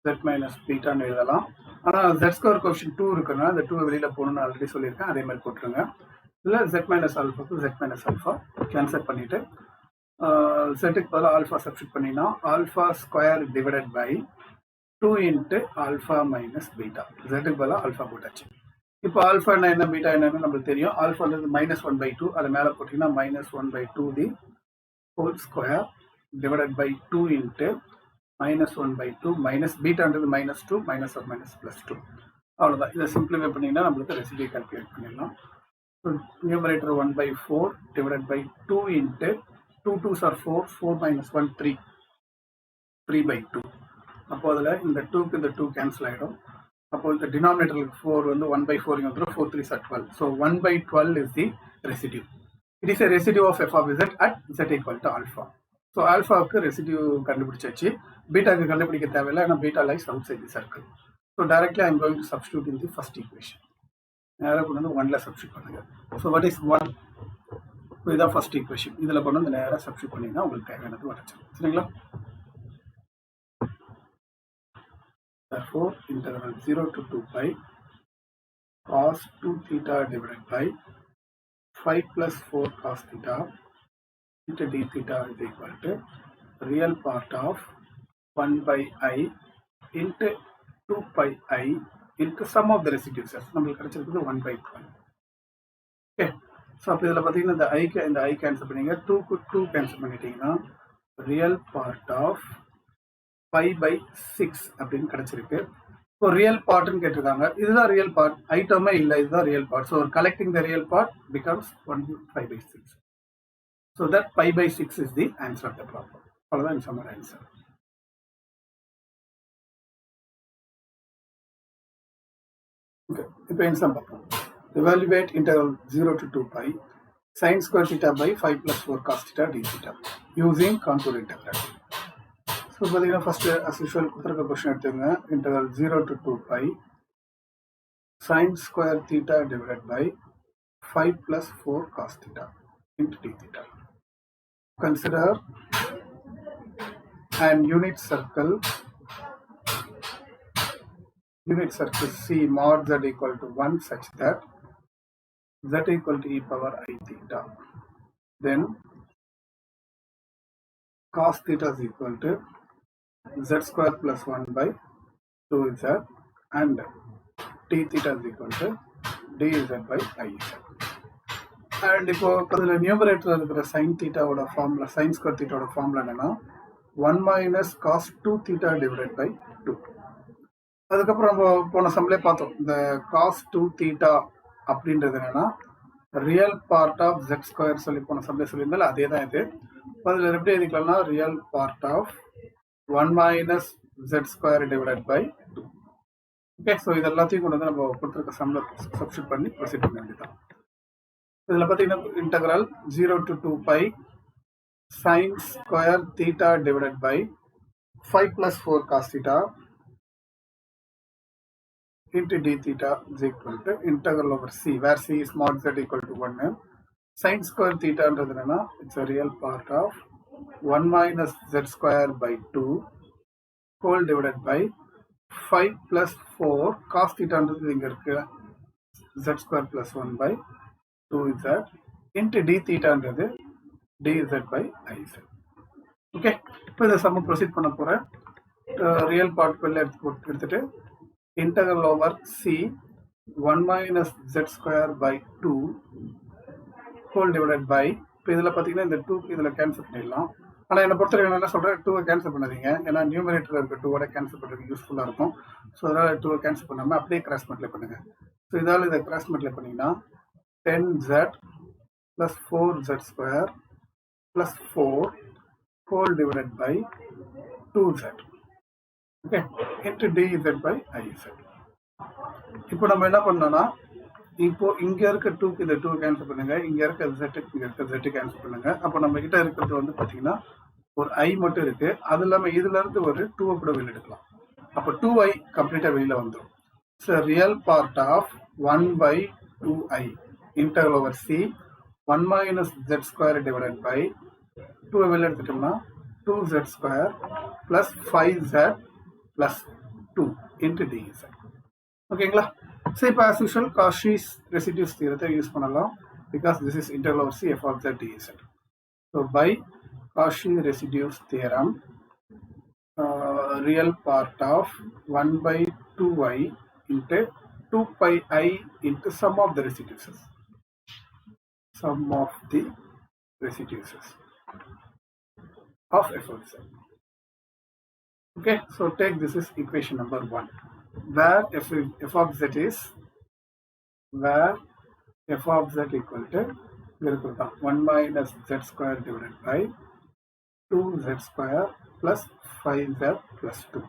z minus beta ன்னு எழுதலாம். ஆனால் z square coefficient 2 இருக்குன்னா அந்த 2 வெளியில போகணும்னு ஆல்ரெடி சொல்லியிருக்கேன், அதே மாதிரி போட்டுருங்க. இல்லை z minus alpha க்கு z minus alpha கேன்சல் பண்ணிட்டு செட்டுக்கு பதிலாக ஆல்ஃபா சப்ஸ்டிட் பண்ணினா alpha square divided by 2 into alpha minus beta. செட்டுக்கு பதிலாக ஆல்ஃபா போட்டாச்சு. இப்போ ஆல்ஃபா என்ன பீட்டா என்னன்னு நம்மளுக்கு தெரியும். ஆல்ஃபான்றது -1/2, அதை மேலே போட்டிங்கன்னா -1/2 the whole square divided by 2 into -1/2 minus பீட்டான்றது -2 -2 அவ்வளோதான். இதை சிம்பிளிஃபை பண்ணிங்கன்னா நம்மளுக்கு ரெசிடியூ கால்குலேட் பண்ணிடலாம். Numerator 1/4 divided by 2 into 2 2s are 4, 4 minus 1 3, 3/2. அப்போ அதில் இந்த 2க்கு இந்த 2 கேன்சல் ஆகிடும். அப்போ இந்த டினாமினேட்டருக்கு 4 வந்து 1/4 இங்கே வந்துடும். 4 3s are 12. So 1/12 is the residue. It is a residue of f of z at z equal to alpha. So ஆல்ஃபாவுக்கு ரெசிடியூ கண்டுபிடிச்சாச்சு. பீட்டாவுக்கு கண்டுபிடிக்க தேவையில்லை, ஏன்னா beta lies outside the circle. So directly I'm going to substitute in the first equation. நேராக கொண்டு வந்து 1ல் சப்ஸ்டியூட் பண்ணுங்கள். So what is 1? இதுதான் ஃபர்ஸ்ட் ஈக்குவேஷன். இதில் கொண்டு வந்து நேராக சப்ஸ்டியூட் பண்ணிங்கன்னா உங்களுக்கு தேவையானது வரைச்சிடும். சரிங்களா? Therefore, integral 0 to 2 pi cos 2 theta divided by 5 plus 4 cos theta into d theta is equal to real part of 1 by I into 2 pi I into sum of the residues. நம்மளுக்கு கிடைச்சிருக்குது 1/12. ஓகே. ஸோ அப்போ இதில் பார்த்தீங்கன்னா இந்த ஐ கேன்சல் பண்ணிங்க, 2க்கு 2 கேன்சல் பண்ணிட்டீங்கன்னா ரியல் பார்ட் ஆஃப் 5/6 அப்படின்னு கிடைச்சிருக்கு. இப்போ ரியல் பார்ட்னு கேட்டிருக்காங்க. இதுதான் ரியல் பார்ட், ஐட்டமே இல்லை, இதுதான் real part. So collecting the real part becomes 5/6. So that 5/6 is the answer of the problem. அவ்வளோதான் இந்த சம்மர் ஆன்சர். ஓகே, இப்போ எக்ஸாம் பார்ப்போம். Evaluate integral 0 to 2 pi sin square theta by 5 plus 4 cos theta d theta using contour integral. So பார்த்தீங்கன்னா ஃபஸ்ட்டு அஸ் யூஷுவல் கொடுத்துருக்க கொஸ்டின் எடுத்துங்க. Integral 0 to 2 pi sin square theta divided by 5 plus 4 cos theta into d theta. Consider an unit circle C mod z equal to 1 such that z equal to e power I theta. Then cos theta is equal to z square plus 1 by 2z and t theta is equal to dz by iz. And இப்போ அதில் நியூமரேட்டர் இருக்கிற சைன் தீட்டாவோட ஃபார்முலா, சைன் ஸ்கொயர் தீட்டாவோட ஃபார்முலா என்னன்னா 1 minus cos 2 theta divided by 2. அதுக்கப்புறம் நம்ம போன சம்லே பார்த்தோம், இந்த cos 2 theta அப்படின்றது என்னன்னா real part of z square சொல்லி போன சம்லே சொல்லியிருந்தாலும் அதே தான் இது. அதில் எப்படி எழுதிக்கலாம்னா real part of 1 minus z square divided by 2. Okay, so இது எல்லாத்தையும் கொண்டு வந்து நம்ம கொடுத்துருக்க சம்மில் சப்ஸ்டியூட் பண்ணி ப்ரொசீட் பண்ண வேண்டியதான். இதில் பார்த்தீங்கன்னா integral 0 to 2 pi sin square theta divided by 5 plus 4 cos theta into d theta is equal to integral over c, where c is mod z equal to 1. Sin square theta என்றது என்னன்னா it's a real part of 1 minus z square by 2 whole divided by 5 plus 4 cos theta என்றது இங்க இருக்கு z square plus 1 by 2z into d theta என்றது dz by iz. ஓகே, இப்போ இந்த சம்ம ப்ரொசீட் பண்ண போகிறேன். ரியல் பார்ட் வெளில எடுத்துட்டு integral over c 1 minus z square by 2 whole divided by, இப்போ இதில் பார்த்தீங்கன்னா இந்த 2க்கு இதில் கேன்சல் பண்ணிடலாம். ஆனால் என்னை பொறுத்தவரைக்கும் என்ன சொல்கிறேன், 2வை கேன்சல் பண்ணாதீங்க, ஏன்னா நியூமரேட்டரில் இருக்க 2வோட கேன்சல் பண்ணுறதுக்கு யூஸ்ஃபுல்லாக இருக்கும். ஸோ அதனால் 2வை கேன்சல் பண்ணாமல் அப்படியே கிராஸ் மல்டிப்ளை பண்ணுங்கள். ஸோ இதால் இதை கிராஸ் மல்டிப்ளை பண்ணிங்கன்னா 10z plus 4z square plus 4 whole divided by 2z. Okay, into dz by iz. இப்போ நம்ம என்ன பண்ணோம்னா, இப்போ இங்கே இருக்க 2க்கு இந்த 2 கேன்சல் பண்ணுங்க, இங்கே இருக்க z இங்கே இருக்க z கேன்சல் பண்ணுங்க. அப்போ நம்ம கிட்ட இருக்கிறது வந்து பார்த்தீங்கன்னா ஒரு i மட்டும் இருக்கு. அது இல்லாமல் இதுல இருந்து ஒரு 2 கூட வெளியில் எடுக்கலாம். அப்போ 2i கம்ப்ளீட்டாக வெளியில் வந்துடும். So real part of 1 by 2i integral over c 1 minus z square divided by 2 வெளியில் எடுத்துட்டோம்னா 2z square plus 5z plus 2 into dz. ஓகேங்களா? ஸோ இப்போ as usual Cauchy's residues தியரத்தை யூஸ் பண்ணலாம், because this is integral over c f of z dz. So by Cauchy residues theorem, real part of 1 by 2i into 2 pi I into sum of the residues. Sum of the residues of f of z. Okay, so take this is equation number 1, where f of z is, where f of z equal to 1 minus z square divided by 2z square plus 5z plus 2.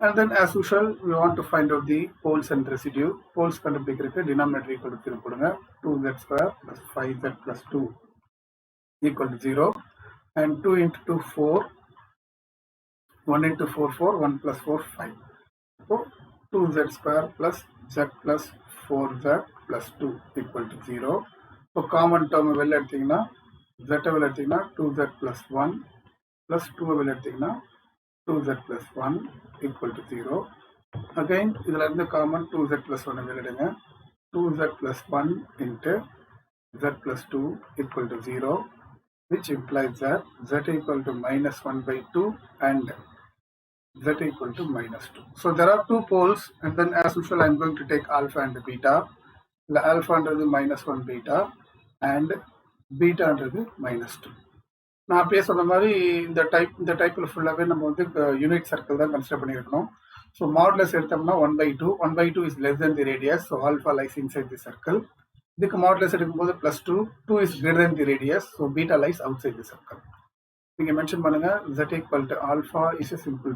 And then as usual, we want to find out the poles and residue. Poles கண்டுபிடிக்கிறதுக்கு denominator equal to 0 போடுங்க. 2z square plus 5z plus 2 equal to 0. And 2 into 2, 4. 1 into 4, 4. 1 plus 4, 5. So 2z square plus z plus 4z plus 2 equal to 0. So common term வெளில எடுத்தீங்கன்னா z வெளில எடுத்தீங்கன்னா 2z plus 1 plus 2 வெளில எடுத்தீங்கன்னா 2z plus 1 equal to 0. Again, இதில் இருந்து common 2z plus 1 வெளியிடுங்க. 2z plus 1 into z plus 2 equal to 0, which implies that z equal to minus 1 by 2 and z equal to minus 2. So there are two poles, and then as usual I am going to take alpha and beta. Alpha under minus 1 beta and beta under minus 2. நான் அப்பயே சொன்ன மாதிரி இந்த டைப்பில் ஃபுல்லாகவே நம்ம வந்து யூனிட் சர்க்கிள் தான் கன்சிடர் பண்ணியிருக்கணும். ஸோ மாடுலஸ் எடுத்தோம்னா 1/2. 1/2 is less than the radius, so alpha lies inside the circle. இதுக்கு மாடுலஸ் எடுக்கும்போது +2, 2 is greater than the radius, so beta lies outside the circle. நீங்கள் மென்ஷன் பண்ணுங்க z equal to alpha is a simple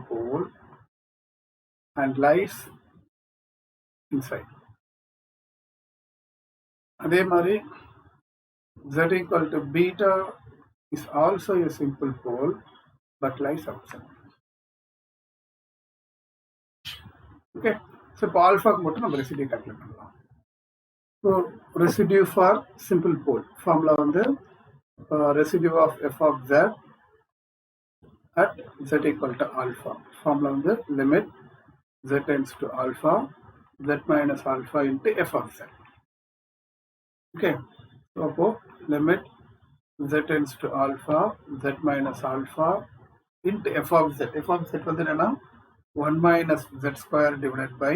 pole and lies inside. அதே மாதிரி z equal to beta is also a simple pole but lies outside. Okay, so இப்போ ஆல்ஃபாக்கு மட்டும் நம்ம ரெசிடியூ கால்குலேட் பண்ணலாம். So residue for simple pole formula வந்து residue of f of z at z equal to alpha. Formula வந்து limit z tends to alpha z minus alpha into f of z. Okay, so அப்போ limit z tends to alpha z minus alpha into f of z. f of z வந்து என்னன்னா 1 minus z square divided by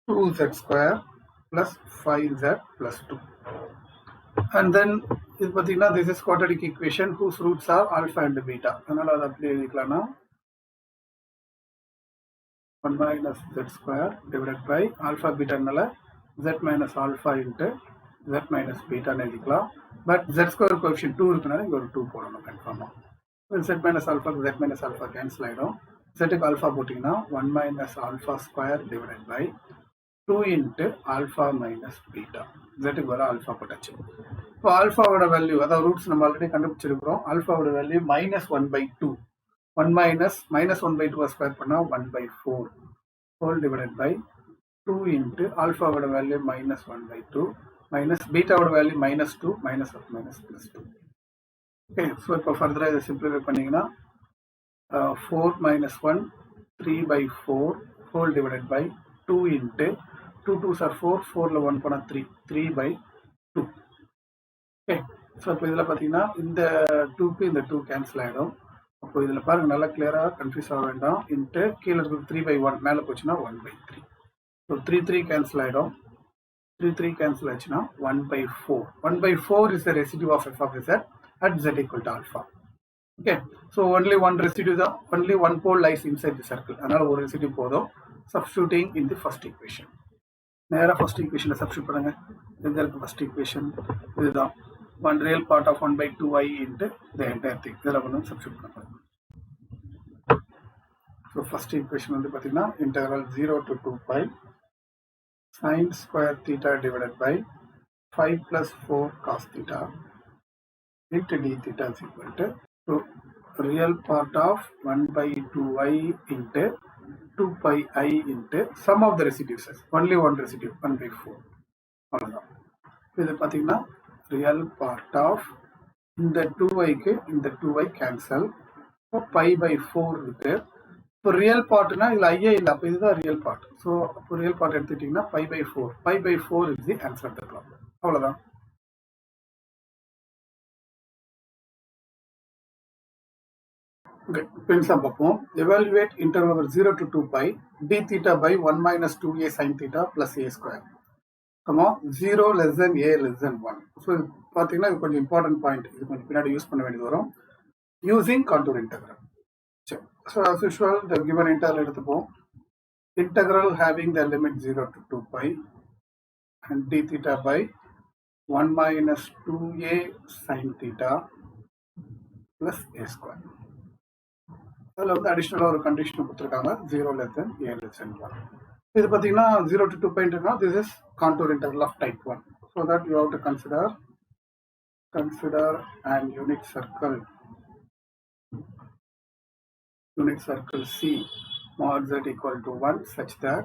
2z square plus 5z plus 2. And then இது பார்த்தீங்கன்னா this is quadratic equation whose roots are alpha and beta. அதனால அதை அப்படியே எழுதிக்கலாம்னா 1 minus z square divided by alpha beta-னால z minus alpha into z minus beta எழுதிக்கலாம். பட் z square coefficient 2 இருக்குனால இங்க ஒரு 2 போடணும் கன்ஃபார்மா. z minus alpha z minus alpha cancel ஆயிடும். z க்கு alpha போட்டிங்கன்னா 1 minus alpha square divided by 2 into alpha minus beta. z க்கு வர alpha போட்டாச்சு. இப்போ ஆல்ஃபாவோட வேல்யூ, அதாவது ரூட்ஸ் நம்ம ஆல்ரெடி கண்டுபிடிச்சிருக்கிறோம். ஆல்ஃபாவோட வேல்யூ -1/2. 1 minus 1/2 ஸ்கொயர் பண்ணால் 1/4 ஹோல் டிவைடட் பை 2 இன்ட்டு ஆல்ஃபாவோட வேல்யூ -1/2 மைனஸ் பீட்டாவோட வேல்யூ -2 -2. ஓகே, ஸோ இப்போ ஃபர்தராக இதை சிம்பிளிஃபை பண்ணிங்கன்னா 4 - 1 3/4 whole divided by 2 into 2 2s are 4, 4ல் 1 போனால் 3/2. ஓகே, ஸோ இப்போ இதில் பார்த்தீங்கன்னா இந்த 2க்கு இந்த 2 கேன்சல் ஆகிடும். அப்போ இதில் பாருங்கள், நல்லா கிளியராக கன்ஃபியூஸ் ஆக வேண்டாம். இன்ட்டு கீழே இருக்கிறது 3/1 மேலே போச்சுன்னா 1/3. ஸோ 3 கேன்சல் ஆகிடும். 3 கேன்சல் ஆச்சுன்னா 1/4. 1/4 is the residue of f of z at z equal to alpha. Okay, so only one residue, only one pole lies inside the circle. அதனால ஒரு ரெசிடியூ போதும். Substituting in the first equation. நேராக ஃபர்ஸ்ட் ஈக்குவேஷனை சப்ஸ்டியூட் பண்ணுங்க. எங்கே இருக்குது ஃபர்ஸ்ட் ஈக்குவேஷன்? இதுதான். 1 real part of 1/2i into the entire thing. இதில் வந்து சப்ஸ்டியூட் பண்ண. ஸோ ஃபர்ஸ்ட் ஈக்குவேஷன் வந்து பார்த்தீங்கன்னா integral 0 to 2 pi sin square theta divided by 5 plus 4 cos theta into d theta is equal to, so real part of 1/2i into 2 pi I into sum of the residues, only one residue 1/4. அவ்வளோதான். இது பார்த்தீங்கன்னா ரியல் பார்ட் ஆஃப் இந்த 2iக்கு இந்த 2i கேன்சல். இப்போ π/4 இருக்கு. இப்போ ரியல் பார்ட்னா இதில் ஐயே இல்லை, அப்போ இதுதான் ரியல் பார்ட். ஸோ அப்போ ரியல் பார்ட் எடுத்துக்கிட்டிங்கன்னா π/4 is the answer of the problem. அவ்வளோதான். Okay, பென்சம் பார்ப்போம். Evaluate interval over 0 to 2 pi d theta by 1 minus 2a sin theta plus a square. 0 less than a less than 1. So இது பார்த்தீங்கன்னா இது கொஞ்சம் இம்பார்ட்டன்ட் பாயிண்ட். இது கொஞ்சம் பின்னாடி யூஸ் பண்ண வேண்டியது வரும். Using contour integral. சரி, so as usual the given interval எடுத்துப்போம். Integral having the limit 0 to 2 pi and d theta by 1 minus 2a sin theta plus a square. அதில் வந்து அடிஷ்னலாக ஒரு கண்டிஷன் கொடுத்துருக்காங்க 0 less than a less than 1. இது பார்த்தீங்கன்னா 0 to 2 pi இருக்குன்னா this is contour interval of type 1. So that you have to consider an unit circle C mod z equal to 1 such that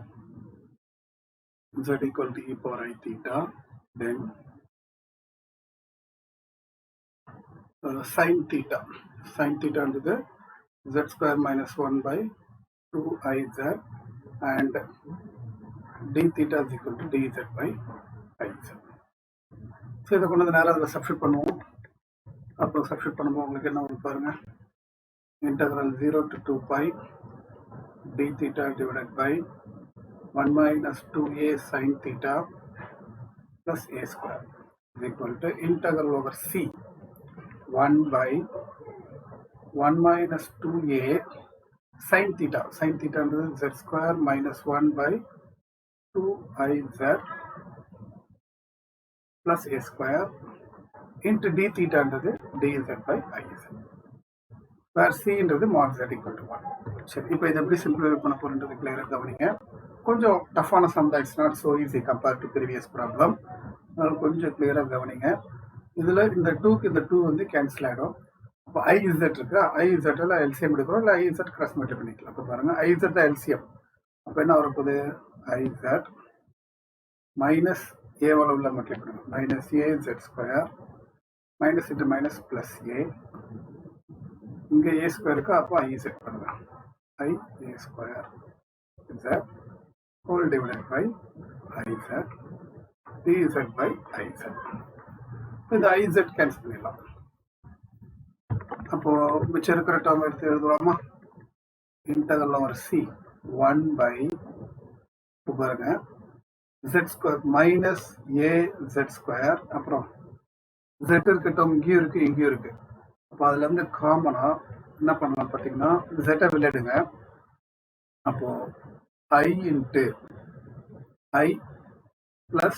z equal to e power I theta, then sin theta into the z square minus 1 by 2iz and d theta is equal to dz by iz. So இதை கொண்டு வந்து நேரம் அதில் சப்ஸ்டியூட் பண்ணுவோம். அப்புறம் சப்ஸ்டியூட் பண்ணும்போது உங்களுக்கு என்ன வரும் பாருங்க. Integral 0 to 2 pi d theta divided by 1 minus 2a sin theta plus a square is equal to integral over c 1 by 1 minus 2a sin theta into z square minus 1 by 2iz plus a square into d theta into dz by iz, where c into mod z equal to 1. சரி, இப்போ இதை எப்படி சிம்பிளிஃபை பண்ண போறேன்றது கிளியராக கவனிங்க. கொஞ்சம் டஃப்பான சம் தான், it's not so easy compared to previous problem. அதனால கொஞ்சம் கிளியராக கவனிங்க. இதில் இந்த 2க்கு இந்த 2 வந்து கேன்சல் ஆகிடும். இப்போ IZ இருக்கு, IZல எல்சிஎம் எடுக்கிறோம், இல்லை IZ கிராஸ் மல்டிப்ளை பண்ணிக்கலாம். இப்போ பாருங்க IZ தான் எல்சிஎம். அப்போ என்ன வரப்போகுது, IZ மைனஸ் ஏவால் உள்ள மல்டிப்ளை பண்ணுங்க, minus AZ square minus into minus plus A, இங்கே ஏ ஸ்கொயர் இருக்கு, அப்போ IZ பண்ணுங்க, IA square Z whole divided by IZ dz by IZ. இந்த IZ கேன்சல் பண்ணிடலாம். அப்போ மிச்சம் இருக்கிற டேர்ம் எடுத்து எழுதுவாமா. இன்டெக்ரல் ஓவர் C 1 by பாருங்க z square minus AZ square, அப்புறம் z இருக்க டேர்ம் இங்கேயும் இருக்கு இங்கேயும் இருக்கு. அப்போ அதுல இருந்து காமனா என்ன பண்ணலாம் பார்த்தீங்கன்னா z விளையாடுங்க. அப்போ I into I plus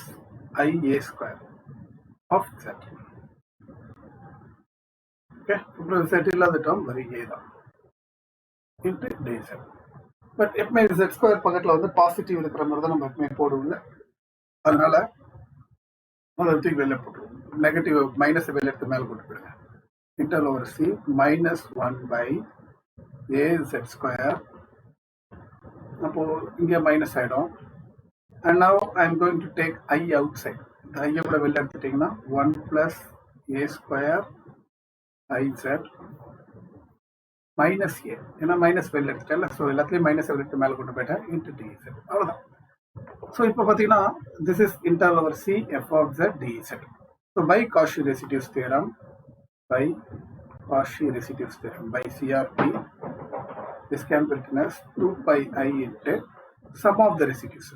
IA square of z. Okay, அப்புறம் z இல்லாத டேர்ம் வரி a தான் இன்ட்டு dz. பட் எப்பவுமே z ஸ்கொயர் பக்கத்தில் வந்து பாசிட்டிவ் இருக்கிற மாதிரி தான் நம்ம எப்பவுமே போடுவோம்ல, அதனால அதை தூக்கி வெளில போட்டுருவோம். நெகட்டிவ் மைனஸ் வெளில எடுத்து மேலே போட்டு போயிடுங்க. Interval over C minus 1 by AZ square, அப்போ இங்கே மைனஸ் ஆகிடும். And now I am going to take I outside. The I கூட வெளில எடுத்துட்டீங்கன்னா 1 plus A square IZ minus A, ஏன்னா மைனஸ் வெளில எடுத்துட்டேன், ஸோ எல்லாத்துலேயும் மைனஸ் எடுத்து மேலே கொண்டு போயிட்டேன் இன்ட்டு dz. அவ்வளோதான். ஸோ இப்போ பார்த்தீங்கன்னா this is integral over C f of z dz. So by Cauchy residues theorem by CRT, this can be written as 2 pi I into sum of the residues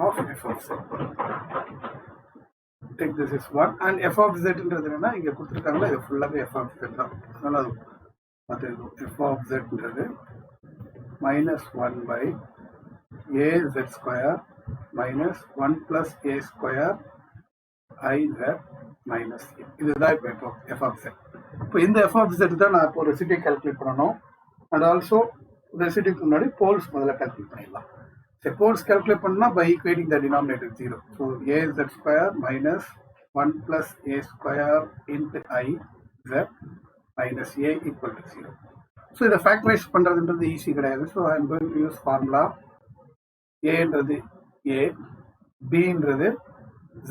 of f of z. Take this is 1 and f of z என்றது என்னன்னா இங்க கொடுத்திருக்காங்கல, இது ஃபுல்லாவே f of z தான். அதனால அது f of z என்றது -1 by AZ square minus 1 plus A square IZ minus A. இதுதான் இப்போ f of z. இப்போ இந்த f of z தான் நான் இப்போ ரெசிடியூ கால்குலேட் பண்ணணும். அண்ட் ஆல்சோ ரெசிடியூக்கு முன்னாடி போல்ஸ் முதல்ல கால்குலேட் பண்ணிடலாம். சரி, போல்ஸ் கால்குலேட் பண்ணா by equating the denominator 0. So AZ square minus 1 plus A square into IZ minus A equal to 0. So இதை ஃபேக்டரைஸ் பண்ணுறதுன்றது ஈஸி கிடையாது. So I am going to use formula. ஏன்றது A, Bன்றது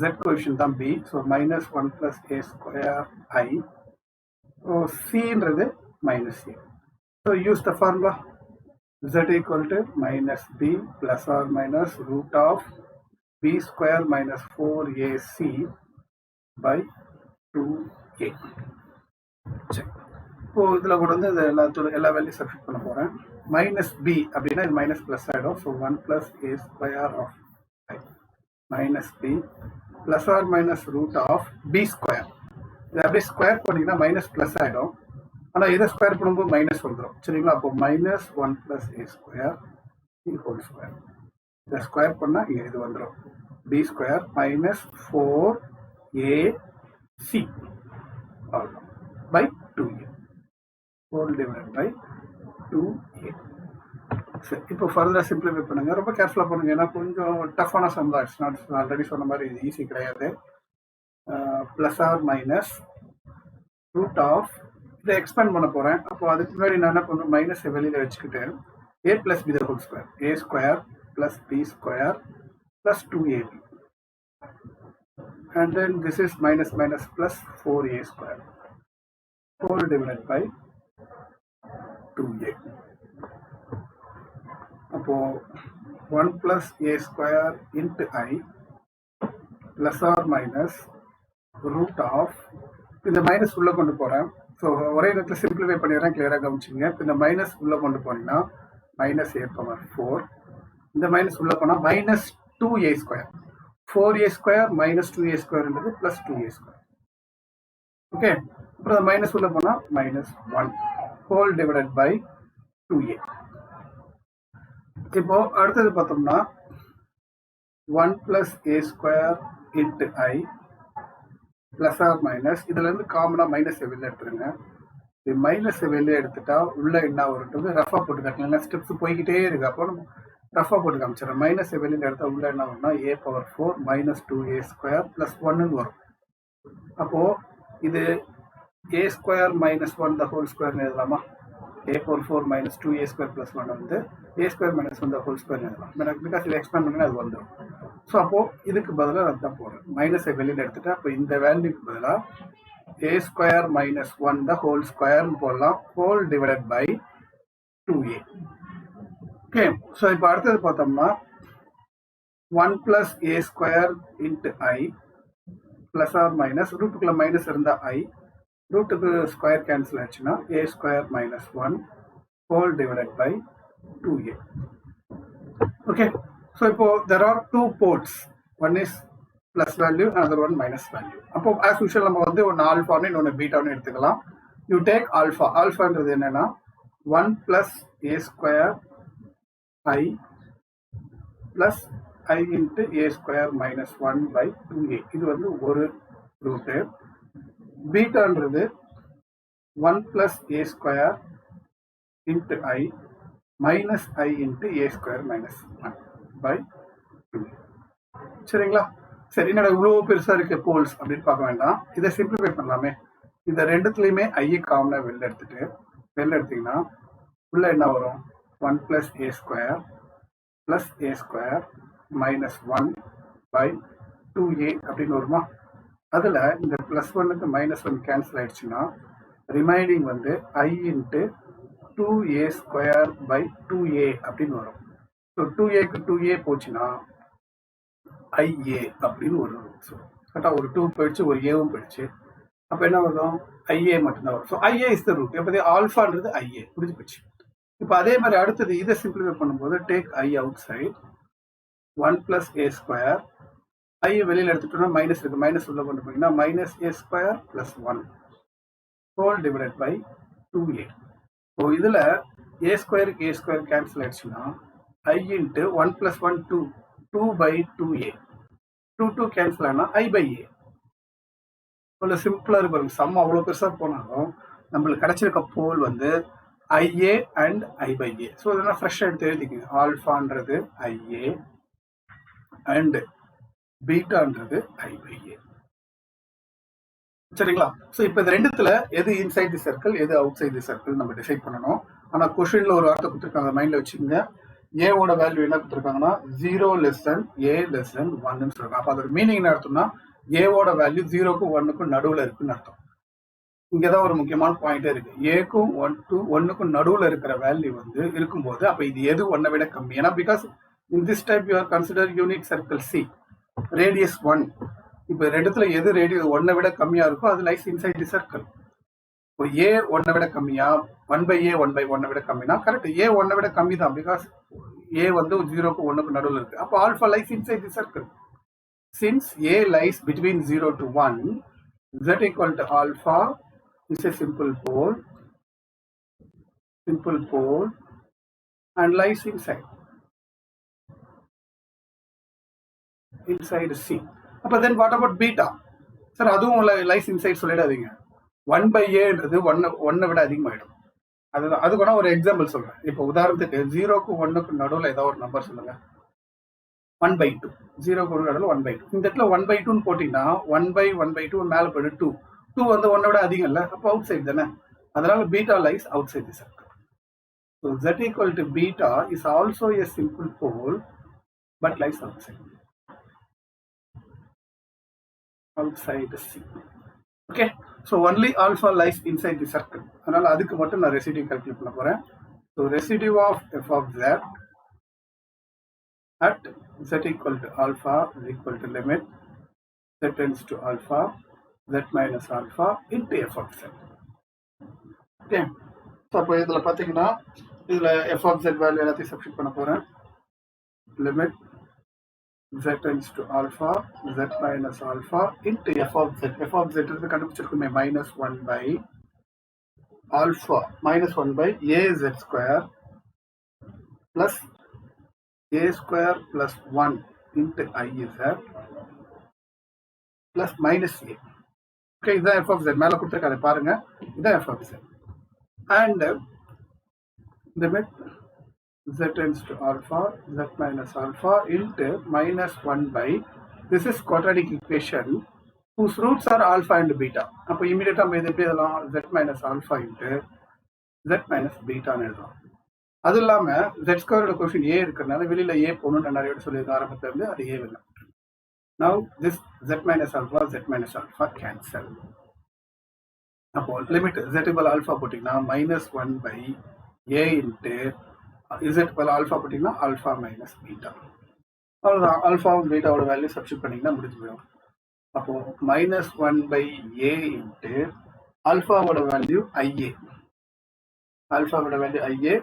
Z கோஎஃபிஷியன்ட் தான் B, so minus 1 plus A square I, so Cன்றது minus A. So use the formula Z equal to minus B plus or minus root of B square minus 4AC by 2a. சரி, இப்போ இதில் கூட வந்து எல்லா வேல்யூ சப்ஸ்டிட் பண்ண போகிறேன். மைனஸ் பி அப்படின்னா இது மைனஸ் ப்ளஸ் ஆகிடும். So 1 + a square of minus B plus or minus root of B square. இதை அப்படியே ஸ்கொயர் பண்ணிங்கன்னா மைனஸ் ப்ளஸ் ஆகிடும். ஆனால் இதை ஸ்கொயர் பண்ணும்போது மைனஸ் வந்துடும். சரிங்களா? அப்போ minus 1 + a square whole square. இதை ஸ்கொயர் பண்ணால் இங்கே இது வந்துடும். B square minus 4ac by 2a whole divided by 2a. சரி, இப்போ ஃபர்தராக சிம்பிளிஃபை பண்ணுங்க. ரொம்ப கேர்ஃபுல்லாக பண்ணுங்க, ஏன்னா கொஞ்சம் டஃப்பான சம் தான். இட்ஸ் நாட் ஆல்ரெடி சொன்ன மாதிரி இது ஈஸி கிடையாது. Plus or minus root of இதை எக்ஸ்பேண்ட் பண்ண போகிறேன். அப்போ அதுக்கு முன்னாடி நான் என்ன பண்ணுறேன், மைனஸை வெளியில் வச்சுக்கிட்டு a + b whole square, a square + b square + 2ab, and then this is minus minus plus 4a square whole divided by 2a. அப்போ 1 + a square into I plus or minus root of இந்த மைனஸ் உள்ள கொண்டு போறேன். ஸோ ஒரே இடத்துல சிம்பிளிஃபை பண்ணிடுறேன், கிளியராக கவனிச்சிங்க. இந்த மைனஸ் உள்ள கொண்டு போனீங்கன்னா -a⁴. இந்த மைனஸ் உள்ள போனால் -2a square. 4a square minus 2a ஸ்கொயர்ன்றது ப்ளஸ் 2a ஸ்கொயர். ஓகே, அப்புறம் மைனஸ் உள்ள போனால் -1 ஹோல் டிவைடட் பை 2a. இப்போ அடுத்தது பார்த்தோம்னா 1 + a square into I plus or minus, இதுல இருந்து காமனா மைனஸை வெளில எடுத்துருங்க. இது மைனஸை வெளில எடுத்துட்டா உள்ள என்ன வரும்ன்றது ரஃபா போட்டு காட்டலாம். ஸ்டெப்ஸ் போய்கிட்டே இருக்கு, அப்போ நம்ம ரஃபா போட்டு காமிச்சிடறேன். மைனஸை வெளியில் எடுத்தால் உள்ள என்ன வரும்னா a⁴ -2a ஸ்கொயர் ப்ளஸ் 1ன்னு வரும். அப்போ இது a ஸ்கொயர் -1 த ஹோல் ஸ்கொயர்னு எழுதலாமா? a⁴ -2a ஸ்கொயர் ப்ளஸ் 1 வந்து a ஸ்கொயர் -1 த ஹோல் ஸ்கொயர்னு எழுதலாம். பிகாஸ் இதை எக்ஸ்பேண்ட் பண்ணி அது வந்துடும். ஸோ அப்போ இதுக்கு பதிலாக நான் தான் போடுறேன், மைனஸை வெளியில் எடுத்துட்டு அப்போ இந்த வேல்யூக்கு பதிலாக a ஸ்கொயர் -1 த ஹோல் ஸ்கொயர்னு போடலாம், whole divided by 2a. Okay, so இப்போ அடுத்தது பார்த்தோம்னா 1 + a square into I plus or minus, ரூட்டுக்குள்ள மைனஸ் இருந்தால் I, ரூட்டுக்கு ஸ்கொயர் கேன்சல் ஆச்சுன்னா a square -1 whole divided by 2a. Okay, so இப்போ there are 2 poles, one is plus value, another one minus value. அப்போ ஆஸ் யூஷுவல் நம்ம வந்து ஒன்று ஆல்ஃபான்னு இன்னொன்று பீட்டான்னு எடுத்துக்கலாம். You take alpha. ஆல்ஃபான்றது என்னன்னா 1 + a square I plus I into a square -1 by 2a. இது வந்து ஒரு ரூட்டு. பீட்டான்றது 1 + a square into I minus I into a square -1 by 2. சரிங்களா? சரி, என்னோட இவ்வளோ பெருசாக இருக்க போல்ஸ் அப்படின்னு பார்க்க வேண்டாம், இதை சிம்பிளிஃபை பண்ணலாமே. இந்த ரெண்டுத்துலையுமே ஐயை காமனாக வெளில எடுத்தீங்கன்னா உள்ள என்ன வரும்? 1 + a square plus a square -1 by 2a அப்படின்னு வருமா? அதில் இந்த +1க்கு -1 கேன்சல் ஆயிடுச்சுன்னா ரிமைனிங் வந்து I into 2a square by 2a அப்படின்னு வரும். ஸோ 2aக்கு 2a போச்சுன்னா IA அப்படின்னு ஒரு ரூட்ஸ் வரும். கரெக்டாக ஒரு 2 போயிடுச்சு, ஒரு ஏவும் போயிடுச்சு. அப்போ என்ன வரும்? IA மட்டும்தான் வரும். So IA is the root. எப்போதே ஆல்ஃபான்றது IA புரிஞ்சு போச்சு. இப்போ அதே மாதிரி அடுத்தது இதை சிம்பிளிஃபை பண்ணும்போது take I outside 1 + a square. I வெளியில் எடுத்துட்டோம்னா மைனஸ் இருக்கு, மைனஸ் உள்ள கொண்டு போனீங்கன்னா -a square plus 1 whole divided by 2a. So இதில் a ஸ்கொயருக்கு a ஸ்கொயர் கேன்சல் ஆயிடுச்சுன்னா I into 1 + 1 2 by 2a, 2 cancel ஆனால் I பை a. அவ்வளோ சிம்பிளாக இருக்கு. சம் அவ்வளோ பெருசாக போனாலும் நம்மளுக்கு கிடைச்சிருக்க போல் வந்து IA and I by a. So இதெல்லாம் ஃப்ரெஷ்ஷாக எடுத்து எழுதிக்கங்க. ஆல்ஃபான்றது IA அண்ட் பீட்டான்றது I பை a. சரிங்களா? ஸோ இப்போ இந்த ரெண்டுத்துல எது இன்சைட் தி சர்க்கிள், எது அவுட் சைட் தி சர்க்கிள் நம்ம டிசைட் பண்ணணும். ஆனால் கொஸ்டின்ல ஒரு வார்த்தை கொடுத்துருக்காங்க, மைண்டில் வச்சுக்கோங்க. ஏவோட வேல்யூ என்ன கொடுத்துருக்காங்கன்னா 0 a <1ன்னு சொல்றாங்க. அப்போ அதோட மீனிங் என்ன அர்த்தம்னா ஏவோட வேல்யூ 0க்கும் 1க்கும் நடுவில் இருக்குன்னு அர்த்தம். இங்கதான் ஒரு முக்கியமான பாயிண்டே இருக்கு. ஏக்கும் 1க்கும் நடுவில் இருக்கிற வேல்யூ வந்து இருக்கும்போது அப்போ இது எது 1 விட கம்மி. ஏன்னா because in this type you are consider unit circle C, radius 1, இப்போ ரெண்டுத்துல எது ரேடியஸ் 1 விட கம்மியா இருக்கோ அது லைஸ் இன்சைட் தி சர்க்கிள். இப்போ ஏ 1 விட கம்மியா 1/a 1/1 விட கம்மினா கரெக்ட், ஏ 1 விட கம்மி தான், பிகாஸ் ஏ வந்து 0க்கு 1க்கு நடுவில் இருக்கு. அப்போ alpha lies inside the circle. Since a lies between 0 to 1, z equal to alpha is a simple pole and lies inside C. Then what about beta? Sir, அதுவும் lies inside சொல்லிடாதீங்க. 1/a-ன்றது 1 விட அதிகமாயிடும். அதுக்கு நான் ஒரு எக்ஸாம்பிள் சொல்றேன். இப்போ உதாரணத்துக்கு 0க்கு 1க்கு நடுவில் ஏதாவது ஒரு நம்பர் சொல்லுங்க. 1/2, 0க்கு 1 நடுவில் 1/2. இந்த இடத்துல 1/2 போட்டீங்கன்னா 1/1/2 மேல போயிட்டு 2 வந்து 1 விட அதிகம் இல்லை, அப்போ அவுட் சைட் தானே. அதனால beta lies outside the circle. So z equal to beta is also a simple pole but lies outside C. Okay, so only alpha lies inside the circle. அதனால அதுக்கு மட்டும் நான் ரெசிடியூ கால்குலேட் பண்ண போறேன். So residue of f of z at z equal to alpha is equal to limit z tends to alpha z minus alpha into f of z. Okay, so அப்போ இதுல பாத்தீங்கன்னா இதுல f of z வேல்யூ எல்லாத்தையும் சப்ஸ்டிட் பண்ண போறேன். limit z tends to alpha z minus alpha into f of z. f of z இருந்து கண்டுபிடிச்சிருக்குமே -1 by alpha -1 by az square plus a square plus 1 into iz plus minus a. Okay, இதான் f of z. மேல கொடுத்திருக்காத பாருங்க, இதான் f of z. And limit z tends to alpha z minus alpha into -1 by, this is quadratic equation whose roots are alpha and beta. அப்போ இமீடியட்டா நம்ம இதை எப்படி எழுதலாம்? z minus alpha into z minus beta ன்னு எழுதலாம். அது இல்லாம z ஸ்கொயரோட கோஷன் a இருக்கிறதுனால வெளியில a போகணும்னு நான் நிறைய சொல்லியிருக்கேன் ஆரம்பத்துல இருந்து, அது a இல்லை. Now this z minus alpha cancel. அப்போ லிமிட் z equal alpha போட்டீங்கன்னா -1 by a into z equal alpha போட்டீங்கன்னா alpha minus beta. அவ்வளோதான், ஆல்ஃபாவும் பீட்டாவோட வேல்யூ சப்ஸ்டிட் பண்ணிங்கன்னா முடிஞ்சு போயிடும். அப்போ -1 by a into ஆல்ஃபாவோட வேல்யூ ia, ஆல்ஃபாவோட வேல்யூ ia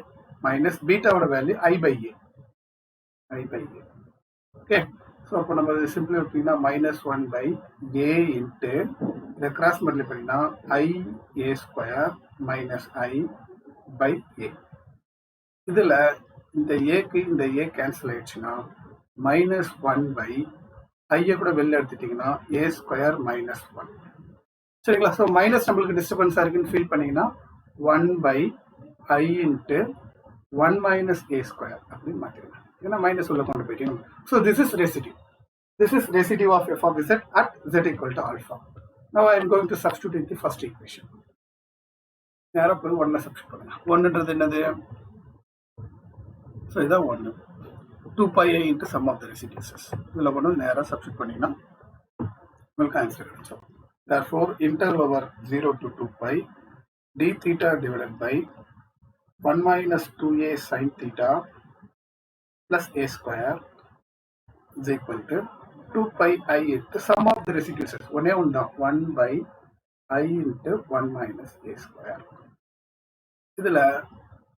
மைனஸ் பீட்டாவோட value i by a. Okay, so அப்போ நம்ம சிம்பிளி பார்த்தீங்கன்னா -1 by a into இதை கிராஸ் மல்டிப்ளை பண்ணிங்கன்னா ia square minus i by a. இதுல இந்த ஏக்கு இந்த ஏ கேன்சல் ஆயிடுச்சுன்னா -1 by ஐய கூட வெளில எடுத்துட்டீங்கன்னா a ஸ்கொயர் மைனஸ் 1. சரிங்களா? ஸோ மைனஸ் நம்மளுக்கு டிஸ்டர்பன்ஸா இருக்குன்னு ஃபீல் பண்ணீங்கன்னா 1 by i into 1 minus a square அப்படின்னு மாற்றிடலாம். ஏன்னா மைனஸ் உள்ள கொண்டு போயிட்டீங்க. So this is residue of f of z at z equal to alpha. Now I am going to substitute the first equation. நேராக போய் 1 சப்ஸ்டிட் பண்ணுங்க. 1ன்றது என்னது? ஸோ இதான் 1 2πi into sum of the residues. இதில் கொண்டு நேராக சப்ஸ்டிட் பண்ணிங்கன்னா உங்களுக்கு answer கிடைச்சோம். Therefore integral over 0 to 2π d theta divided by 1 minus 2a sin theta plus a square is equal to 2πi into sum of the residues. ஒன்னே ஒன்று தான், 1 by I into 1 minus a square. இதில்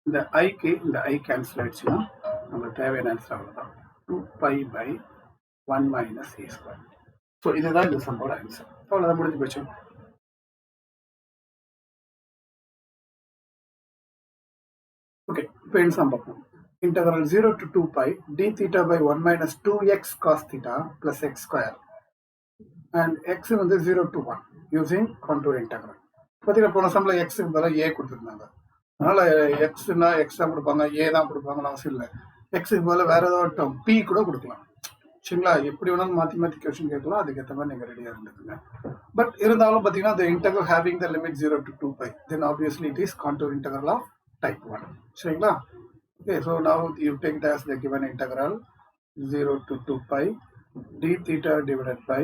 இந்த ஐக்கு இந்த ஐ கேன்சல் ஆயிடுச்சுன்னா நம்மளுக்கு தேவையான ஆன்சர் அவ்வளோதான், 2π by 1 minus a square. So இதுதான் இந்த சம்மோட ஆன்சர். அவ்வளோதான், முடிஞ்சு போச்சு. ஓகே, இப்போ என்ன சம் பார்ப்போம். Integral 0 to 2π d theta by 1 minus 2x cos theta plus x square and x வந்து 0 to 1 using contour integral. பார்த்தீங்கன்னா போன சம்மில் எக்ஸுக்கு பதிலாக ஏ கொடுத்துருந்தாங்க. அதனால எக்ஸ்னா எக்ஸ் தான் கொடுப்பாங்க, ஏ தான் கொடுப்பாங்கன்னு அவசியம் இல்லை. எக்ஸுக்கு பதிலாக வேற ஏதாவது டேர்ம் பி கூட கொடுக்கலாம். சரிங்களா? எப்படி வேணாலும் மாற்றி மாற்றி கொஸ்டின் கேட்கலாம், அதுக்கேற்ற மாதிரி நீங்கள் ரெடியாக இருந்துக்குங்க. பட் இருந்தாலும் பார்த்தீங்கன்னா the integral having the limit 0 to 2π, then obviously it is contour integral of type 1. சரிங்களா? Okay, so now you take it as the given integral 0 to 2π d theta divided by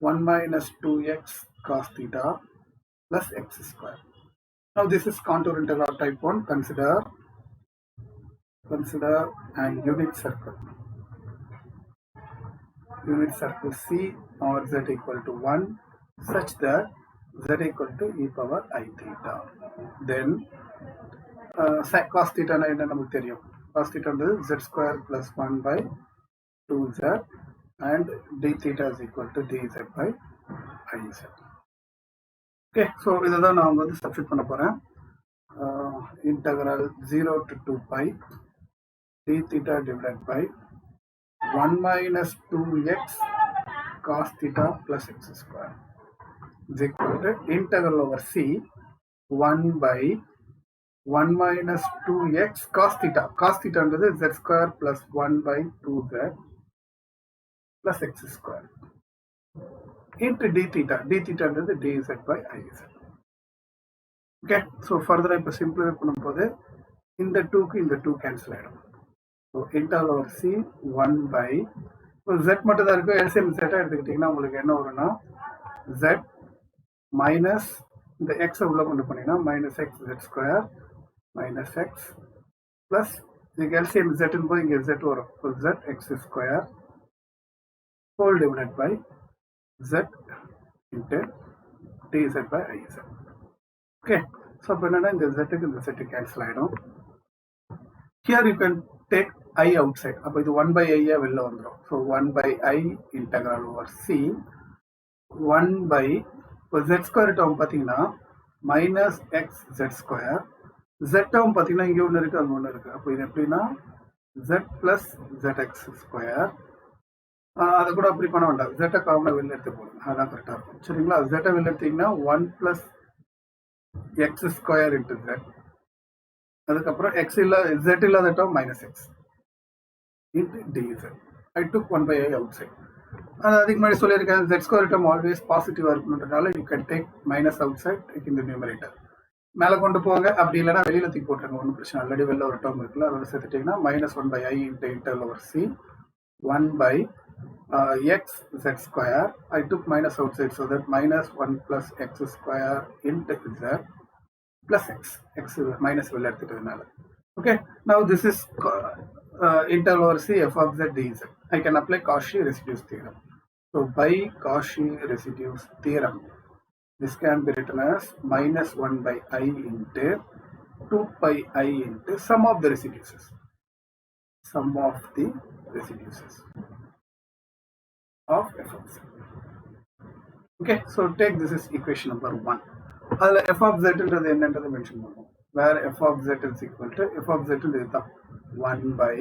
1 minus 2x cos theta plus x square. Now this is contour integral of type 1. Consider an unit circle. unit circle C or z equal to 1 such that z equal to e power I theta. Then cos theta na enna namakku theriyum. Cos theta is z square plus 1 by 2z and d theta is equal to dz by iz. Okay, so இததான் நான் வந்து சப்ஸ்டிட் பண்ண போறேன். Integral 0 to 2 pi d theta divided by 1 minus 2x cos theta plus x square is equal to integral over c 1 by 1 minus 2x cos theta. Cos theta is z square plus 1 by 2z plus x square into d theta. D theta is dz by iz. Okay, so further I simplify பண்ணும்போது இந்த 2க்கு இந்த 2 cancel ஆயிடும். So integral over c 1 by z மட்டும் தான் இருக்கு. LCM z எடுத்துக்கிட்டீங்கன்னா உங்களுக்கு என்ன வரும்னா z minus இந்த x உள்ள கொண்டு போனீங்கன்னா minus x z square minus x plus இதுக்கு LCM z ன்னு போது இங்க z வரும். So z x square whole divided by z into dz by iz. Okay, so banana in the z and the z cancel ஆயிடும். Here you can take I outside. அப்போ இது 1 by I வெளில வந்துரும். So 1 by I integral over c 1 by இப்போ z square term பார்த்தீங்கன்னா minus x z square z term பார்த்தீங்கன்னா இங்கே ஒன்று இருக்கு அங்கே ஒன்று இருக்கு. அப்போ இது எப்படின்னா z plus zx square அதை கூட அப்படி பண்ண வேண்டாம். z காமனாக வெளில எடுத்து போடுங்க, அதான் கரெக்டாக இருக்கும். சரிங்களா? z வெளில எடுத்தீங்கன்னா 1 plus x square into z அதுக்கப்புறம் x இல்ல z இல்லாத term minus x into dz. I took 1 by I outside. அதுக்கு முன்னாடி சொல்லியிருக்கேன் z square term always பாசிட்டிவா இருக்கணுன்றதால you can take minus outside take in the numerator. மேலே கொண்டு போங்க, அப்படி இல்லைன்னா வெளியில தூக்கி போட்டுருங்க, ஒன்றும் பிரச்சனை. ஆல்ரெடி வெளில ஒரு term இருக்குல்ல, அதோட சேர்த்துட்டீங்கன்னா minus 1 by I into integral over c 1 by x z square. I took minus outside so that minus 1 plus x square into z plus x minus will எடுத்துட்டதுனால. Okay, now this is integral over c f of z dz. I can apply Cauchy residues theorem. So by Cauchy residues theorem, this can be written as minus 1 by I into 2 pi I into sum of the residues. Sum of the residues of f of z. Okay, so take this is equation number 1. அதில் f of z என்றது என்னன்றதை மென்ஷன் பண்ணுவோம். where f of z is equal to f of z இதுதான் 1 by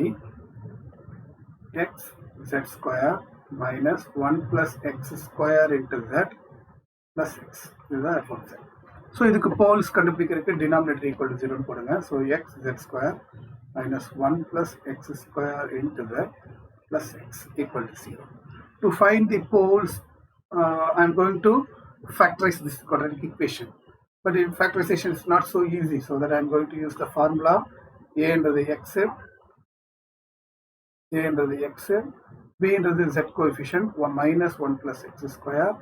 x z square minus 1 plus x square into z plus x. இதுதான் f of z. ஸோ இதுக்கு போல்ஸ் கண்டுபிடிக்கிறதுக்கு டினாமினேட்டர் ஈக்குவல் டு 0 போடுங்க. So x z square minus 1 plus x square into z plus x equal to 0. To find the poles, I am going to factorize this quadratic equation. But in factorization is not so easy, so that I am going to use the formula a into the x, a into the x, b into the z coefficient 1 minus 1 plus x square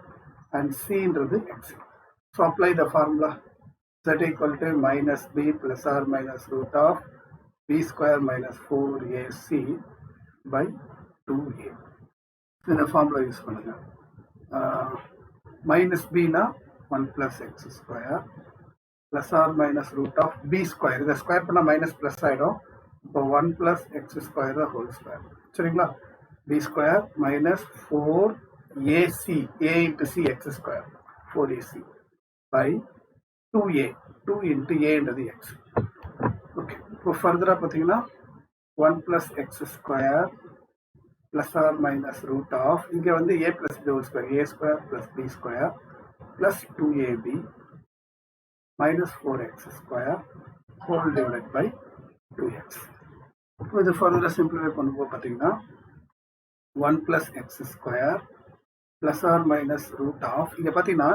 and c into the x. So apply the formula z equal to minus b plus or minus root of b square minus 4ac by 2a. இந்த ஃபார்முலா யூஸ் பண்ணுங்க. Minus Bina 1 plus x square plus or minus root of b square. இதை ஸ்கொயர் பண்ணால் மைனஸ் ப்ளஸ் ஆகிடும். இப்போ 1 plus x square the whole square. சரிங்களா? b square minus 4ac a into c x square 4ac by 2a 2 into a into the x. Okay, இப்போ ஃபர்தராக பார்த்தீங்கன்னா 1 plus x square plus or minus root of இங்கே வந்து a plus b whole square a square plus b square plus 2ab minus 4x square whole divided by 2x. இது further simplify பண்ணும்போது பார்த்தீங்கன்னா 1 plus x square plus or minus root of இங்கே பார்த்தீங்கன்னா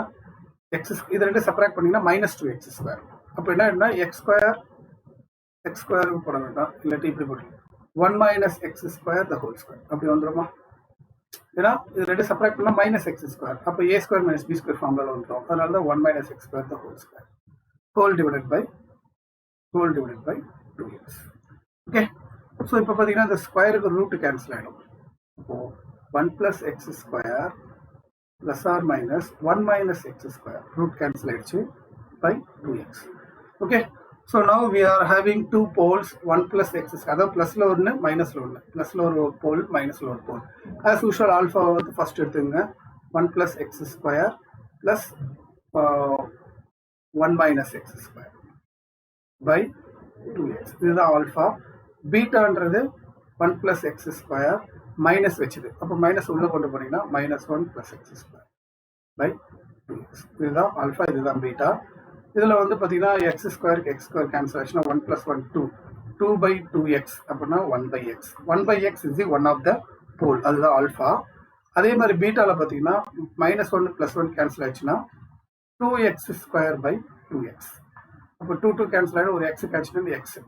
x இது ரெண்டு சப்ராக்ட் பண்ணிங்கன்னா minus 2x square. அப்போ என்ன x square போட வேண்டாம், இல்லாட்டி இப்படி போட்டு 1 minus x square the whole square அப்படி வந்துருமா? ஏன்னா இது ரெண்டு சப்ராக்ட் பண்ணால் minus x square, அப்போ a square minus b square ஃபார்முலாவில் வந்துடும். அதனால தான் 1 minus x square the whole square whole divided by 2x. Okay, so இப்போ பார்த்தீங்கன்னா இந்த ஸ்கொயருக்கு ரூட் கேன்சல் ஆகிடும். அப்போது 1 plus x square plus or minus 1 minus x square, root cancel by 2x. Okay, so now we are having two poles, 1 plus x square, plus lower minus lower, plus lower pole minus lower pole. As usual, alpha first 1 plus x square plus 1 minus x square by 2x. This is the alpha. Beta under 1 plus x square minus வச்சுது, அப்போ மைனஸ் உள்ள கொண்டு போனீங்கன்னா minus 1 plus x square by 2x. இதுதான் ஆல்ஃபா, இதுதான் பீட்டா. இதில் வந்து பார்த்தீங்கன்னா எக்ஸ் ஸ்கொயருக்கு எக்ஸ் ஸ்கொயர் கேன்சல் ஆச்சுன்னா 1 plus 1 2, 2 by 2x அப்படின்னா 1 by x. 1 by x is the one of the pole, அதுதான் ஆல்ஃபா. அதே மாதிரி பீட்டாவில் பார்த்தீங்கன்னா -1 plus 1 கேன்சல் ஆச்சுன்னா 2x square by 2x. அப்போ 2 2 கேன்சல் ஆகிடும், ஒரு எக்ஸ் கேன்சல் எக்ஸ்.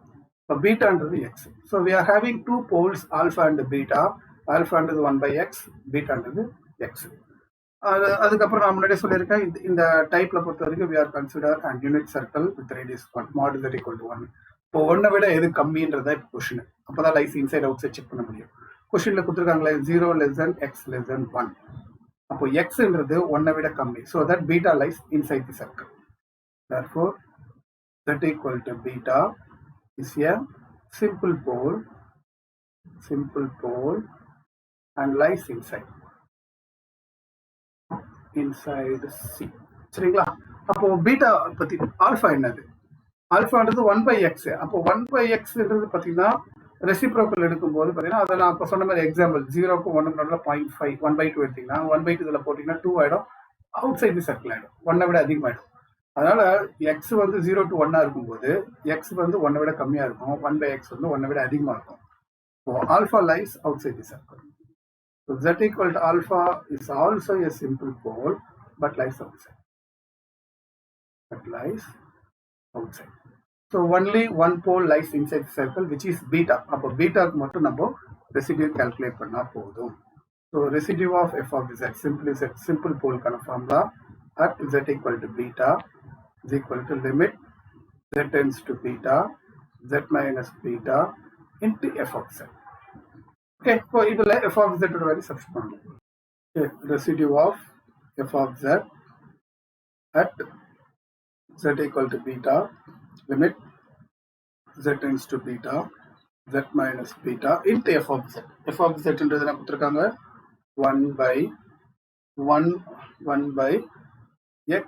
இப்போ பீட்டான்றது x. So we are having two poles, alpha and beta. ஆல்ஃபான்றது 1 by x, பீட்டான்றது எக்ஸ். அதுக்கப்புறம் நான் முன்னாடியே சொல்லியிருக்கேன், இந்த டைப்ல பொறுத்த வரைக்கும் we are consider and unit circle with radius 1, mod z equal to 1. இப்போ 1 விட எது கம்மின்றதா இப்போ கொஸ்டின். அப்போதான் lies inside outside check பண்ண முடியும். கொஸ்டின்ல கொடுத்துருக்காங்களே 0 less than x less than 1. அப்போ எக்ஸ்ன்றது 1 விட கம்மி. So that beta lies inside the circle. Therefore z equal to beta is a simple pole and lies inside C. சரிங்களா? அப்போ பீட்டா பத்தி ஆல்ஃபா என்னது? ஆல்ஃபான்றது 1 by x. அப்போ 1 by xன்றது பார்த்தீங்கன்னா ரெசிப்ரோக்கல் எடுக்கும்போது பார்த்தீங்கன்னா அதை நான் இப்போ சொன்ன மாதிரி எக்ஸாம்பிள் 0க்கும் 1க்கும் நடுவில் 0.5, 1/2 எடுத்தீங்கன்னா 1/2 இதில் போட்டிங்கன்னா 2 ஆகிடும், அவுட் சைட் தி சர்க்கிள் ஆகிடும், 1 விட அதிகமாகிடும். அதனால எக்ஸ் வந்து 0 to 1 இருக்கும்போது எக்ஸ் வந்து 1 விட கம்மியாக இருக்கும், 1 by x வந்து 1 விட அதிகமாக இருக்கும். So alpha lies outside the circle. So z equal to alpha is also a simple pole but lies outside. So only one pole lies inside the circle, which is beta. அப்போ பீட்டாக்கு மட்டும் நம்ம ரெசிடியூ கால்குலேட் பண்ணா போதும். So residue of f of z, simple pole kind of formula at z equal to beta is equal to limit z tends to beta z minus beta into f of z. Okay, so இதுல f of z ஓட வேல்யூ சப்ஸ்டிட்யூட் பண்ணலாம். Okay, residue of f of z at z equal to beta limit z tends to beta z minus beta into f of z. f of z ன்றது என்ன கொடுத்திருக்காங்க? 1 by x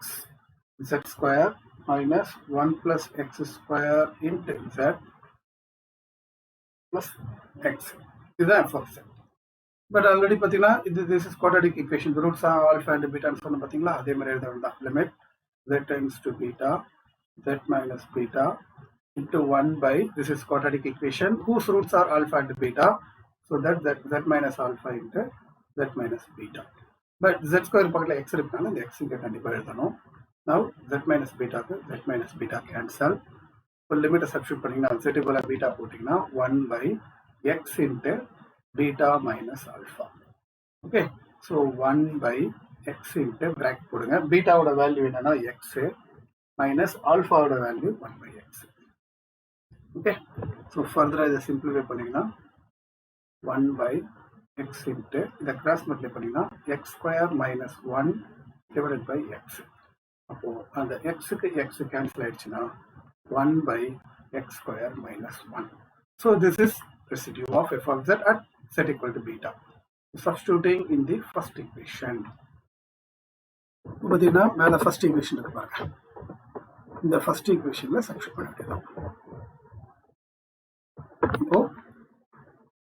z square minus 1 plus x square into z plus x. இதுதான் f of z. But already பார்த்தீங்கன்னா this is quadratic equation. The roots are alpha and beta சொன்ன பார்த்தீங்களா, அதே மாதிரி எழுத வேண்டாம். Limit z tends to beta z minus beta into 1 by, this is quadratic equation whose roots are alpha and beta, so that z minus alpha into z minus beta. But z square பக்கத்தில் x இருக்குனால இந்த x இங்கே கண்டிப்பாக எழுதணும். Now z minus beta z minus beta cancel. இப்போ லிமிட்டை சப்ஸ்டிட்யூட் பண்ணிங்கன்னா z equal to beta போட்டிங்கன்னா 1 by x into beta minus alpha. Okay, so 1 by x into bracket போடுங்க. பீட்டாவோட வேல்யூ என்னன்னா x minus alphaவோட வேல்யூ 1 by x. Okay, so further இதை சிம்பிளிஃபை பண்ணிங்கன்னா 1 by x into இதை கிராஸ் மல்டிப்ளை பண்ணிங்கன்னா x square minus 1 divided by x. அப்போ அந்த xக்கு x கேன்சல் ஆயிடுச்சுன்னா 1 by x square minus 1. So this is residue of f of z at z equal to beta. Substituting in the first equation. பார்த்தீங்கன்னா மேலே ஃபர்ஸ்ட் ஈக்குவேஷன் இருக்கு பாருங்க, இந்த ஃபர்ஸ்ட் ஈக்குவேஷன்ல சப்ஸ்டிட்யூட் பண்ண வேண்டியது. இப்போ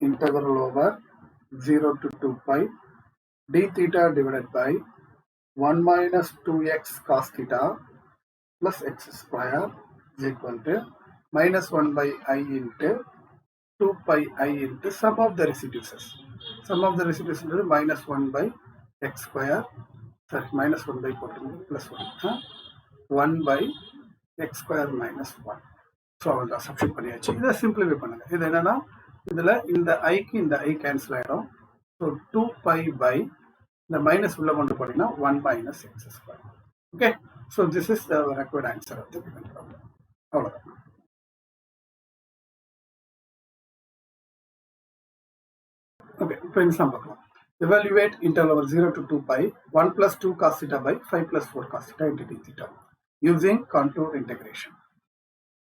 integral over 0 to 2 pi d theta divided by 1 minus 2x cos theta plus x square is equal to minus 1 by I into 2 pi I into sum of the residues. Sum of the residues is minus 1 by x square, sorry, minus 1 by plus 1, 1 by x square minus 1. So அவ்வளோதான், சப்ஸ்டிட்யூட் பண்ணியாச்சு. இதை சிம்பிளிஃபை பண்ணுங்க. இது என்னன்னா இதில் இந்த ஐக்கு இந்த ஐ கேன்சல் ஆகிடும். ஸோ 2 pi by இந்த மைனஸ் உள்ள கொண்டு போனீங்கன்னா 1 minus x square. Okay, so this is the required answer of the given problem. அவ்வளோதான். ஓகே, இப்போ எக்ஸாம் பார்க்கலாம். evaluate interval over 0 to 2 pi 1 plus 2 cos theta by 5 plus 4 cos theta into d theta using contour integration.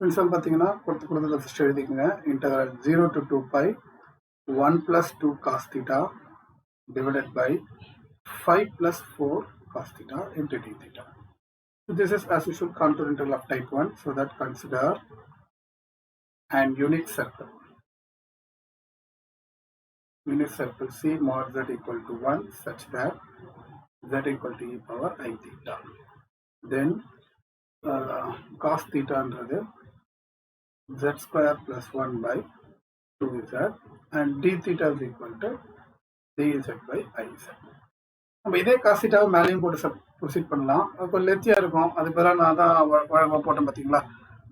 Principal பார்த்தீங்கன்னா கொடுத்ததை ஃபர்ஸ்ட் எழுதிக்கங்க. Integral 0 to 2 pi 1 plus 2 cos theta divided by 5 plus 4 cos theta into d theta. So this is as usual contour integral of type 1. So that consider an unit circle. Unit circle C mod z equal to 1 such that z equal to e power I theta. Then cos theta under z square plus 1 by 2z and d theta is equal to dz by iz. நம்ம இதே cos theta மேலேயும் போட்டு ப்ரொசீட் பண்ணலாம். கொஞ்சம் லெத்தியாக இருக்கும். அது பேர நான் தான் வழக்கமாக போட்டேன் பார்த்தீங்களா.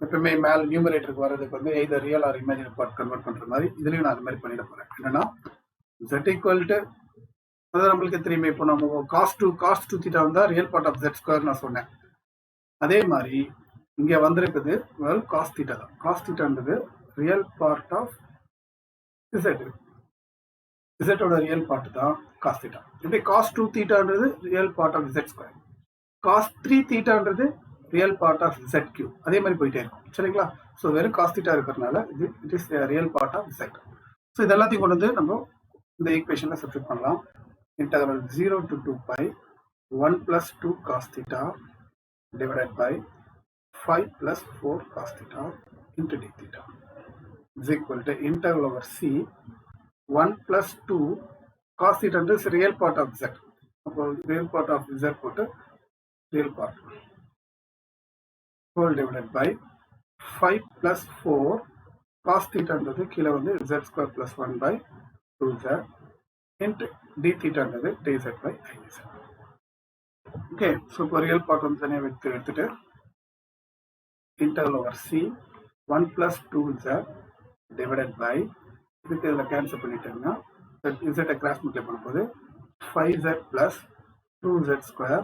எப்பவுமே மேலே நியூமரேட்டருக்கு வர்றதுக்கு வந்து either real or imaginary part convert பண்ணுற மாதிரி இதுலேயும் நான் அது மாதிரி பண்ணிட போகிறேன். என்னன்னா z equal to அதாவது நம்மளுக்கு தெரியுமே. இப்போ நம்ம cos 2 theta வந்தால் real part of z square நான் சொன்னேன். அதே மாதிரி இங்கே வந்திருக்குது வெறும் cos theta தான். cos thetaன்றது ரியல் பார்ட் ஆஃப் z. z-ஓட ரியல் பார்ட் தான் cos theta. இப்படி cos 2 thetaன்றது real part of z square. cos 3 thetaன்றது real part of z cube. அதே மாதிரி போயிட்டே இருக்கும். சரிங்களா? ஸோ வெறும் cos theta இருக்கிறதுனால it is real part of z. So இது எல்லாத்தையும் கொண்டு வந்து நம்ம இந்த ஈக்குவேஷனில் சப்ஸ்டிட் பண்ணலாம். Integral 0 to 2 pi 1 plus 2 cos theta divided by 5 plus 4 cos theta into d theta is equal to integral over C 1 plus 2 cos theta is real part of z. Real part of z put real part whole divided by 5 plus 4 cos theta is kilo z square plus 1 by 2z into d theta is dz by iz. Okay, so for real part on the integral over C 1 plus 2z divided by இதுக்கு இதில் கேன்சல் பண்ணிட்டேங்கன்னா z கிராஸ் மல்டிப்ளை பண்ணும்போது 5z plus 2z square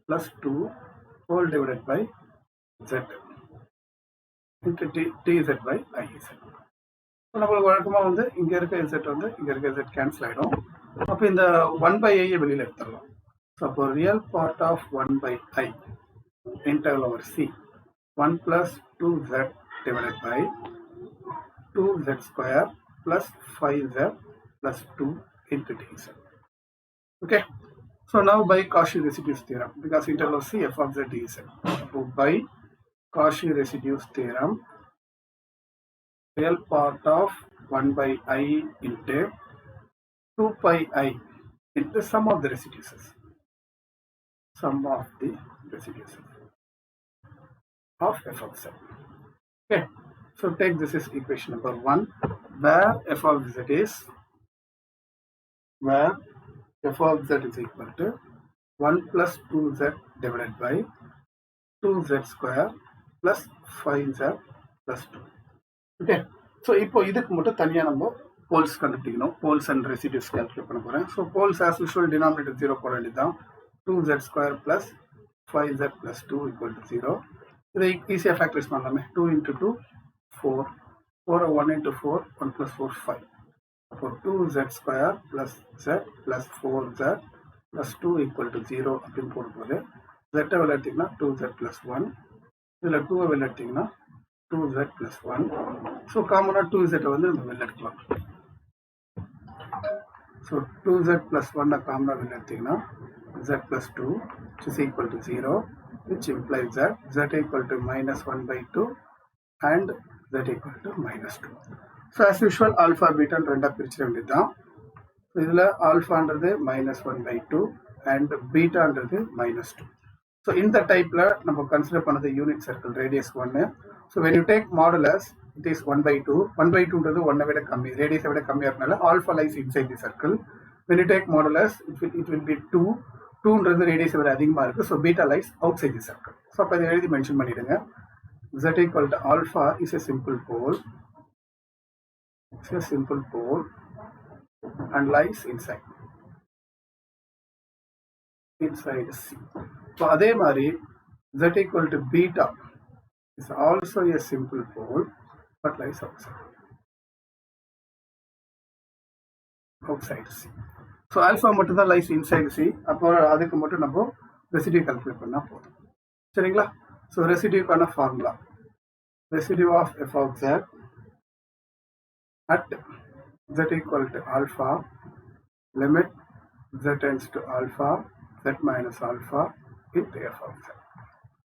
plus 2 whole divided by z into dz by iz. நம்மளுக்கு வழக்கமாக வந்து இங்கே இருக்க z வந்து இங்கே இருக்க z கேன்சல் ஆகிடும். அப்போ இந்த 1 by i வெளியில் எடுத்துடலாம். ஸோ அப்போ real part of 1 by i integral over C 1 plus 2z divided by 2z square plus 5z plus 2 into dz. Okay, so now by Cauchy residues theorem, because integral of C f of z dz. So by Cauchy residues theorem, real part of 1 by I into 2 pi I into sum of the residues. Sum of the residues of f of z. Okay, so take this is equation number 1 where f of z is equal to 1 plus 2z divided by 2z square plus 5z plus 2. Okay, so இப்போ இதுக்கு மட்டும் தனியா நம்ம போல்ஸ் கண்டுபிடிக்கணும். போல்ஸ் அண்ட் ரெசிடியூஸ் கால்குலேட் பண்ண போறேன். So poles as usual denominator 0 போட வேண்டியதுதான். 2z square plus 5z plus 2 equal to 0. இதை ஈஸியாக ஃபேக்டரைஸ் பண்ணலாமே. 2 into 2 4 4 1 into 4 1 plus 4 5. அப்போ 2z square plus z plus 4z plus 2 equal to 0 அப்படின்னு போடும்போது z வெளில எடுத்தீங்கன்னா 2z plus 1. இதில் 2 வெளில எடுத்தீங்கன்னா 2z plus 1. ஸோ காமனாக 2z வந்து நம்ம வெளில எடுக்கலாம். ஸோ 2z plus 1 காமனாக வெளில எடுத்தீங்கன்னா z plus 2 which is equal to 0, which implies that z equal to minus 1 by 2 and z equal to minus 2. So as usual alpha beta ரெண்டா பிரிச்சிட வேண்டியதுதான். இதில் ஆல்ஃபான்றது minus 1 by 2 and பீட்டான்றது minus 2. So இந்த டைப்பில் நம்ம கன்சிடர் பண்ணது unit circle radius 1. So when you take modulus it is 1 by 2. 1 by 2ன்றது 1 விட கம்மி, ரேடியஸை விட கம்மியாக இருக்கனால alpha lies inside the circle. When you take modulus it will be 2. 2ன்றது ரேடியஸை விட அதிகமாக இருக்குது. So beta lies outside the circle. So அப்போ இதை எழுதி மென்ஷன் பண்ணிடுங்க. Z equal to alpha is a simple pole. It's a simple pole and lies inside C. So அதே மாதிரி Z equal to beta is also a simple pole but lies outside C. So alpha மட்டும் தான் லைஸ் இன்சைடு சி. அப்போ அதுக்கு மட்டும் நம்ம ரெசிடியூ கால்குலேட் பண்ணால் போதும். சரிங்களா? ஸோ ரெசிடியூக்கான formula residue of F of Z at z equal to alpha limit z tends to alpha z minus alpha into f of z.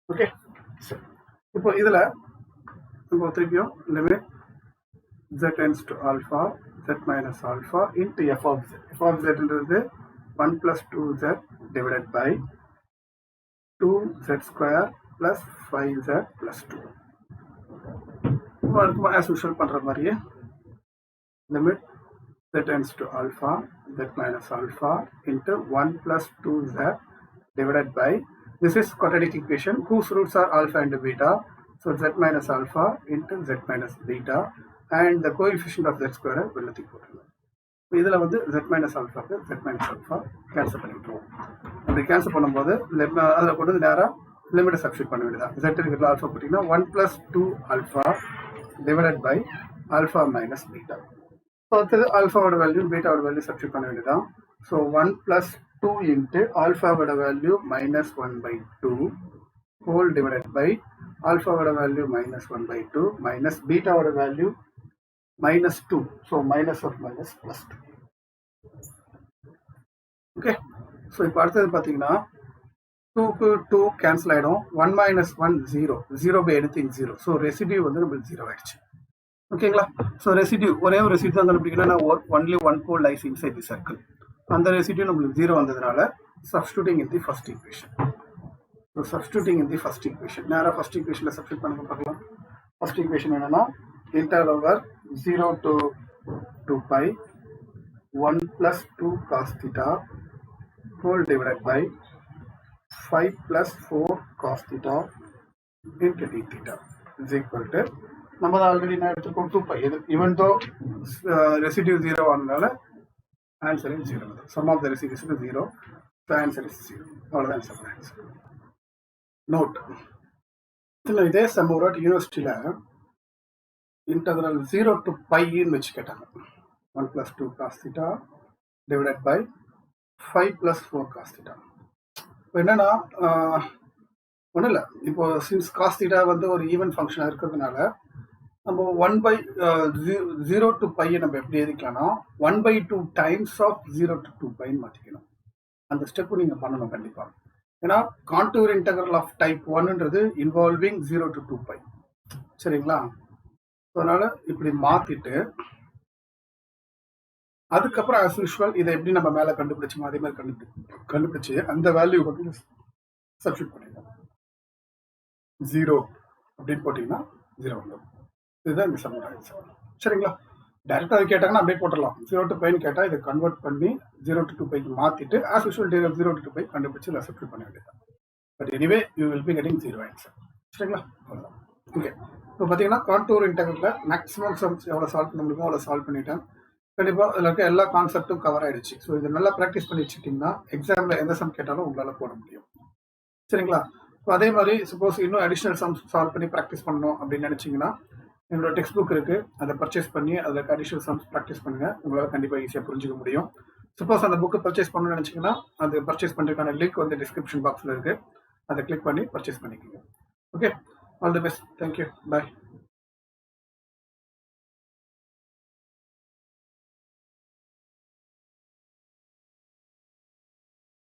Okay, சரி. இப்போ இதில் நம்ம திருப்பியும் limit z tends to alpha z minus alpha into f of z. f of z என்றது 1 plus 2z divided by 2z square plus 5z plus 2. இப்போ as usual பண்ணுற மாதிரியே limit z tends to alpha z minus alpha into 1 plus 2z divided by, this is quadratic equation whose roots are alpha and beta, so z minus alpha into z minus beta and the coefficient of z square வெளியே போட்டுருங்க. இதில் வந்து z minus alpha z minus alpha cancel பண்ணிவிட்டுருவோம். அப்படி கேன்சல் பண்ணும்போது அதில் கொண்டு வந்து நேராக லிமிட்டை சப்ஸ்டியூட் பண்ண வேண்டியதான். z இருக்கிற ஆல்ஃபா போட்டிங்கன்னா 1 plus 2 alpha divided by alpha minus beta. So அடுத்தது ஆல்ஃபாவோட வேல்யூ பீட்டாவோட வேல்யூ சப்ஸ்டியூட் பண்ண வேண்டியதான். ஸோ 1 plus 2 இன்ட்டு ஆல்ஃபாவோட வேல்யூ -1/2 ஹோல் டிவைடட் பை ஆல்ஃபாவோட வேல்யூ -1/2 மைனஸ் பீட்டாவோட value -2. So minus of minus +2. Okay, so இப்போ அடுத்தது பார்த்தீங்கன்னா 2க்கு 2 கேன்சல் ஆகிடும். 1 - 1 0 0 by anything 0. ஸோ ரெசிடியூ வந்து நம்மளுக்கு 0 ஆயிடுச்சு. ஓகேங்களா? ஸோ ரெசிடியூ ஒரே ஒரு ரெசிடியூ தான் கண்டுபிடிக்கணும்னா only one pole lies inside the circle. அந்த ரெசிடியூ நம்மளுக்கு 0 வந்ததுனால substituting in the first equation. So substituting in the first equation நேராக ஃபர்ஸ்ட் ஈக்குவேஷனில் சப்ஸ்டியூட் பண்ணுங்க பார்க்கலாம். ஃபர்ஸ்ட் ஈக்குவேஷன் என்னன்னா interval over 0 to 2π 1 plus 2 cos theta whole divided by 5 plus 4 cos theta into d theta is equal to, நம்ம தான் ஆல்ரெடி நான் எடுத்துருக்கோம் 2π. இது ஈவன் தோ ரெசிடியூ 0 ஆனதுனால answer is 0. Sum of the residues is 0. So answer is 0. அவ்வளோதான் ஆன்சர். நோட், இதே சம் ஒரு யூனிவர்சிட்டியில் இன்டகிரல் 0 to πன்னு வச்சு கேட்டாங்க. 1 plus 2 cos theta divided by 5 plus 4 cos theta. இப்போ என்னன்னா ஒன்றும் இல்லை, இப்போ சின்ஸ் காஸ் தீட்டா வந்து ஒரு ஈவன் ஃபங்க்ஷனாக இருக்கிறதுனால நம்ம 1/0 to π நம்ம எப்படி எழுதிக்கலாம்னா 1/2 times ஆஃப் 0 to 2π மாற்றிக்கணும். அந்த ஸ்டெப்பு நீங்கள் பண்ணணும் கண்டிப்பாக. ஏன்னா கான்டூர் இன்டகரல் ஆஃப் டைப் 1ன்றது இன்வால்விங் 0 to 2π. சரிங்களா? அதனால இப்படி மாற்றிட்டு அதுக்கப்புறம் ஆஸ் யூஷுவல் இதை எப்படி நம்ம மேலே கண்டுபிடிச்சோமோ அதே மாதிரி கண்டுபிடிச்சு அந்த வேல்யூ வந்து சப்ஸ்டியூட் பண்ணிடலாம். 0 அப்படின்னு போட்டிங்கன்னா 0 வந்துடும். இதுதான் இந்த சம்மோட ஆன்சர். சரிங்களா? டைரெக்டாக அது கேட்டாங்கன்னா அப்படியே போட்டுடலாம். 0 to πன்னு கேட்டால் இதை கன்வெர்ட் பண்ணி 0 to 2πக்கு மாற்றிட்டு ஆஸ் யூஷுவல் 0 to 2π கண்டுபிடிச்சு இல்லை சப்ஸ்டியூட் பண்ண வேண்டியதான். But anyway you will be getting 0 answer. சரிங்களா? அவ்வளோதான். ஓகே, இப்போ பார்த்தீங்கன்னா கான்டூர் இன்டகரலில் மேக்ஸிமம் சம்ஸ் எவ்வளோ சால்வ் பண்ண முடியுமோ அவ்வளோ சால்வ் பண்ணிட்டேன். கண்டிப்பாக இதில் இருக்க எல்லா கான்செப்டும் கவர் ஆகிடுச்சு. ஸோ இதை நல்லா ப்ராக்டிஸ் பண்ணி வச்சுட்டிங்கன்னா எக்ஸாமில் எந்த சம் கேட்டாலும் உங்களால் போட முடியும். சரிங்களா? இப்போ அதே மாதிரி சப்போஸ் இன்னும் அடிஷ்னல் சம்ஸ் சால்வ் பண்ணி ப்ராக்டிஸ் பண்ணணும் அப்படின்னு நினச்சிங்கன்னா என்னோட டெக்ஸ்ட் புக் இருக்குது, அதை பர்ச்சேஸ் பண்ணி அதில் அடிஷ்னல் சம்ஸ் ப்ராக்டிஸ் பண்ணுங்கள். உங்களால் கண்டிப்பாக ஈஸியாக புரிஞ்சுக்க முடியும். சப்போஸ் அந்த புக்கை பர்ச்சேஸ் பண்ணணும்னு நினச்சிங்கன்னா அது பர்ச்சேஸ் பண்ணுறதுக்கான லிங்க் வந்து டிஸ்கிரிப்ஷன் பாக்ஸில் இருக்குது, அதை கிளிக் பண்ணி பர்ச்சேஸ் பண்ணிக்கோங்க. Okay, all the best. Thank you. Bye.